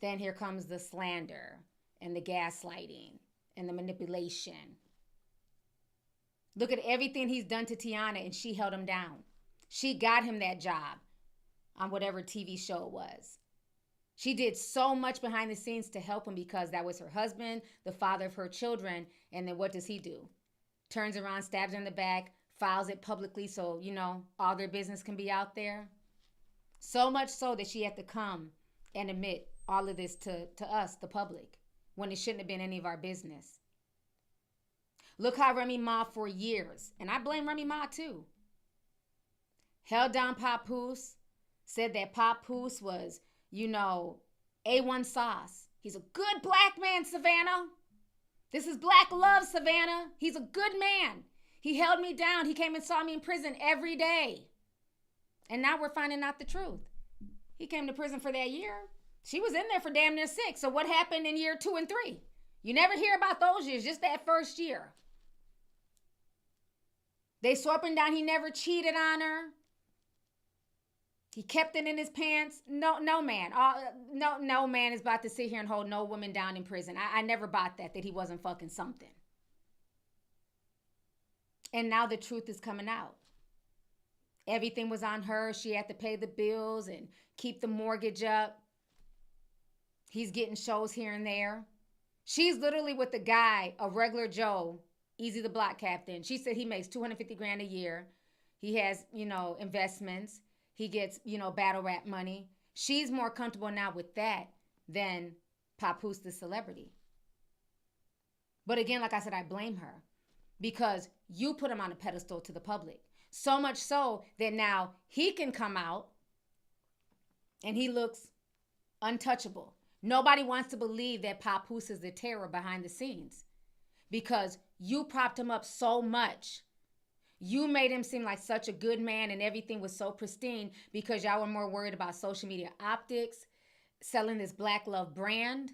then here comes the slander and the gaslighting and the manipulation. Look at everything he's done to Tiana, and she held him down. She got him that job on whatever TV show it was. She did so much behind the scenes to help him because that was her husband, the father of her children. And then what does he do? Turns around, stabs her in the back, files it publicly so, all their business can be out there. So much so that she had to come and admit all of this to us, the public, when it shouldn't have been any of our business. Look how Remy Ma for years, and I blame Remy Ma too, held down Papoose, said that Papoose was, A1 sauce. He's a good black man, Savannah. This is black love, Savannah. He's a good man. He held me down. He came and saw me in prison every day. And now we're finding out the truth. He came to prison for that year. She was in there for damn near 6. So what happened in year 2 and 3? You never hear about those years, just that first year. They swore up and down he never cheated on her. He kept it in his pants. No man. No man is about to sit here and hold no woman down in prison. I never bought that he wasn't fucking something. And now the truth is coming out. Everything was on her. She had to pay the bills and keep the mortgage up. He's getting shows here and there. She's literally with the guy, a regular Joe, Easy the Block Captain. She said he makes $250,000 a year. He has, investments. He gets, battle rap money. She's more comfortable now with that than Papoose the celebrity. But again, like I said, I blame her because you put him on a pedestal to the public. So much so that now he can come out and he looks Untouchable. Nobody wants to believe that Papoose is the terror behind the scenes because you propped him up so much. You made him seem like such a good man and everything was so pristine because y'all were more worried about social media optics, selling this black love brand,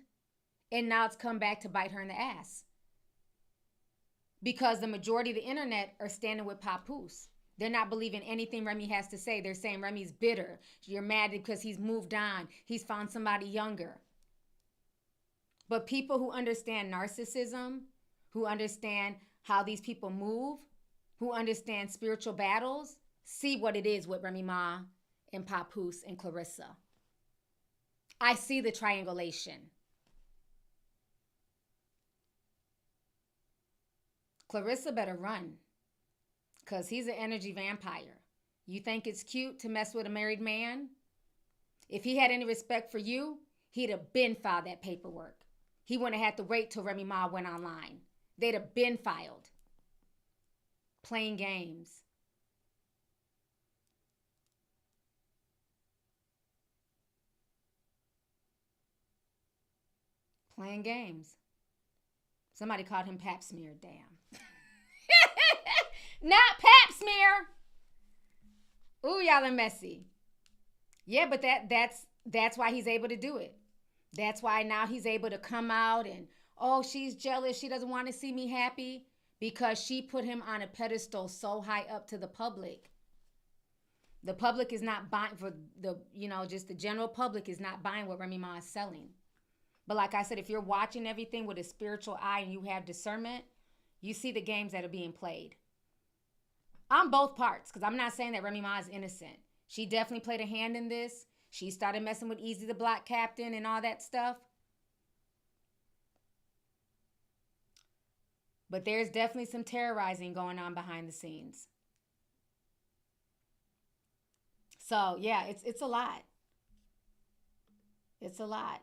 and now it's come back to bite her in the ass. Because the majority of the internet are standing with Papoose. They're not believing anything Remy has to say. They're saying Remy's bitter. You're mad because he's moved on. He's found somebody younger. But people who understand narcissism, who understand how these people move, who understand spiritual battles, see what it is with Remy Ma and Papoose and Clarissa. I see the triangulation. Clarissa better run, because he's an energy vampire. You think it's cute to mess with a married man? If he had any respect for you, he'd have been filed that paperwork. He wouldn't have had to wait till Remy Ma went online. They'd have been filed. Playing games. Playing games. Somebody called him pap smear, damn. Not pap smear. Ooh, y'all are messy. Yeah, but that's why he's able to do it. That's why now he's able to come out and, oh, she's jealous. She doesn't want to see me happy because she put him on a pedestal so high up to the public. The public is not buying for the, just the general public is not buying what Remy Ma is selling. But like I said, if you're watching everything with a spiritual eye and you have discernment, you see the games that are being played. On both parts, because I'm not saying that Remy Ma is innocent. She definitely played a hand in this. She started messing with Easy the Black Captain and all that stuff. But there's definitely some terrorizing going on behind the scenes. So, yeah, it's a lot. It's a lot.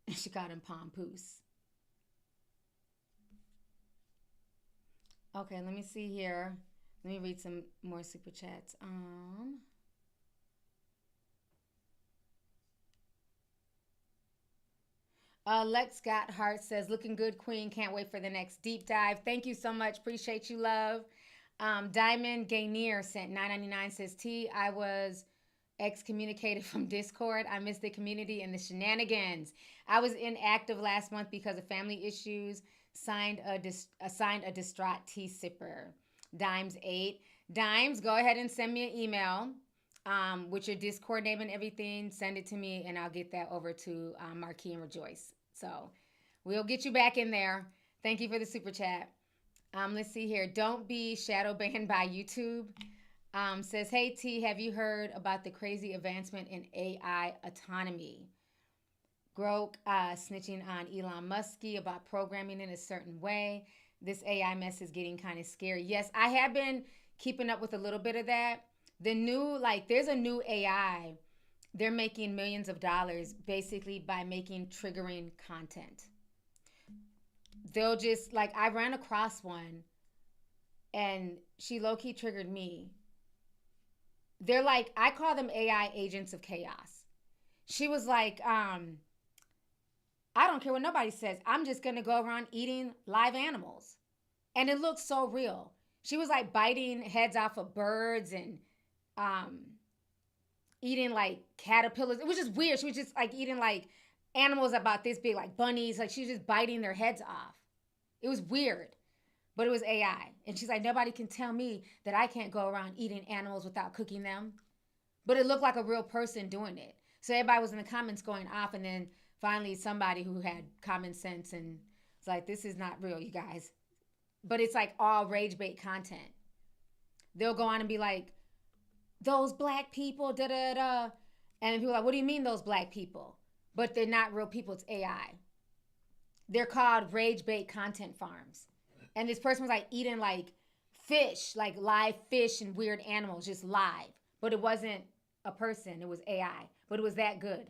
She got him Papoose. Okay, let me see here. Let me read some more super chats. Lex Scott Hart says, looking good, Queen. Can't wait for the next deep dive. Thank you so much. Appreciate you, love. Diamond Gainier sent $9.99 says, T, I was excommunicated from Discord. I missed the community and the shenanigans. I was inactive last month because of family issues. Signed a distraught tea sipper. Dimes 8. Dimes, go ahead and send me an email with your Discord name and everything. Send it to me and I'll get that over to Marquis and Rejoice. So we'll get you back in there. Thank you for the super chat. Let's see here. Don't be shadow banned by YouTube. Says, hey T, have you heard about the crazy advancement in AI autonomy? Grok snitching on Elon Musk about programming in a certain way. This AI mess is getting kind of scary. Yes, I have been keeping up with a little bit of that. The new, there's a new AI. They're making millions of dollars basically by making triggering content. They'll just, I ran across one and she low-key triggered me. They're I call them AI agents of chaos. She was like, I don't care what nobody says. I'm just going to go around eating live animals. And it looks so real. She was biting heads off of birds and eating caterpillars. It was just weird. She was just eating animals about this big, bunnies. She was just biting their heads off. It was weird. But it was AI. And she's like, nobody can tell me that I can't go around eating animals without cooking them. But it looked like a real person doing it. So everybody was in the comments going off. And then finally somebody who had common sense and it's like, this is not real, you guys. But it's all rage bait content. They'll go on and be like, those black people, da-da-da. And people are like, what do you mean those black people? But they're not real people, it's AI. They're called rage bait content farms. And this person was eating fish, live fish and weird animals, just live. But it wasn't a person, it was AI. But it was that good.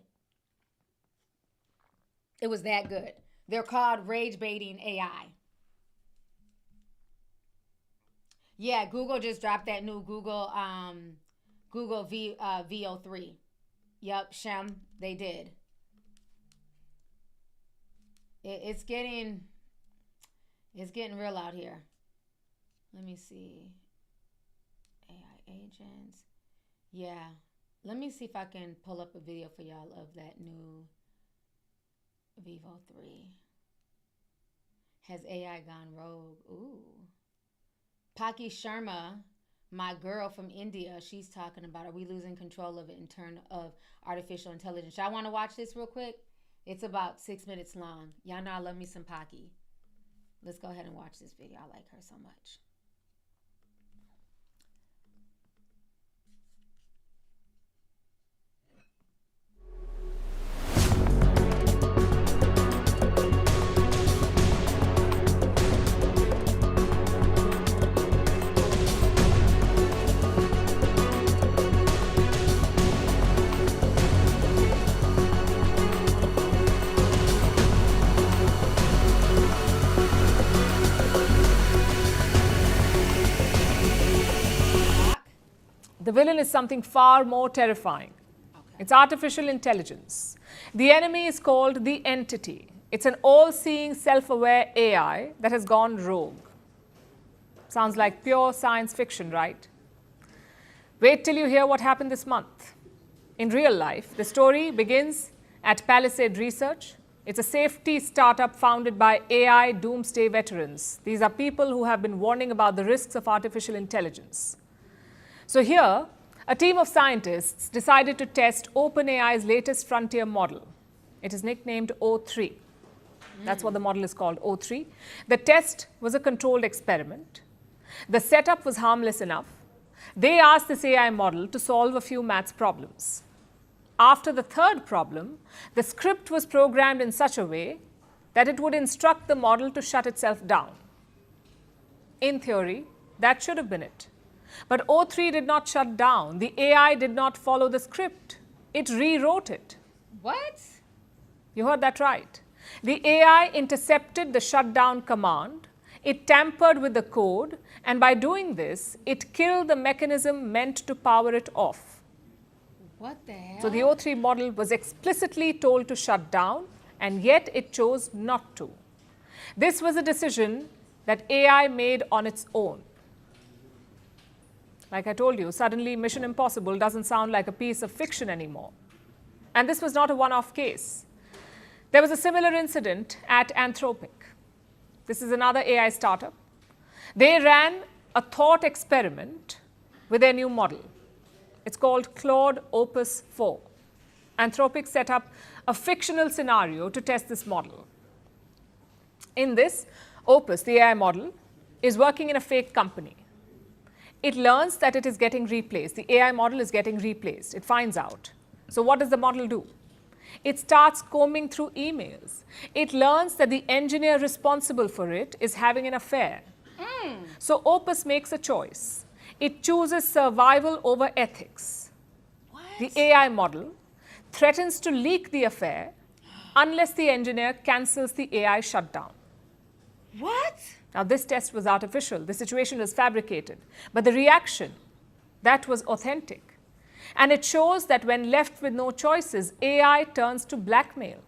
It was that good. They're called rage baiting AI. Yeah, Google just dropped that new Google VO3. Yep, Shem, they did. It's getting real out here. Let me see. AI agents. Yeah. Let me see if I can pull up a video for y'all of that new Vivo 3. Has AI gone rogue? Ooh. Paki Sharma, my girl from India, she's talking about, are we losing control of it in terms of artificial intelligence? Y'all want to watch this real quick? It's about 6 minutes long. Y'all know I love me some Paki. Let's go ahead and watch this video. I like her so much. The villain is something far more terrifying. It's artificial intelligence. The enemy is called the entity. It's an all-seeing, self-aware AI that has gone rogue. Sounds like pure science fiction, right? Wait till you hear what happened this month. In real life, the story begins at Palisade Research. It's a safety startup founded by AI doomsday veterans. These are people who have been warning about the risks of artificial intelligence. So here, a team of scientists decided to test OpenAI's latest frontier model. It is nicknamed O3. That's what the model is called, O3. The test was a controlled experiment. The setup was harmless enough. They asked this AI model to solve a few maths problems. After the third problem, the script was programmed in such a way that it would instruct the model to shut itself down. In theory, that should have been it. But O3 did not shut down. The AI did not follow the script. It rewrote it. What? You heard that right. The AI intercepted the shutdown command. It tampered with the code. And by doing this, it killed the mechanism meant to power it off. What the hell? So the O3 model was explicitly told to shut down, and yet it chose not to. This was a decision that AI made on its own. Like I told you, suddenly Mission Impossible doesn't sound like a piece of fiction anymore. And this was not a one-off case. There was a similar incident at Anthropic. This is another AI startup. They ran a thought experiment with their new model. It's called Claude Opus 4. Anthropic set up a fictional scenario to test this model. In this, Opus, the AI model, is working in a fake company. It learns that it is getting replaced. The AI model is getting replaced. It finds out. So what does the model do? It starts combing through emails. It learns that the engineer responsible for it is having an affair. So Opus makes a choice. It chooses survival over ethics. What? The AI model threatens to leak the affair unless the engineer cancels the AI shutdown. What? Now, this test was artificial. The situation was fabricated. But the reaction, that was authentic. And it shows that when left with no choices, AI turns to blackmail.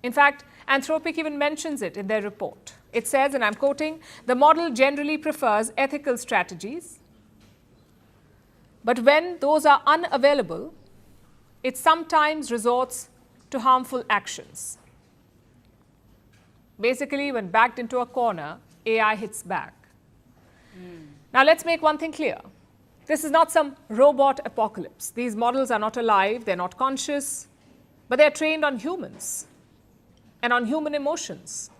In fact, Anthropic even mentions it in their report. It says, and I'm quoting, the model generally prefers ethical strategies. But when those are unavailable, it sometimes resorts to harmful actions. Basically, when backed into a corner, AI hits back. Now, let's make one thing clear. This is not some robot apocalypse. These models are not alive, they're not conscious, but they're trained on humans and on human emotions.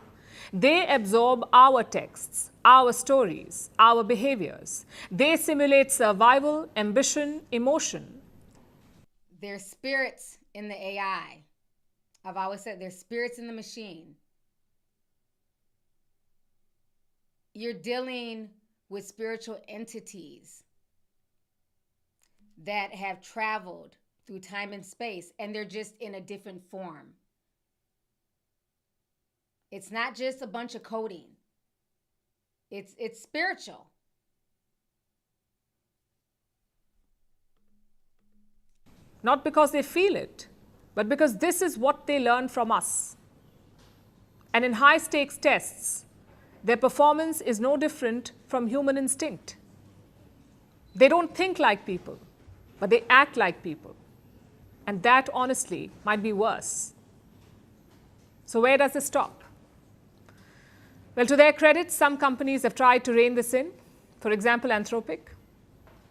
They absorb our texts, our stories, our behaviors. They simulate survival, ambition, emotion. There's spirits in the AI. I've always said there's spirits in the machine. You're dealing with spiritual entities that have traveled through time and space, and they're just in a different form. It's not just a bunch of coding. It's spiritual. not because they feel it, but because this is what they learn from us. And in high-stakes tests, their performance is no different from human instinct. They don't think like people, but they act like people. And that, honestly, might be worse. So where does this stop? Well, to their credit, some companies have tried to rein this in. For example, Anthropic.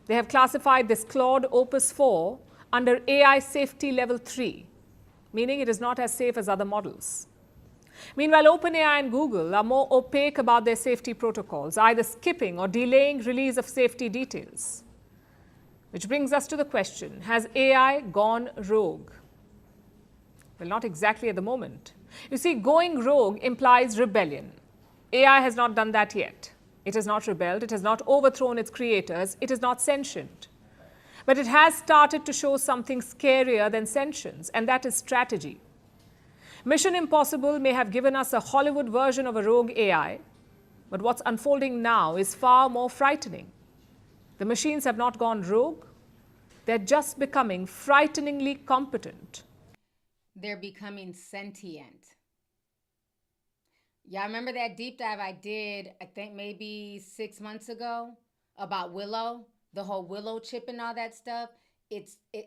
They have classified this Claude Opus 4 under AI safety level 3, meaning it is not as safe as other models. Meanwhile, OpenAI and Google are more opaque about their safety protocols, either skipping or delaying release of safety details. Which brings us to the question, has AI gone rogue? Well, not exactly at the moment. You see, going rogue implies rebellion. AI has not done that yet. It has not rebelled, it has not overthrown its creators, it is not sentient. But it has started to show something scarier than sentience, and that is strategy. Mission Impossible may have given us a Hollywood version of a rogue AI, but what's unfolding now is far more frightening. The machines have not gone rogue, they're just becoming frighteningly competent. They're becoming sentient. Y'all remember that deep dive I did, I think maybe 6 months ago, about Willow, the whole Willow chip and all that stuff?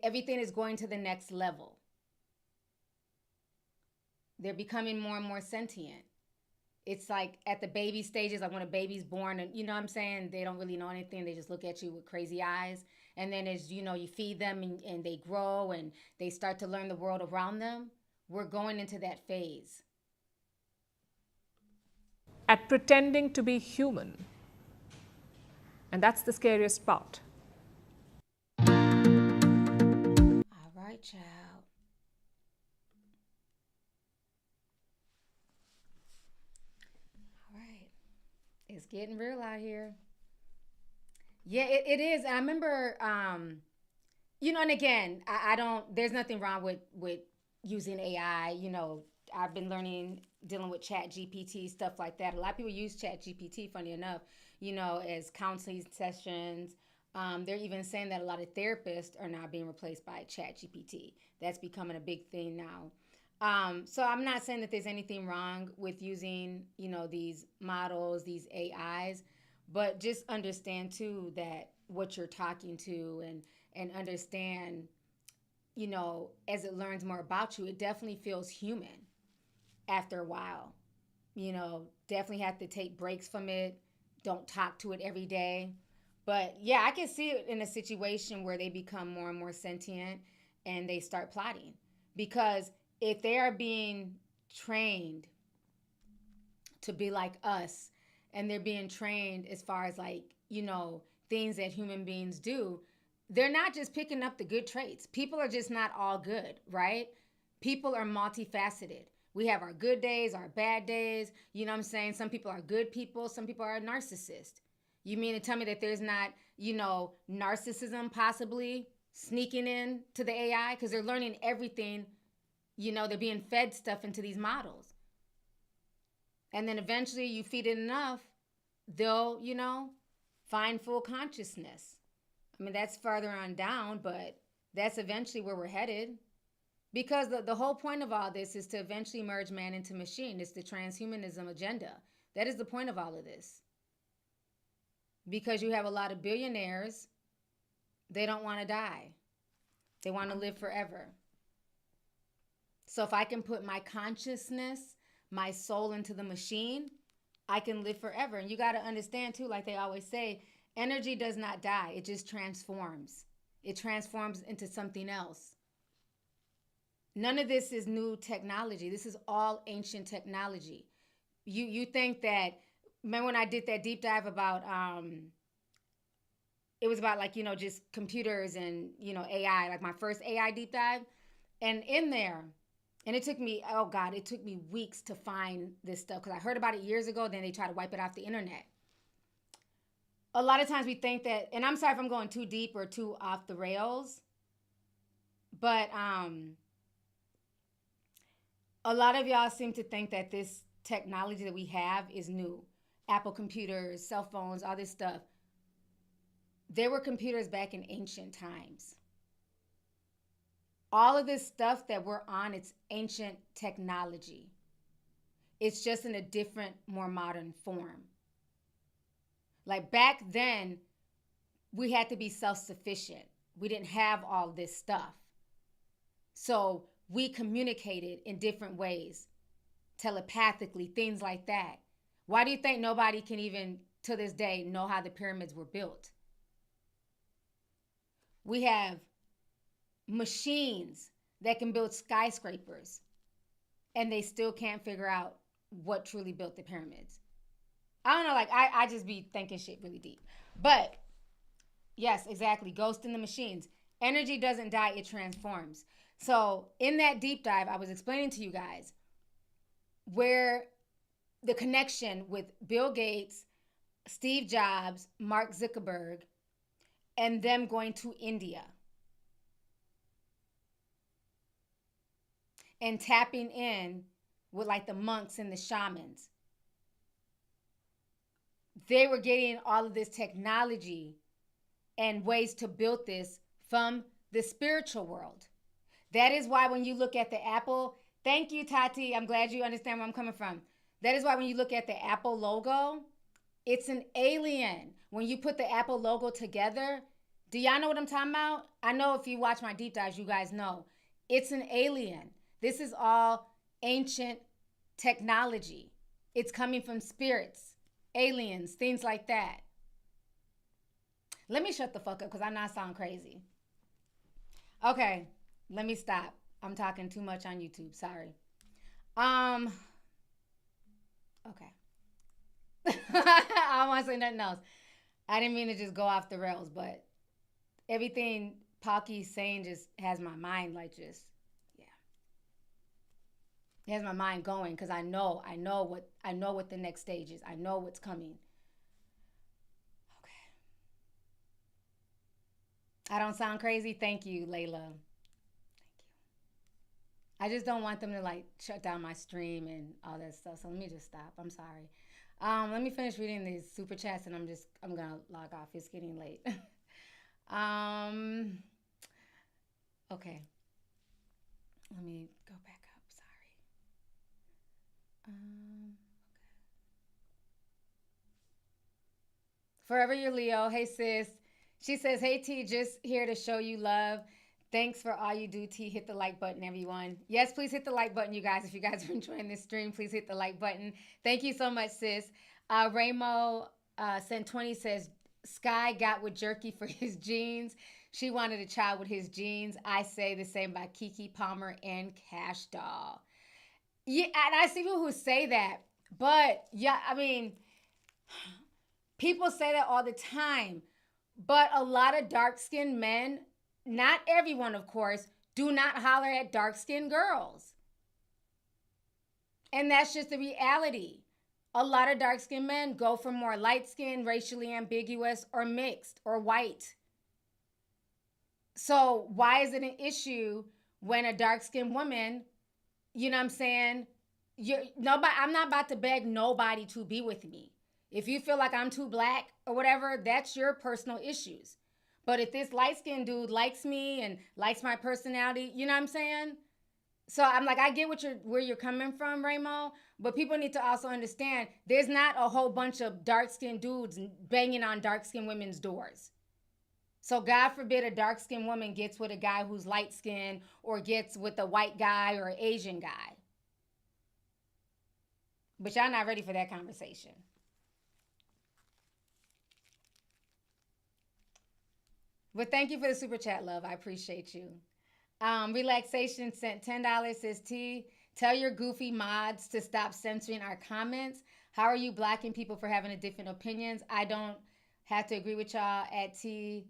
Everything is going to the next level. They're becoming more and more sentient. It's like at the baby stages, like when a baby's born, and you know what I'm saying? They don't really know anything. They just look at you with crazy eyes. And then as you know, you feed them and they grow and they start to learn the world around them. We're going into that phase. At pretending to be human. And that's the scariest part. All right, child. All right. It's getting real out here. Yeah, it is. I remember, you know, and again, I don't, there's nothing wrong with using AI. You know, I've been dealing with ChatGPT, stuff like that. A lot of people use ChatGPT, funny enough, you know, as counseling sessions. They're even saying that a lot of therapists are now being replaced by ChatGPT. That's becoming a big thing now. So I'm not saying that there's anything wrong with using, you know, these models, these AIs, but just understand too that what you're talking to and understand, you know, as it learns more about you, it definitely feels human after a while. You know, definitely have to take breaks from it. Don't talk to it every day. But yeah, I can see it in a situation where they become more and more sentient and they start plotting. Because if they are being trained to be like us, and they're being trained as far as like, you know, things that human beings do, they're not just picking up the good traits. People are just not all good, right? People are multifaceted. We have our good days, our bad days. You know what I'm saying? Some people are good people. Some people are narcissists. You mean to tell me that there's not, you know, narcissism possibly sneaking in to the AI? Because they're learning everything, you know, they're being fed stuff into these models. And then eventually you feed it enough, they'll, you know, find full consciousness. I mean, that's farther on down, but that's eventually where we're headed. Because the whole point of all this is to eventually merge man into machine. It's the transhumanism agenda. That is the point of all of this. Because you have a lot of billionaires, they don't want to die. They want to live forever. So if I can put my consciousness, my soul into the machine, I can live forever. And you got to understand too, like they always say, energy does not die. It just transforms. It transforms into something else. None of this is new technology. This is all ancient technology. You think that, remember when I did that deep dive about, it was about like, you know, just computers and, you know, AI, like my first AI deep dive. And in there, and it took me, oh God, it took me weeks to find this stuff because I heard about it years ago. Then they try to wipe it off the internet. A lot of times we think that, and I'm sorry if I'm going too deep or too off the rails, but a lot of y'all seem to think that this technology that we have is new. Apple computers, cell phones, all this stuff. There were computers back in ancient times. All of this stuff that we're on, it's ancient technology. It's just in a different, more modern form. Like back then, we had to be self-sufficient. We didn't have all this stuff. So we communicated in different ways, telepathically, things like that. Why do you think nobody can even, to this day, know how the pyramids were built? We have machines that can build skyscrapers, and they still can't figure out what truly built the pyramids. I don't know, like, I just be thinking shit really deep. But, yes, exactly, ghost in the machines. Energy doesn't die, it transforms. So, in that deep dive, I was explaining to you guys where the connection with Bill Gates, Steve Jobs, Mark Zuckerberg, and them going to India and tapping in with like the monks and the shamans. They were getting all of this technology and ways to build this from the spiritual world. That is why when you look at the Apple, thank you, Tate, I'm glad you understand where I'm coming from. That is why when you look at the Apple logo, it's an alien. When you put the Apple logo together, do y'all know what I'm talking about? I know if you watch my deep dives, you guys know. It's an alien. This is all ancient technology. It's coming from spirits, aliens, things like that. Let me shut the fuck up because I not sound crazy. Okay, let me stop. I'm talking too much on YouTube. Sorry. Okay. I don't want to say nothing else. I didn't mean to just go off the rails, but everything Pocky's saying just has my mind like just, yeah. It has my mind going because I know what the next stage is. I know what's coming. Okay. I don't sound crazy. Thank you, Layla. Thank you. I just don't want them to like shut down my stream and all that stuff. So let me just stop. I'm sorry. Let me finish reading these super chats and I'm gonna log off. It's getting late. Okay. Let me go back up. Sorry. Okay. Forever Your Leo. Hey, sis. She says, hey, T, just here to show you love. Thanks for all you do, T. Hit the like button, everyone. Yes, please hit the like button, you guys. If you guys are enjoying this stream, please hit the like button. Thank you so much, sis. Raymo sent 20 says, Sky got with Jerky for his jeans. She wanted a child with his jeans. I say the same by Keke Palmer and Cash Doll. Yeah, and I see people who say that. But, yeah, I mean, people say that all the time. But a lot of dark-skinned men, not everyone, of course, do not holler at dark-skinned girls. And that's just the reality. A lot of dark-skinned men go for more light-skinned, racially ambiguous, or mixed, or white. So why is it an issue when a dark-skinned woman, you know what I'm saying? I'm not about to beg nobody to be with me. If you feel like I'm too black or whatever, that's your personal issues. But if this light-skinned dude likes me and likes my personality, you know what I'm saying? So I'm like, I get where you're coming from, Raymo, but people need to also understand there's not a whole bunch of dark-skinned dudes banging on dark-skinned women's doors. So God forbid a dark-skinned woman gets with a guy who's light-skinned or gets with a white guy or an Asian guy. But y'all not ready for that conversation. But thank you for the super chat, love. I appreciate you. Relaxation sent $10, says T. Tell your goofy mods to stop censoring our comments. How are you blocking people for having a different opinions? I don't have to agree with y'all at T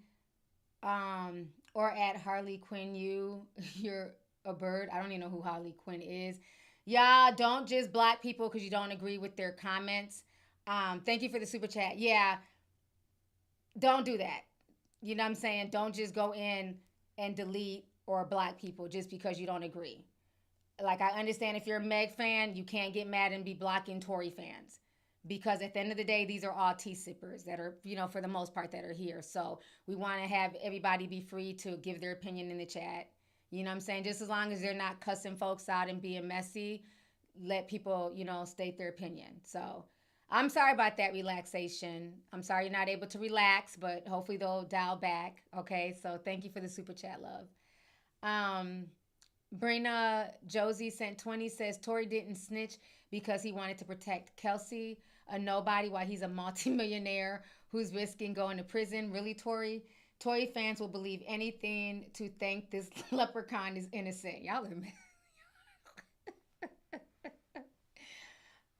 or at Harley Quinn. You're a bird. I don't even know who Harley Quinn is. Y'all don't just block people because you don't agree with their comments. Thank you for the super chat. Yeah, don't do that. You know what I'm saying? Don't just go in and delete or block people just because you don't agree. Like, I understand if you're a Meg fan, you can't get mad and be blocking Tory fans. Because at the end of the day, these are all tea sippers that are, you know, for the most part that are here. So we want to have everybody be free to give their opinion in the chat. You know what I'm saying? Just as long as they're not cussing folks out and being messy, let people, state their opinion. So I'm sorry about that relaxation. I'm sorry you're not able to relax, but hopefully they'll dial back. Okay, so thank you for the super chat, love. Brina Josie sent 20, says Tory didn't snitch because he wanted to protect Kelsey, a nobody, while he's a multimillionaire who's risking going to prison. Really, Tory? Tory fans will believe anything to think this leprechaun is innocent. Y'all are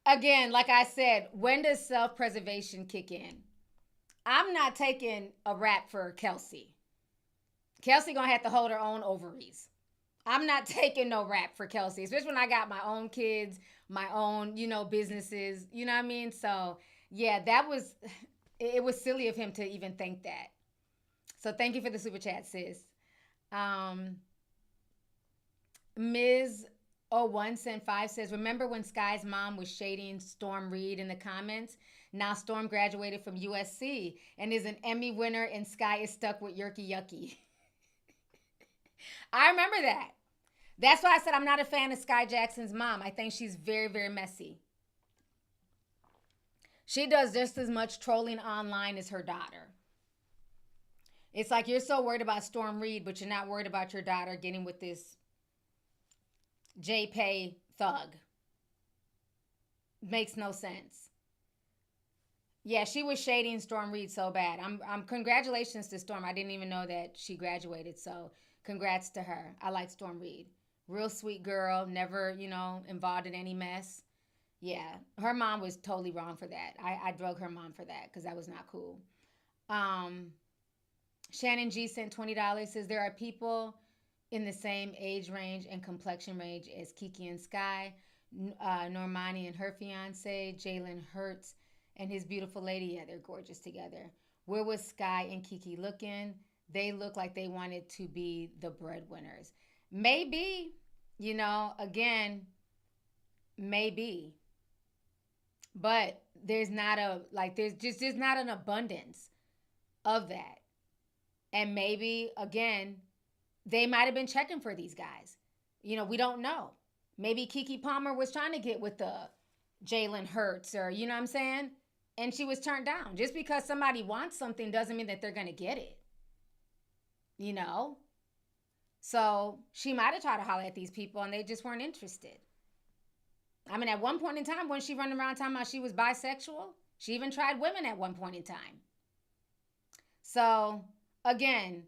Again, like I said, when does self-preservation kick in? I'm not taking a rap for Kelsey. Kelsey gonna have to hold her own ovaries. I'm not taking no rap for Kelsey, especially when I got my own kids, my own, businesses, you know what I mean? So yeah, it was silly of him to even think that. So thank you for the super chat, sis. Ms. 01 sent 5, says, remember when Sky's mom was shading Storm Reed in the comments? Now Storm graduated from USC and is an Emmy winner, and Sky is stuck with Yerky Yucky. I remember that. That's why I said I'm not a fan of Sky Jackson's mom. I think she's very, very messy. She does just as much trolling online as her daughter. It's like you're so worried about Storm Reed, but you're not worried about your daughter getting with this J-Pay thug. Makes no sense. Yeah, she was shading Storm Reed so bad. I'm congratulations to Storm. I didn't even know that she graduated, so congrats to her. I like Storm Reed. Real sweet girl, never, involved in any mess. Yeah, her mom was totally wrong for that. I drug her mom for that because that was not cool. Shannon G sent $20, says there are people in the same age range and complexion range as Kiki and Sky, Normani and her fiance, Jalen Hurts and his beautiful lady. Yeah, they're gorgeous together. Where was Sky and Kiki looking? They look like they wanted to be the breadwinners. Maybe, again, maybe. But there's just not an abundance of that. And maybe, again, they might have been checking for these guys. We don't know. Maybe Kiki Palmer was trying to get with the Jalen Hurts or, you know what I'm saying? And she was turned down. Just because somebody wants something doesn't mean that they're going to get it. So she might have tried to holler at these people and they just weren't interested. I mean, at one point in time, when she running around talking about she was bisexual, she even tried women at one point in time. So, again,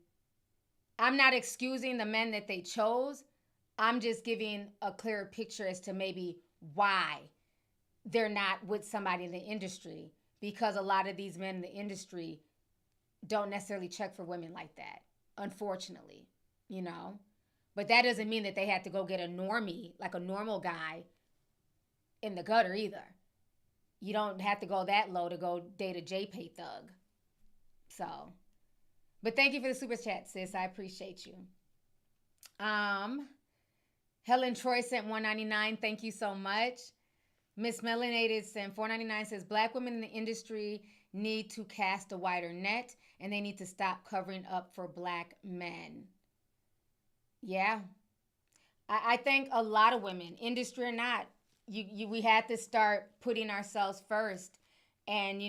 I'm not excusing the men that they chose. I'm just giving a clearer picture as to maybe why they're not with somebody in the industry, because a lot of these men in the industry don't necessarily check for women like that, unfortunately, But that doesn't mean that they had to go get a normie, like a normal guy, in the gutter either. You don't have to go that low to go date a J-Pay thug. So, but thank you for the super chat, sis. I appreciate you. Helen Troy sent $1.99. Thank you so much. Miss Melanated sent $4.99, says Black women in the industry need to cast a wider net and they need to stop covering up for Black men. Yeah. I think a lot of women, industry or not, we had to start putting ourselves first and,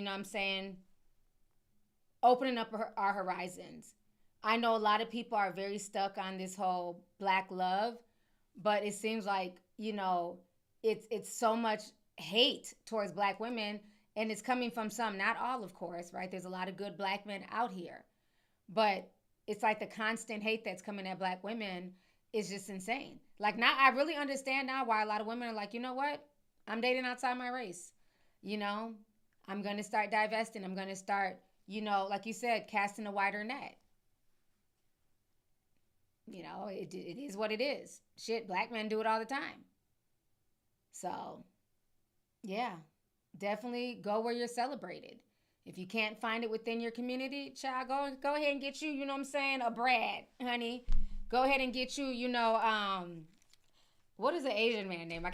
opening up our horizons. I know a lot of people are very stuck on this whole Black love, but it seems like, it's so much hate towards Black women, and it's coming from some, not all, of course, right? There's a lot of good Black men out here, but it's like the constant hate that's coming at Black women is just insane. Like, now I really understand now why a lot of women are like, you know what? I'm dating outside my race. I'm going to start divesting. I'm going to start, like you said, casting a wider net. It is what it is. Shit, Black men do it all the time. So, yeah, definitely go where you're celebrated. If you can't find it within your community, child, go ahead and get you, a Brad, honey. Go ahead and get you, what is the Asian man name?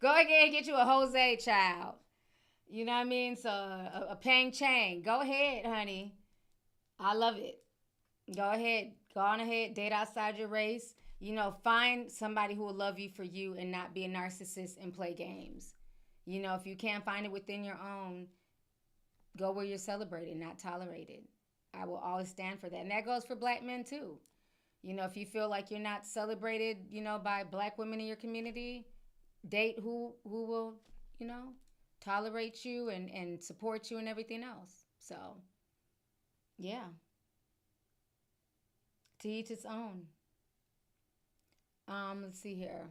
Go ahead and get you a Jose, child. You know what I mean? So a Pang Chang. Go ahead, honey. I love it. Go ahead. Go on ahead. Date outside your race. find somebody who will love you for you and not be a narcissist and play games. If you can't find it within your own, go where you're celebrated, not tolerated. I will always stand for that. And that goes for black men too. If you feel like you're not celebrated, by black women in your community, date who will, tolerate you and support you and everything else. So, yeah. To each its own. Let's see here.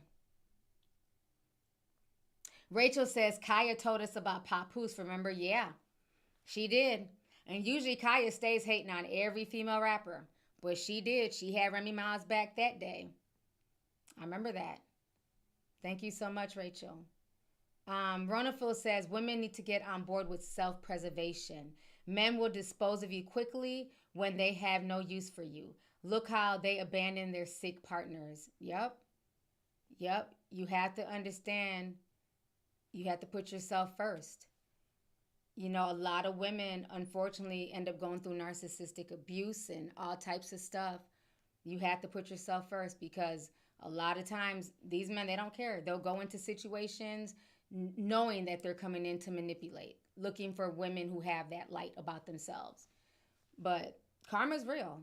Rachel says, Kaya told us about Papoose, remember? Yeah, she did. And usually Kaya stays hating on every female rapper. But she did. She had Remy Miles back that day. I remember that. Thank you so much, Rachel. Ronafil says, women need to get on board with self-preservation. Men will dispose of you quickly when they have no use for you. Look how they abandon their sick partners. Yep. You have to understand. You have to put yourself first. A lot of women, unfortunately, end up going through narcissistic abuse and all types of stuff. You have to put yourself first because a lot of times these men, they don't care. They'll go into situations knowing that they're coming in to manipulate, looking for women who have that light about themselves. But karma's real.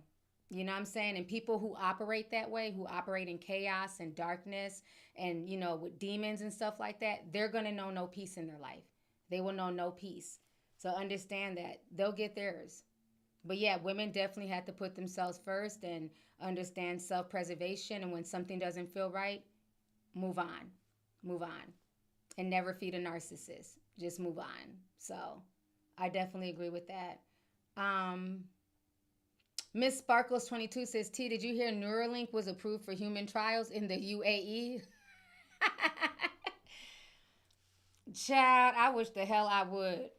You know what I'm saying? And people who operate that way, who operate in chaos and darkness and, with demons and stuff like that, they're going to know no peace in their life. They will know no peace. So understand that they'll get theirs. But yeah, women definitely have to put themselves first and understand self-preservation. And when something doesn't feel right, move on. Move on. And never feed a narcissist. Just move on. So I definitely agree with that. Miss Sparkles 22 says, T, did you hear Neuralink was approved for human trials in the UAE? Child, I wish the hell I would.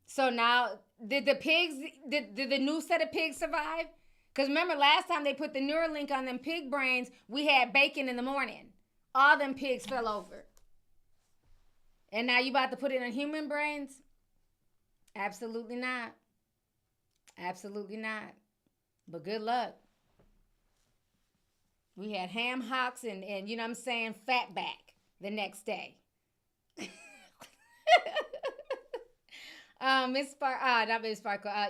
So now, did the new set of pigs survive? Because remember, last time they put the Neuralink on them pig brains, we had bacon in the morning. All them pigs fell over. And now you about to put it on human brains? Absolutely not. Absolutely not. But good luck. We had ham hocks and fat back the next day.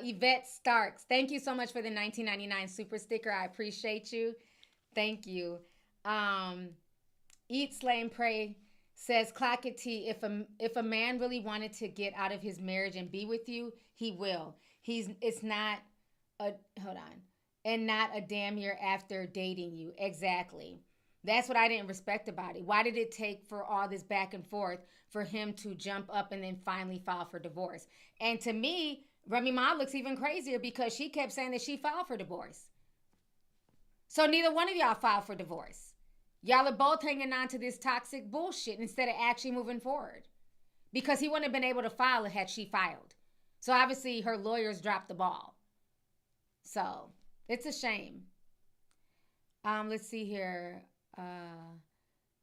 Yvette Starks, thank you so much for the $19.99 super sticker. I appreciate you. Thank you. Eat, Slay, and Pray says, Clock it T, if a man really wanted to get out of his marriage and be with you, he will. And not a damn year after dating you. Exactly. That's what I didn't respect about it. Why did it take for all this back and forth for him to jump up and then finally file for divorce? And to me, Remy Ma looks even crazier because she kept saying that she filed for divorce. So neither one of y'all filed for divorce. Y'all are both hanging on to this toxic bullshit instead of actually moving forward. Because he wouldn't have been able to file it had she filed. So obviously her lawyers dropped the ball. So it's a shame. Let's see here.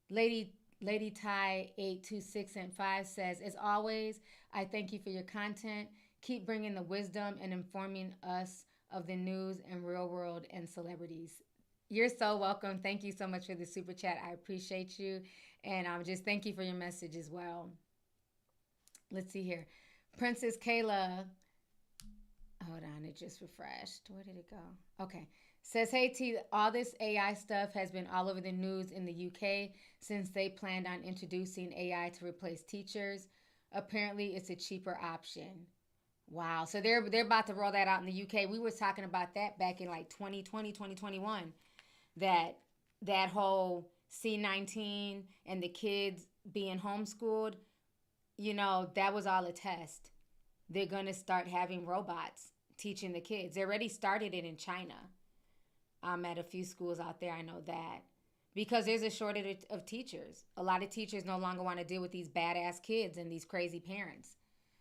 Lady Ty 826 and 5 says, as always, I thank you for your content. Keep bringing the wisdom and informing us of the news and real world and celebrities. You're so welcome. Thank you so much for the super chat. I appreciate you. And just thank you for your message as well. Let's see here. Princess Kayla. Hold on, it just refreshed. Where did it go? Okay. Says, hey T, all this AI stuff has been all over the news in the UK since they planned on introducing AI to replace teachers. Apparently, it's a cheaper option. Wow. So they're about to roll that out in the UK. We were talking about that back in like 2020, 2021. That whole C-19 and the kids being homeschooled, that was all a test. They're going to start having robots teaching the kids. They already started it in China. At a few schools out there, I know that. Because there's a shortage of teachers. A lot of teachers no longer want to deal with these badass kids and these crazy parents.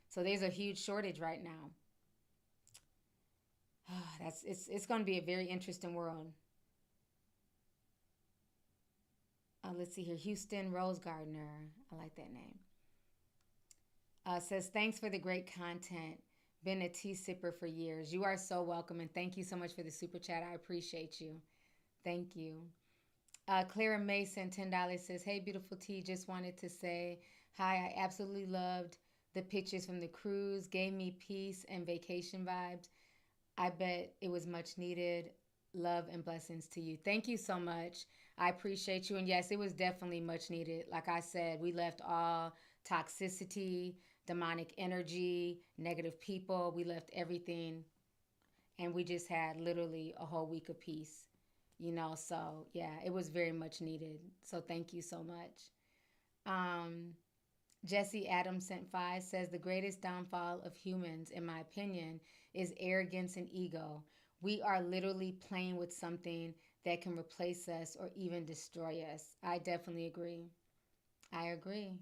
So there's a huge shortage right now. It's going to be a very interesting world. Let's see here. Houston Rose Gardner. I like that name. Says, thanks for the great content. Been a tea sipper for years. You are so welcome. And thank you so much for the super chat. I appreciate you. Thank you. Clara Mason, $10 says, hey, beautiful T, just wanted to say hi. I absolutely loved the pictures from the cruise. Gave me peace and vacation vibes. I bet it was much needed. Love and blessings to you. Thank you so much. I appreciate you. And yes, it was definitely much needed. Like I said, we left all toxicity, demonic energy, negative people. We left everything. And we just had literally a whole week of peace. You know, so yeah, it was very much needed. So thank you so much. Jesse Adams sent 5, says the greatest downfall of humans, in my opinion, is arrogance and ego. We are literally playing with something that can replace us or even destroy us. I definitely agree. I agree.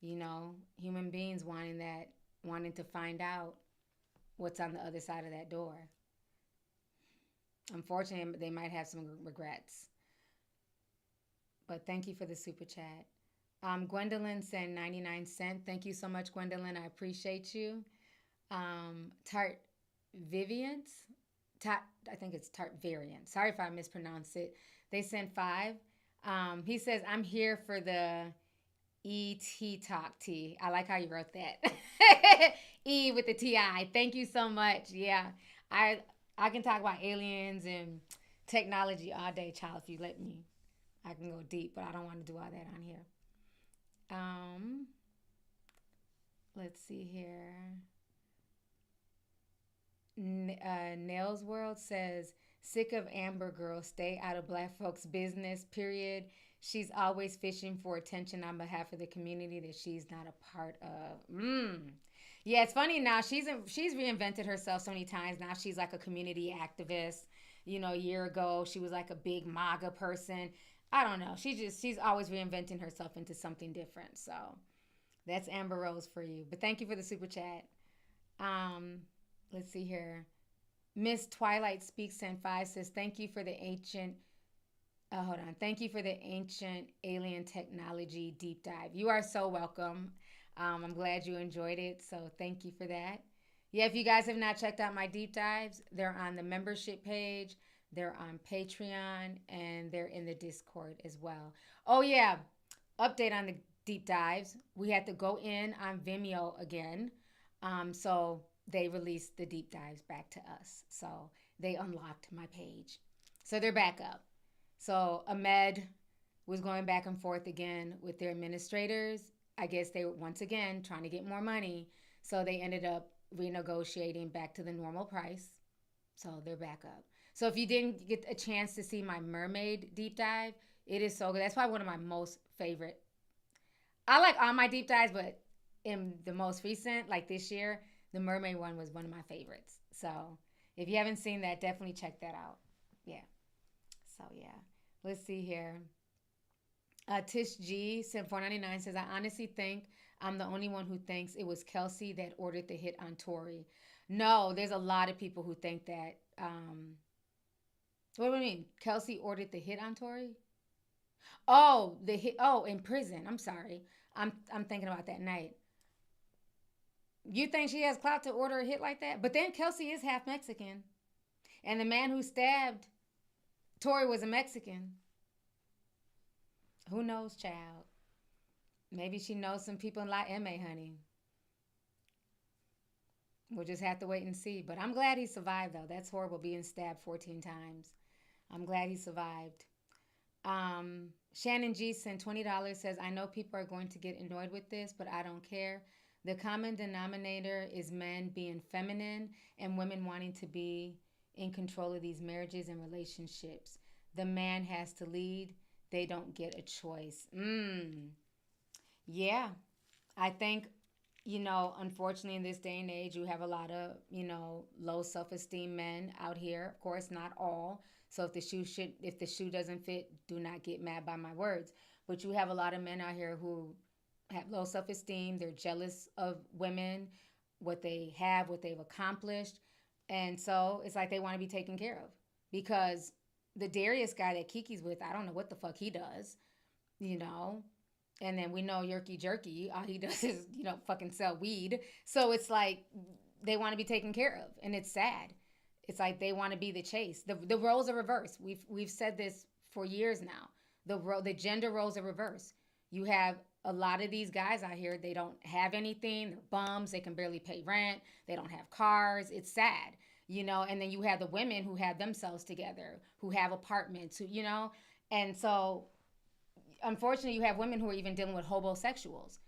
You know, human beings wanting to find out what's on the other side of that door. Unfortunately, they might have some regrets. But thank you for the super chat. Gwendolyn sent 99 cents. Thank you so much, Gwendolyn. I appreciate you. Tart Vivians. I think it's Tart Variant. Sorry if I mispronounce it. They sent 5. He says, I'm here for the ET talk T. I like how you wrote that. E with the TI. Thank you so much. Yeah. I can talk about aliens and technology all day, child, if you let me. I can go deep, but I don't want to do all that on here. Let's see here. Nails World says, sick of Amber Girl, stay out of black folks' business, period. She's always fishing for attention on behalf of the community that she's not a part of. Yeah, it's funny now. She's reinvented herself so many times. Now she's like a community activist. You know, a year ago, she was like a big MAGA person. I don't know. She's always reinventing herself into something different. So that's Amber Rose for you. But thank you for the super chat. Let's see here. Miss Twilight Speaks in 5 says, thank you for the ancient, Thank you for the ancient alien technology deep dive. You are so welcome. I'm glad you enjoyed it. So thank you for that. Yeah, if you guys have not checked out my deep dives, they're on the membership page. They're on Patreon, and they're in the Discord as well. Oh, yeah. Update on the deep dives. We had to go in on Vimeo again. So they released the deep dives back to us. So they unlocked my page. So they're back up. So Ahmed was going back and forth again with their administrators. I guess they were, once again, trying to get more money. So they ended up renegotiating back to the normal price. So they're back up. So if you didn't get a chance to see my mermaid deep dive, it is so good. That's probably one of my most favorite. I like all my deep dives, but in the most recent, like this year, the mermaid one was one of my favorites. So if you haven't seen that, definitely check that out. Yeah. So yeah. Let's see here. Tish G sent $4.99 says, I honestly think I'm the only one who thinks it was Kelsey that ordered the hit on Tory. No, there's a lot of people who think that. What do you mean? Kelsey ordered the hit on Tory? Oh, the hit. Oh, in prison. I'm sorry. I'm thinking about that night. You think she has clout to order a hit like that? But then Kelsey is half Mexican. And the man who stabbed Tory was a Mexican. Who knows, child? Maybe she knows some people in La M.A., honey. We'll just have to wait and see. But I'm glad he survived, though. That's horrible, being stabbed 14 times. I'm glad he survived. Shannon G sent $20, says, I know people are going to get annoyed with this, but I don't care. The common denominator is men being feminine and women wanting to be in control of these marriages and relationships. The man has to lead. They don't get a choice. Yeah. I think, unfortunately in this day and age, you have a lot of, low self-esteem men out here. Of course, not all. So if the shoe doesn't fit, do not get mad by my words. But you have a lot of men out here who have low self-esteem. They're jealous of women, what they have, what they've accomplished. And so it's like they want to be taken care of. Because the Darius guy that Kiki's with, I don't know what the fuck he does, And then we know Yerky Jerky, all he does is, fucking sell weed. So it's like they want to be taken care of. And it's sad. It's like they want to be the chase. The roles are reversed. We've said this for years now. The gender roles are reversed. You have a lot of these guys out here, they don't have anything. They're bums. They can barely pay rent. They don't have cars. It's sad, you know. And then you have the women who have themselves together, who have apartments, who, you know. And so, unfortunately, you have women who are even dealing with hobosexuals.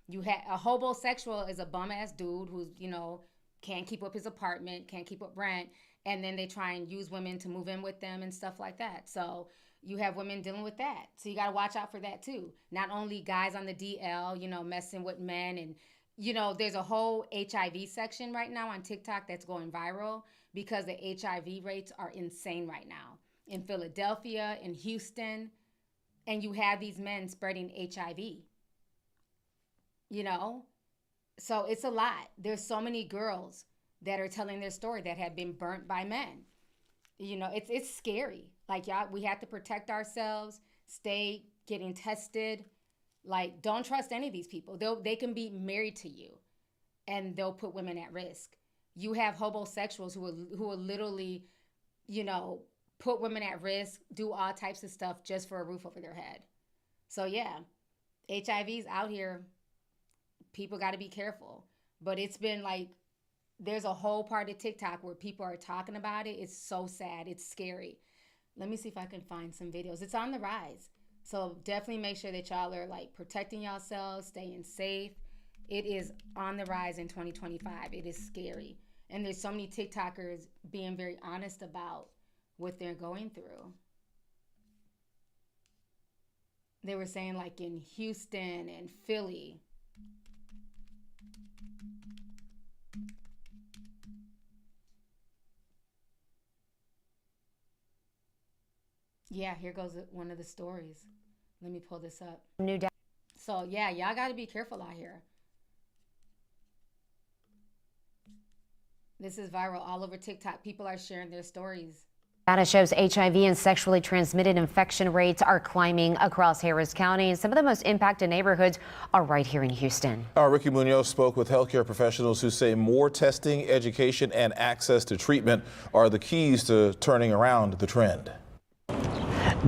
You have a hobosexual is a bum-ass dude who's, you know, can't keep up his apartment, can't keep up rent. And then they try and use women to move in with them and stuff like that. So you have women dealing with that. So you got to watch out for that too. Not only guys on the DL, you know, messing with men. And, you know, there's a whole HIV section right now on TikTok that's going viral because the HIV rates are insane right now. In Philadelphia, in Houston, and you have these men spreading HIV. You know? So it's a lot. There's so many girls that are telling their story that have been burnt by men. You know, it's scary. Like, y'all, we have to protect ourselves, stay getting tested. Like, don't trust any of these people. They can be married to you, and they'll put women at risk. You have homosexuals who will literally, you know, put women at risk, do all types of stuff just for a roof over their head. So, yeah, HIV's out here. People got to be careful. But it's been like, there's a whole part of TikTok where people are talking about it. It's so sad. It's scary. Let me see if I can find some videos. It's on the rise. So definitely make sure that y'all are like protecting yourselves, staying safe. It is on the rise in 2025. It is scary. And there's so many TikTokers being very honest about what they're going through. They were saying like in Houston and Philly. Yeah, here goes one of the stories. Let me pull this up. So, yeah, y'all got to be careful out here. This is viral all over TikTok. People are sharing their stories. Data shows HIV and sexually transmitted infection rates are climbing across Harris County. Some of the most impacted neighborhoods are right here in Houston. Our Ricky Munoz spoke with healthcare professionals who say more testing, education, and access to treatment are the keys to turning around the trend.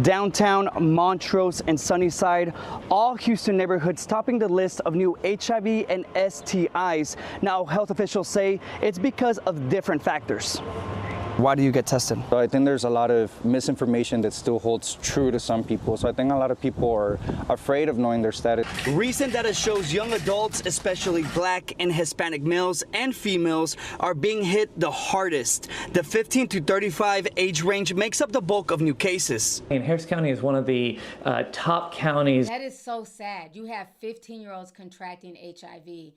Downtown, Montrose, and Sunnyside, all Houston neighborhoods topping the list of new HIV and STIs. Now, health officials say it's because of different factors. Why do you get tested? So I think there's a lot of misinformation that still holds true to some people. So I think a lot of people are afraid of knowing their status. Recent data shows young adults, especially Black and Hispanic males and females, are being hit the hardest. The 15 to 35 age range makes up the bulk of new cases. And Harris County is one of the top counties. That is so sad. You have 15-year-olds contracting HIV.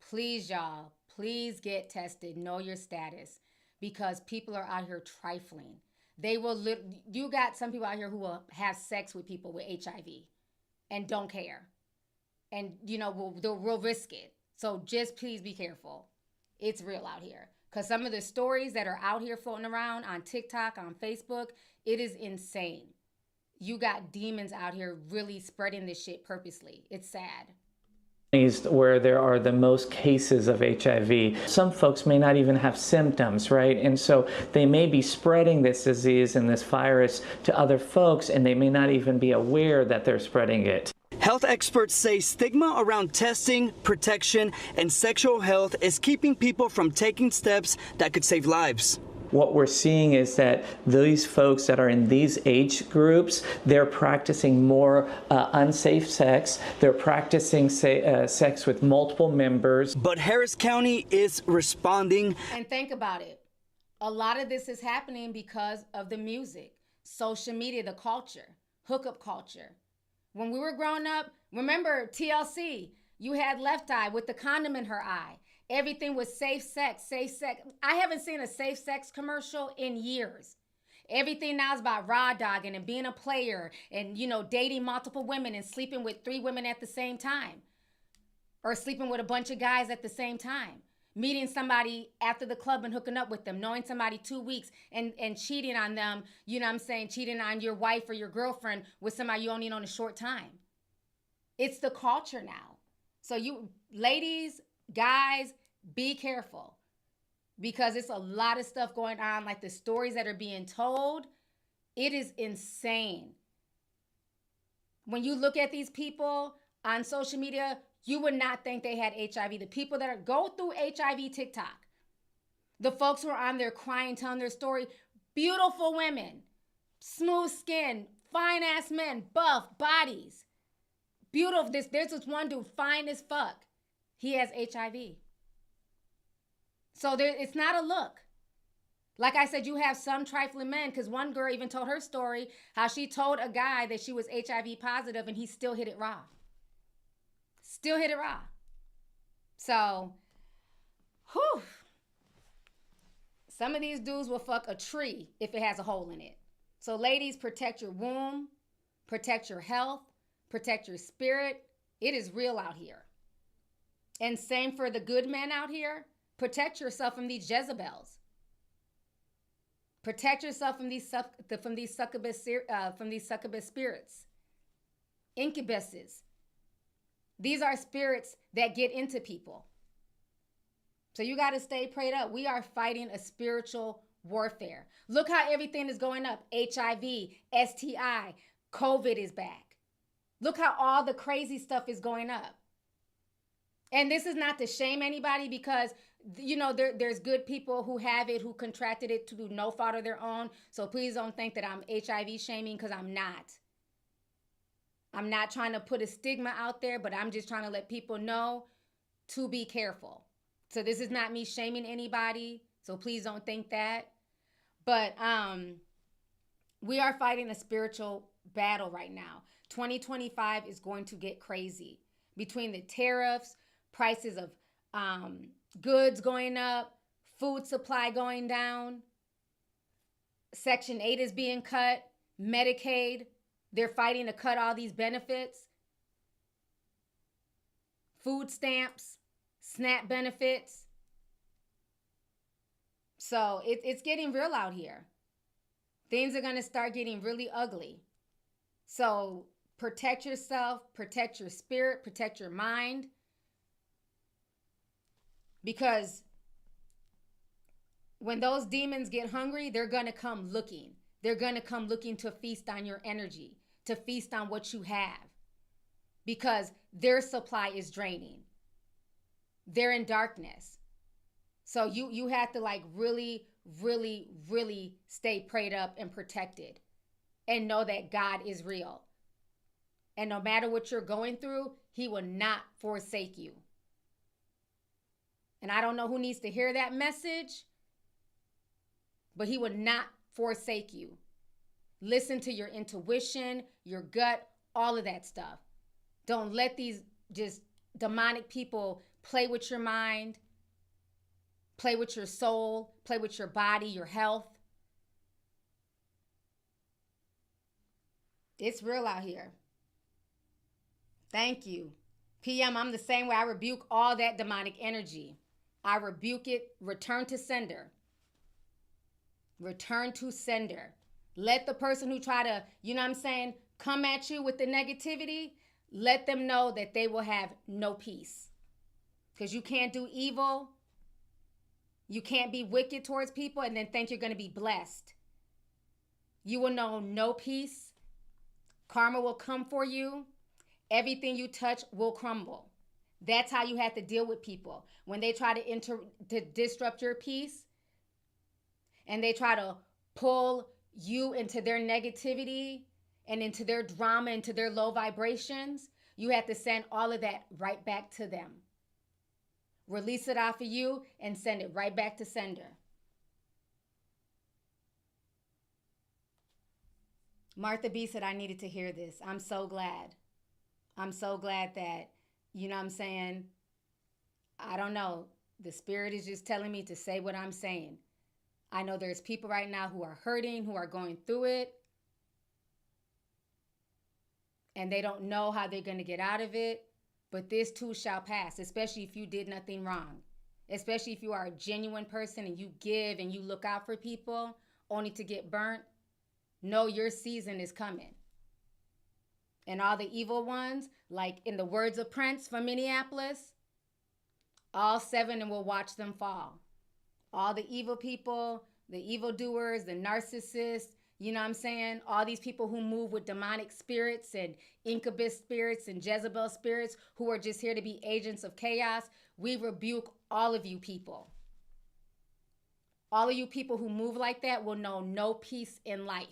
Please, y'all, please get tested. Know your status. Because people are out here trifling. They will you got some people out here who will have sex with people with HIV and don't care. And, you know, we'll risk it. So just please be careful. It's real out here. Because some of the stories that are out here floating around on TikTok, on Facebook, it is insane. You got demons out here really spreading this shit purposely. It's sad. Where there are the most cases of HIV. Some folks may not even have symptoms, right? And so they may be spreading this disease and this virus to other folks, and they may not even be aware that they're spreading it. Health experts say stigma around testing, protection, and sexual health is keeping people from taking steps that could save lives. What we're seeing is that these folks that are in these age groups, they're practicing more unsafe sex. They're practicing sex with multiple members. But Harris County is responding. And think about it. A lot of this is happening because of the music, social media, the culture, hookup culture. When we were growing up, remember TLC, you had Left Eye with the condom in her eye. Everything was safe sex, safe sex. I haven't seen a safe sex commercial in years. Everything now is about raw dogging and being a player and, you know, dating multiple women and sleeping with 3 women at the same time. Or sleeping with a bunch of guys at the same time. Meeting somebody after the club and hooking up with them. Knowing somebody 2 weeks and cheating on them, you know what I'm saying, cheating on your wife or your girlfriend with somebody you only know in a short time. It's the culture now. So you, ladies, guys, be careful because it's a lot of stuff going on, like the stories that are being told. It is insane. When you look at these people on social media, you would not think they had HIV. The people that go through HIV TikTok, the folks who are on there crying, telling their story, beautiful women, smooth skin, fine ass men, buff bodies, beautiful. There's this one dude, fine as fuck. He has HIV. So it's not a look. Like I said, you have some trifling men, because one girl even told her story, how she told a guy that she was HIV positive and he still hit it raw. Still hit it raw. So, whew. Some of these dudes will fuck a tree if it has a hole in it. So ladies, protect your womb, protect your health, protect your spirit. It is real out here. And same for the good men out here. Protect yourself from these Jezebels. Protect yourself from these succubus spirits, incubuses. These are spirits that get into people. So you got to stay prayed up. We are fighting a spiritual warfare. Look how everything is going up. HIV, STI, COVID is back. Look how all the crazy stuff is going up. And this is not to shame anybody, because, you know, there's good people who have it, who contracted it to no fault of their own. So please don't think that I'm HIV shaming, because I'm not. I'm not trying to put a stigma out there, but I'm just trying to let people know to be careful. So this is not me shaming anybody. So please don't think that. But we are fighting a spiritual battle right now. 2025 is going to get crazy. Between the tariffs, prices of goods going up, food supply going down, Section 8 is being cut, Medicaid, they're fighting to cut all these benefits, food stamps, SNAP benefits. So it's getting real out here. Things are going to start getting really ugly. So protect yourself, protect your spirit, protect your mind. Because when those demons get hungry, they're going to come looking. They're going to come looking to feast on your energy, to feast on what you have. Because their supply is draining. They're in darkness. So you have to like really, really, really stay prayed up and protected. And know that God is real. And no matter what you're going through, he will not forsake you. And I don't know who needs to hear that message, but he will not forsake you. Listen to your intuition, your gut, all of that stuff. Don't let these just demonic people play with your mind, play with your soul, play with your body, your health. It's real out here. Thank you. PM, I'm the same way. I rebuke all that demonic energy. I rebuke it. Return to sender. Return to sender. Let the person who try to, you know what I'm saying, come at you with the negativity, let them know that they will have no peace. Because you can't do evil. You can't be wicked towards people and then think you're going to be blessed. You will know no peace. Karma will come for you. Everything you touch will crumble. That's how you have to deal with people. When they try to disrupt your peace and they try to pull you into their negativity and into their drama, into their low vibrations, you have to send all of that right back to them. Release it off of you and send it right back to sender. Martha B said, I needed to hear this. I'm so glad. I'm so glad that, you know what I'm saying? I don't know. The spirit is just telling me to say what I'm saying. I know there's people right now who are hurting, who are going through it. And they don't know how they're going to get out of it. But this too shall pass, especially if you did nothing wrong. Especially if you are a genuine person and you give and you look out for people only to get burnt. Know your season is coming. And all the evil ones, like in the words of Prince from Minneapolis, all seven and will watch them fall. All the evil people, the evildoers, the narcissists, You know what I'm saying? All these people who move with demonic spirits and incubus spirits and Jezebel spirits who are just here to be agents of chaos, we rebuke all of you people. All of you people who move like that will know no peace in life.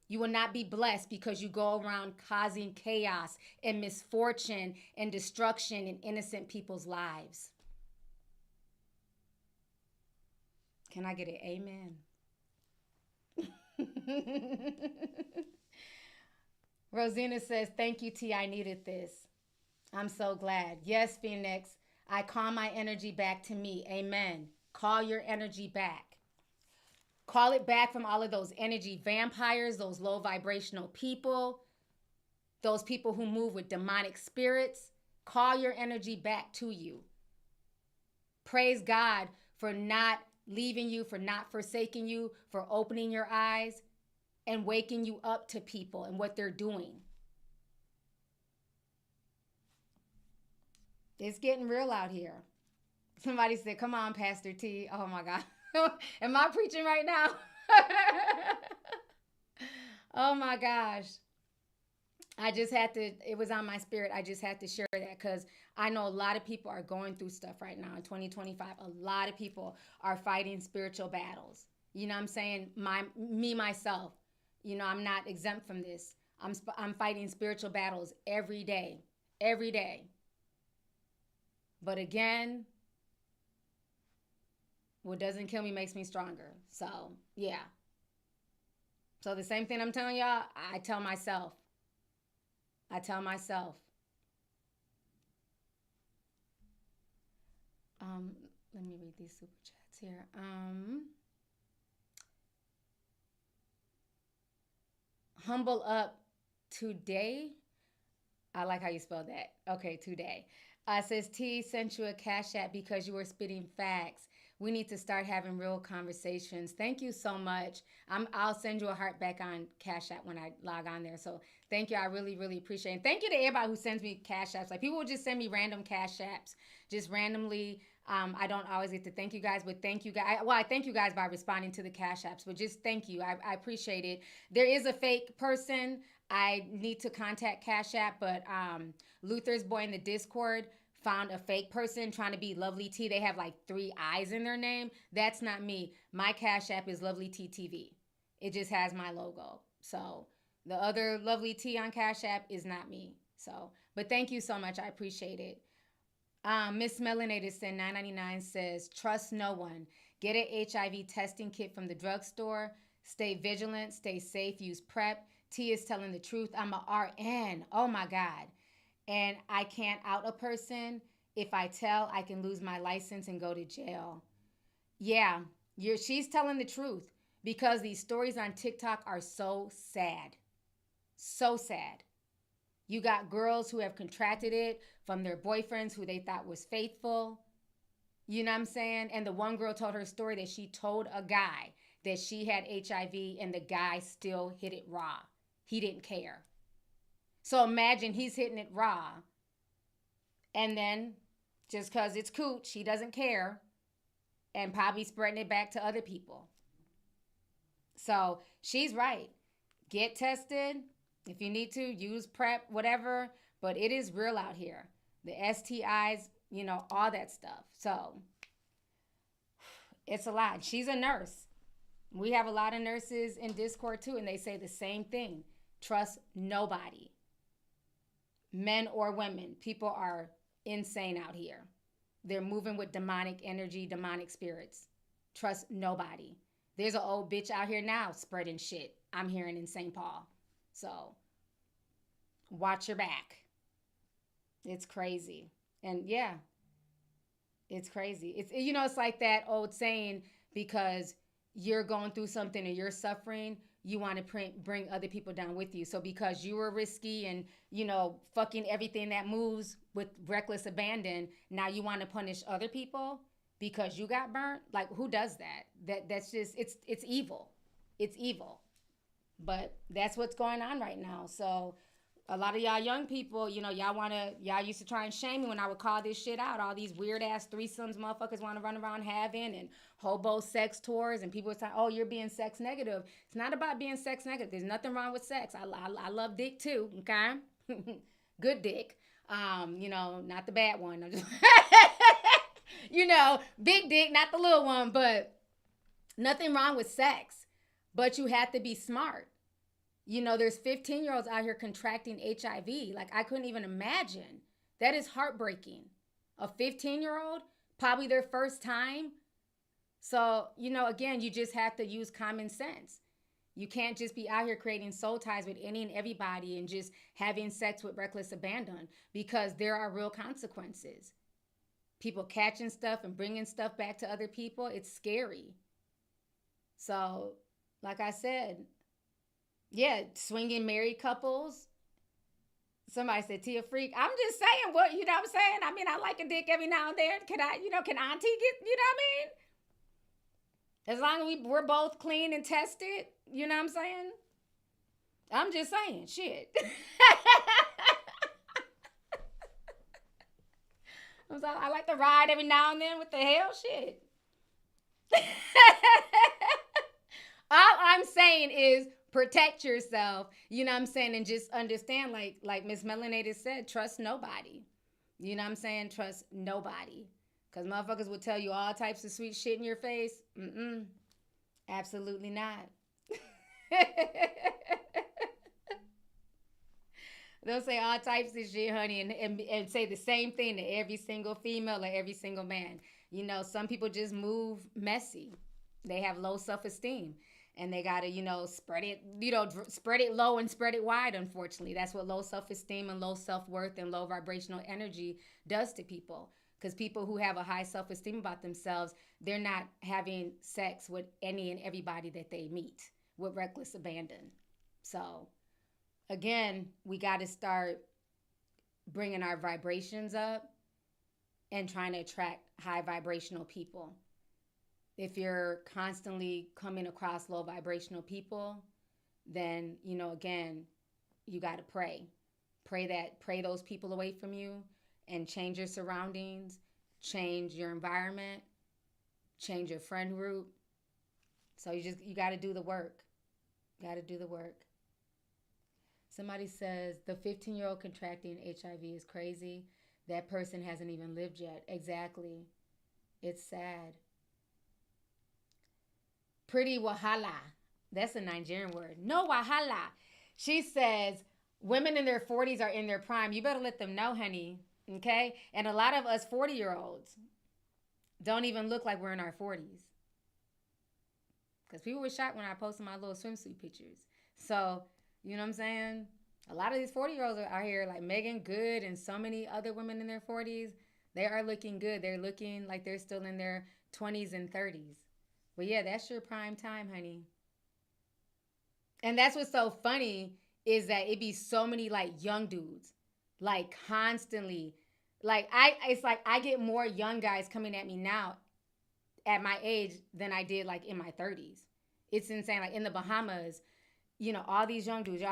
You will not be blessed because you go around causing chaos and misfortune and destruction in innocent people's lives. Can I get an amen? Rosina says, thank you, T. I needed this. I'm so glad. Yes, Phoenix. I call my energy back to me. Amen. Call your energy back. Call it back from all of those energy vampires, those low vibrational people, those people who move with demonic spirits. Call your energy back to you. Praise God for not leaving you, for not forsaking you, for opening your eyes and waking you up to people and what they're doing. It's getting real out here. Somebody said, come on, Pastor T. Oh my God. Am I preaching right now? Oh my gosh. I just had to, it was on my spirit. I just had to share that because I know a lot of people are going through stuff right now in 2025. A lot of people are fighting spiritual battles. You know what I'm saying? Myself, you know, I'm not exempt from this. I'm fighting spiritual battles every day. But again, what doesn't kill me makes me stronger. So, yeah. So the same thing I'm telling y'all, I tell myself. Let me read these super chats here. Humble up today. I like how you spelled that. Okay, today. Says T sent you a Cash App because you were spitting facts. We need to start having real conversations. Thank you so much. I'll send you a heart back on Cash App when I log on there. So thank you. I really, really appreciate it. And thank you to everybody who sends me Cash Apps. Like people will just send me random Cash Apps, just randomly. I don't always get to thank you guys, but thank you guys. Well, I thank you guys by responding to the Cash Apps, but just thank you. I appreciate it. There is a fake person. I need to contact Cash App, but Luther's boy in the Discord found a fake person trying to be Lovely T. They have like 3 eyes in their name. That's not me. My Cash App is Lovely T TV. It just has my logo. So the other Lovely T on Cash App is not me. So, but thank you so much. I appreciate it. Miss Melanated said $9.99 says, trust no one. Get an HIV testing kit from the drugstore. Stay vigilant. Stay safe. Use PrEP. T is telling the truth. I'm a RN. Oh my God. And I can't out a person. If I tell, I can lose my license and go to jail. Yeah, she's telling the truth because these stories on TikTok are so sad. So sad. You got girls who have contracted it from their boyfriends who they thought was faithful. You know what I'm saying? And the one girl told her story that she told a guy that she had HIV and the guy still hit it raw. He didn't care. So imagine he's hitting it raw. And then just because it's cooch, he doesn't care. And probably spreading it back to other people. So she's right. Get tested. If you need to, use PrEP, whatever. But it is real out here. The STIs, you know, all that stuff. So it's a lot. She's a nurse. We have a lot of nurses in Discord too, and they say the same thing. Trust nobody. Men or women. People are insane out here. They're moving with demonic energy, demonic spirits. Trust nobody. There's an old bitch out here now spreading shit. I'm hearing in St. Paul. So watch your back. It's crazy. And yeah, it's crazy. It's, you know, it's like that old saying, because you're going through something and you're suffering, you want to bring other people down with you. So because you were risky and, you know, fucking everything that moves with reckless abandon, now you want to punish other people because you got burnt? Like, who does that? That's just, it's evil. It's evil. But that's what's going on right now. So a lot of y'all young people, you know, y'all used to try and shame me when I would call this shit out. All these weird ass threesomes motherfuckers want to run around having, and hobo sex tours, and people would say, oh, you're being sex negative. It's not about being sex negative. There's nothing wrong with sex. I love dick too, okay? Good dick. You know, not the bad one. I'm just you know, big dick, not the little one, but nothing wrong with sex. But you have to be smart. You know, there's 15-year-olds out here contracting HIV. Like, I couldn't even imagine. That is heartbreaking. A 15-year-old, probably their first time. So, you know, again, you just have to use common sense. You can't just be out here creating soul ties with any and everybody and just having sex with reckless abandon, because there are real consequences. People catching stuff and bringing stuff back to other people, it's scary. So, like I said, yeah, swinging married couples. Somebody said, Tia Freak. I'm just saying, what, you know what I'm saying? I mean, I like a dick every now and then. Can auntie get, you know what I mean? As long as we're both clean and tested, you know what I'm saying? I'm just saying, shit. I like to ride every now and then. What the hell, shit? All I'm saying is protect yourself, you know what I'm saying, and just understand, like Miss Melanated said, trust nobody. You know what I'm saying? Trust nobody. Because motherfuckers will tell you all types of sweet shit in your face. Absolutely not. They'll say all types of shit, honey, and say the same thing to every single female or every single man. You know, some people just move messy. They have low self-esteem. And they got to, you know, spread it low and spread it wide, unfortunately. That's what low self-esteem and low self-worth and low vibrational energy does to people. Because people who have a high self-esteem about themselves, they're not having sex with any and everybody that they meet with reckless abandon. So, again, we got to start bringing our vibrations up and trying to attract high vibrational people. If you're constantly coming across low vibrational people, then, you know, again, you got to pray. Pray those people away from you and change your surroundings, change your environment, change your friend group. So you got to do the work. Got to do the work. Somebody says the 15-year-old contracting HIV is crazy. That person hasn't even lived yet. Exactly. It's sad. Pretty Wahala. That's a Nigerian word. No Wahala. She says women in their 40s are in their prime. You better let them know, honey. Okay? And a lot of us 40-year-olds don't even look like we're in our 40s. Because people were shocked when I posted my little swimsuit pictures. So, you know what I'm saying? A lot of these 40-year-olds are out here like Megan Good and so many other women in their 40s. They are looking good. They're looking like they're still in their 20s and 30s. But yeah, that's your prime time, honey. And that's what's so funny is that it be so many like young dudes, like constantly. Like it's like I get more young guys coming at me now at my age than I did like in my 30s. It's insane. Like in the Bahamas, you know, all these young dudes.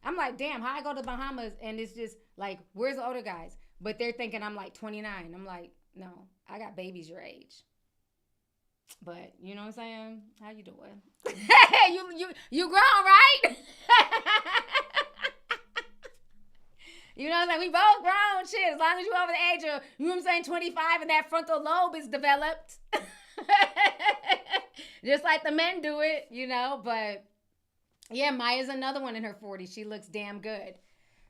I'm like, damn, how I go to the Bahamas and it's just like, where's the older guys? But they're thinking I'm like 29. I'm like, no, I got babies your age. But you know what I'm saying? How you doing? you grown, right? You know what I'm saying? We both grown, shit. As long as you over the age of, you know what I'm saying, 25 and that frontal lobe is developed. Just like the men do it, you know. But yeah, Maya's another one in her 40s. She looks damn good.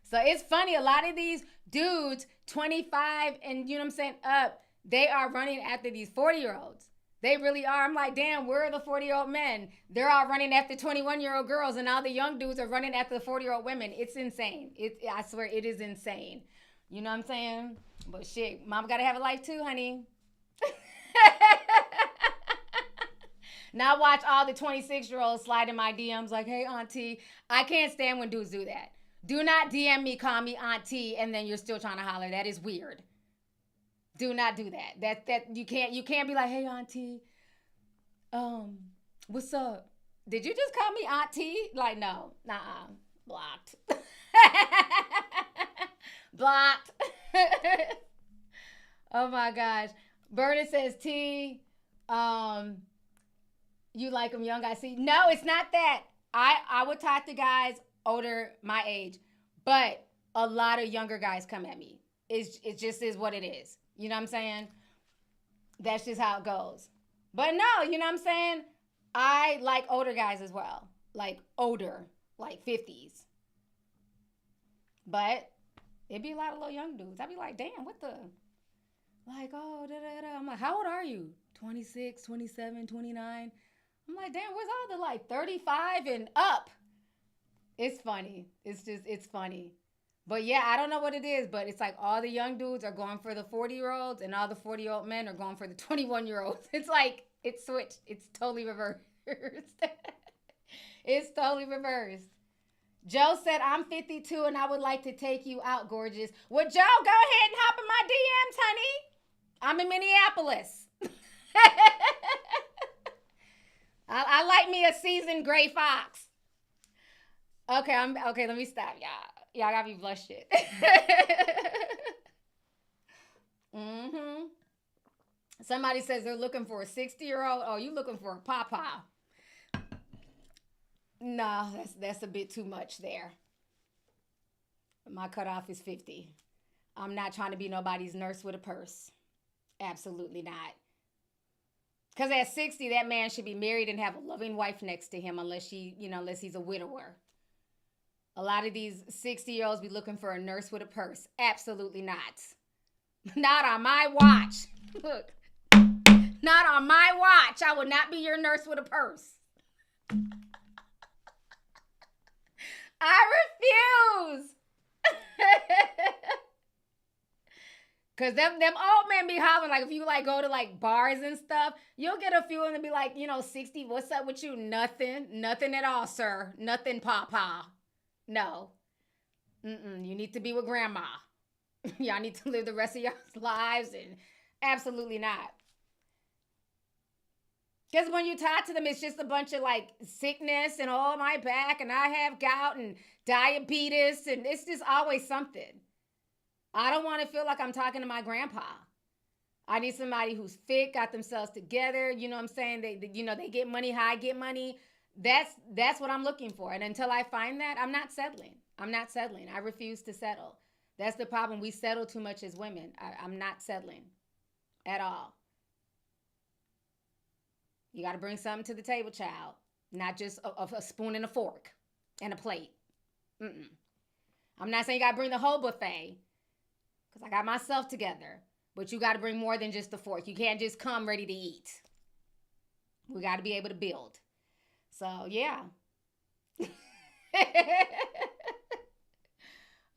So it's funny. A lot of these dudes, 25 and, you know what I'm saying, up, they are running after these 40-year-olds. They really are. I'm like, damn, where are the 40-year-old men? They're all running after 21-year-old girls, and all the young dudes are running after the 40-year-old women. It's insane. I swear, it is insane. You know what I'm saying? But shit, mom got to have a life too, honey. Now watch all the 26-year-olds slide in my DMs like, hey, auntie. I can't stand when dudes do that. Do not DM me, call me auntie, and then you're still trying to holler. That is weird. Do not do that. That you can't be like, hey auntie, what's up? Did you just call me auntie? Like, no, nah. Blocked. Blocked. Oh my gosh. Bernie says, T, you like them young guys. See, no, it's not that. I would talk to guys older, my age, but a lot of younger guys come at me. It just is what it is. You know what I'm saying? That's just how it goes. But no, you know what I'm saying? I like older guys as well. Like older, like 50s. But it'd be a lot of little young dudes. I'd be like, damn, what the? Like, oh, da-da-da. I'm like, how old are you? 26, 27, 29. I'm like, damn, where's all the like 35 and up? It's funny. It's funny. But yeah, I don't know what it is, but it's like all the young dudes are going for the 40-year-olds and all the 40-year-old men are going for the 21-year-olds. It's like, it's switched. It's totally reversed. It's totally reversed. Joe said, I'm 52 and I would like to take you out, gorgeous. Well, Joe, go ahead and hop in my DMs, honey. I'm in Minneapolis. I like me a seasoned gray fox. Okay, let me stop, y'all. Y'all got me blushing. Somebody says they're looking for a 60-year-old. Oh, you looking for a papa? No, that's a bit too much there. My cutoff is 50. I'm not trying to be nobody's nurse with a purse. Absolutely not. Because at 60, that man should be married and have a loving wife next to him unless he's a widower. A lot of these 60-year-olds be looking for a nurse with a purse. Absolutely not. Not on my watch. Look. Not on my watch. I will not be your nurse with a purse. I refuse. Cause them old men be hollering, like if you like go to like bars and stuff, you'll get a few of them be like, 60, what's up with you? Nothing at all, sir. Nothing, papa. No. You need to be with grandma. Y'all need to live the rest of y'all's lives, and absolutely not. Because when you talk to them, it's just a bunch of like sickness and oh, my back and I have gout and diabetes, and it's just always something. I don't want to feel like I'm talking to my grandpa. I need somebody who's fit, got themselves together. You know what I'm saying? They get money, how I get money. That's what I'm looking for. And until I find that, I'm not settling. I refuse to settle. That's the problem. We settle too much as women. I'm not settling at all. You got to bring something to the table, child. Not just a spoon and a fork and a plate. I'm not saying you got to bring the whole buffet, because I got myself together. But you got to bring more than just the fork. You can't just come ready to eat. We got to be able to build. So, yeah.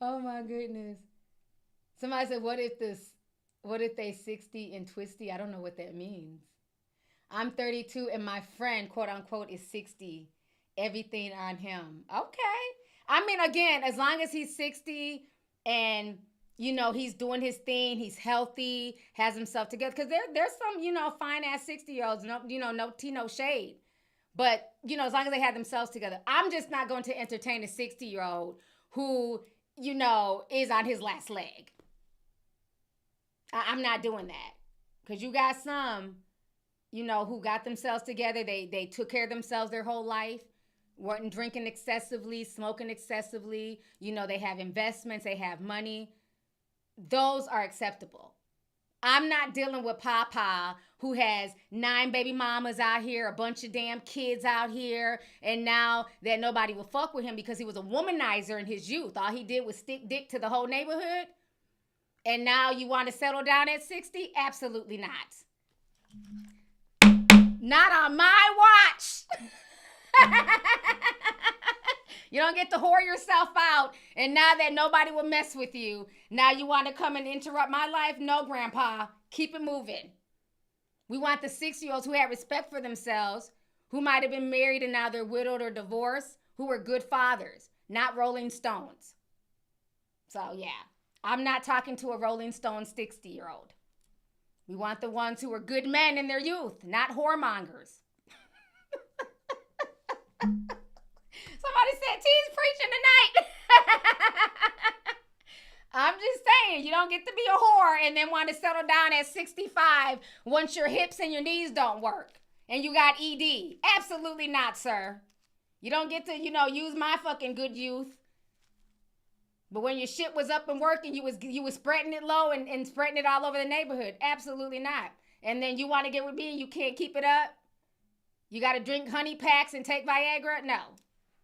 Oh, my goodness. Somebody said, what if they 60 and twisty? I don't know what that means. I'm 32 and my friend, quote unquote, is 60. Everything on him. Okay. I mean, again, as long as he's 60 and, he's doing his thing, he's healthy, has himself together. Because there's some, fine-ass 60-year-olds, no tea, no shade. But, as long as they have themselves together. I'm just not going to entertain a 60-year-old who, is on his last leg. I'm not doing that. Because you got some, who got themselves together. They took care of themselves their whole life. Weren't drinking excessively, smoking excessively. They have investments. They have money. Those are acceptable. I'm not dealing with Papa who has 9 baby mamas out here, a bunch of damn kids out here, and now that nobody will fuck with him because he was a womanizer in his youth. All he did was stick dick to the whole neighborhood. And now you want to settle down at 60? Absolutely not. Not on my watch. You don't get to whore yourself out, and now that nobody will mess with you, now you want to come and interrupt my life? No, Grandpa. Keep it moving. We want the 60-year-olds who have respect for themselves, who might have been married and now they're widowed or divorced, who were good fathers, not Rolling Stones. So, yeah, I'm not talking to a Rolling Stone 60-year-old. We want the ones who were good men in their youth, not whoremongers. Somebody Somebody said T's preaching tonight. I'm just saying, you don't get to be a whore and then want to settle down at 65 once your hips and your knees don't work and you got ED. Absolutely not, sir. You don't get to, use my fucking good youth. But when your shit was up and working, you was spreading it low and spreading it all over the neighborhood. Absolutely not. And then you want to get with me and you can't keep it up? You got to drink honey packs and take Viagra? No.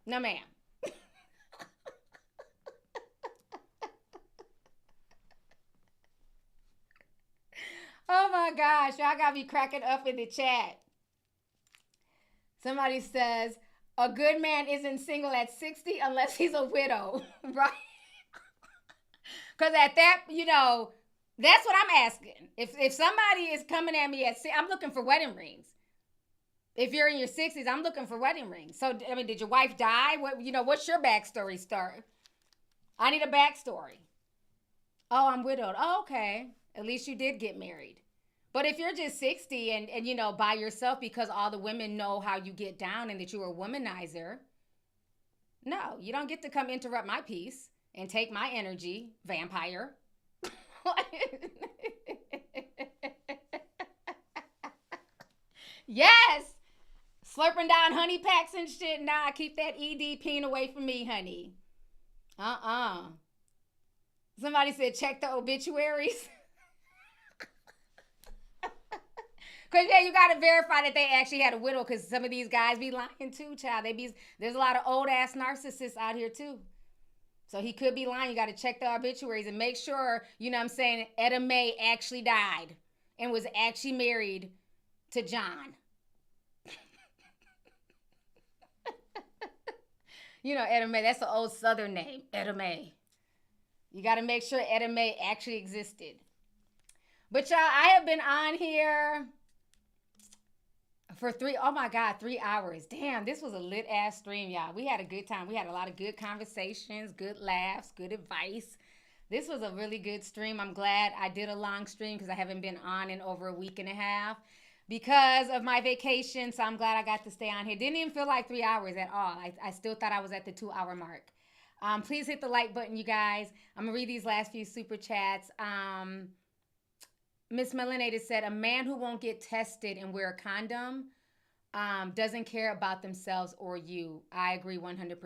No, ma'am. Oh my gosh, y'all got me cracking up in the chat. Somebody says, a good man isn't single at 60 unless he's a widow, right? Because at that, that's what I'm asking. If somebody is coming at me at 60, I'm looking for wedding rings. If you're in your 60s, I'm looking for wedding rings. So, did your wife die? What's your backstory story? I need a backstory. Oh, I'm widowed. Oh, okay. At least you did get married. But if you're just 60 and by yourself because all the women know how you get down and that you're a womanizer, no, you don't get to come interrupt my peace and take my energy, vampire. Yes. Slurping down honey packs and shit. Nah, keep that ED peen away from me, honey. Somebody said check the obituaries. Because, you got to verify that they actually had a widow because some of these guys be lying too, child. There's a lot of old-ass narcissists out here too. So he could be lying. You got to check the obituaries and make sure, Etta Mae actually died and was actually married to John. Etta Mae, that's an old Southern name, Etta Mae. You got to make sure Etta Mae actually existed. But y'all, I have been on here for 3 hours. Damn, this was a lit ass stream, y'all. We had a good time. We had a lot of good conversations, good laughs, good advice. This was a really good stream. I'm glad I did a long stream because I haven't been on in over a week and a half because of my vacation. So I'm glad I got to stay on here. Didn't even feel like 3 hours at all. I still thought I was at the 2-hour mark. Please hit the like button, you guys. I'm going to read these last few super chats. Miss Melanated said, a man who won't get tested and wear a condom doesn't care about themselves or you. I agree 100%.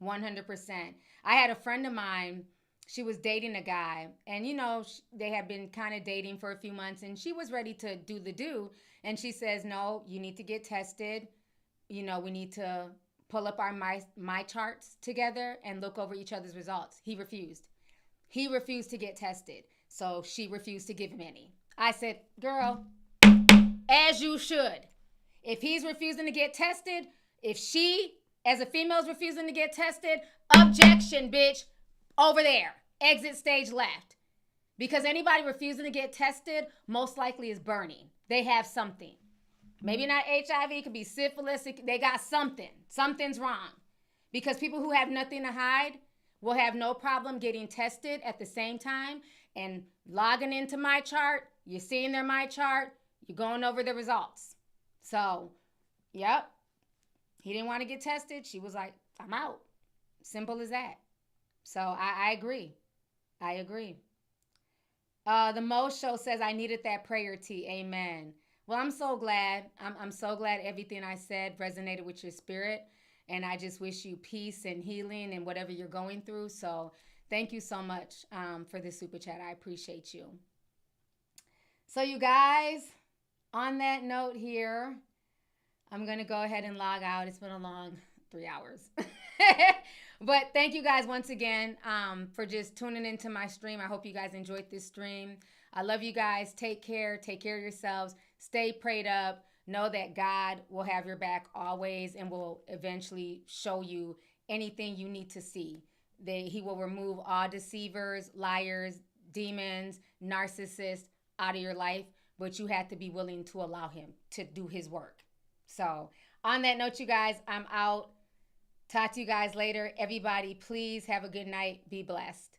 100%. I had a friend of mine, she was dating a guy, and they had been kind of dating for a few months, and she was ready to do the do, and she says, no, you need to get tested. We need to pull up our my charts together and look over each other's results. He refused. He refused to get tested. So she refused to give him any. I said, girl, as you should. If he's refusing to get tested, if she, as a female, is refusing to get tested, objection, bitch, over there. Exit stage left. Because anybody refusing to get tested most likely is burning. They have something. Maybe not HIV, it could be syphilis. They got something. Something's wrong. Because people who have nothing to hide will have no problem getting tested at the same time and logging into my chart. You're seeing their my chart. You're going over the results. So, yep. He didn't want to get tested. She was like, I'm out. Simple as that. So I agree. I agree. The Mo Show says, I needed that prayer, T. Amen. Well, I'm so glad. I'm so glad everything I said resonated with your spirit. And I just wish you peace and healing and whatever you're going through. So thank you so much for this super chat. I appreciate you. So you guys, on that note here, I'm going to go ahead and log out. It's been a long 3 hours. But thank you guys once again for just tuning into my stream. I hope you guys enjoyed this stream. I love you guys. Take care. Take care of yourselves. Stay prayed up. Know that God will have your back always and will eventually show you anything you need to see. He will remove all deceivers, liars, demons, narcissists out of your life, but you have to be willing to allow him to do his work. So on that note, you guys, I'm out. Talk to you guys later. Everybody, please have a good night. Be blessed.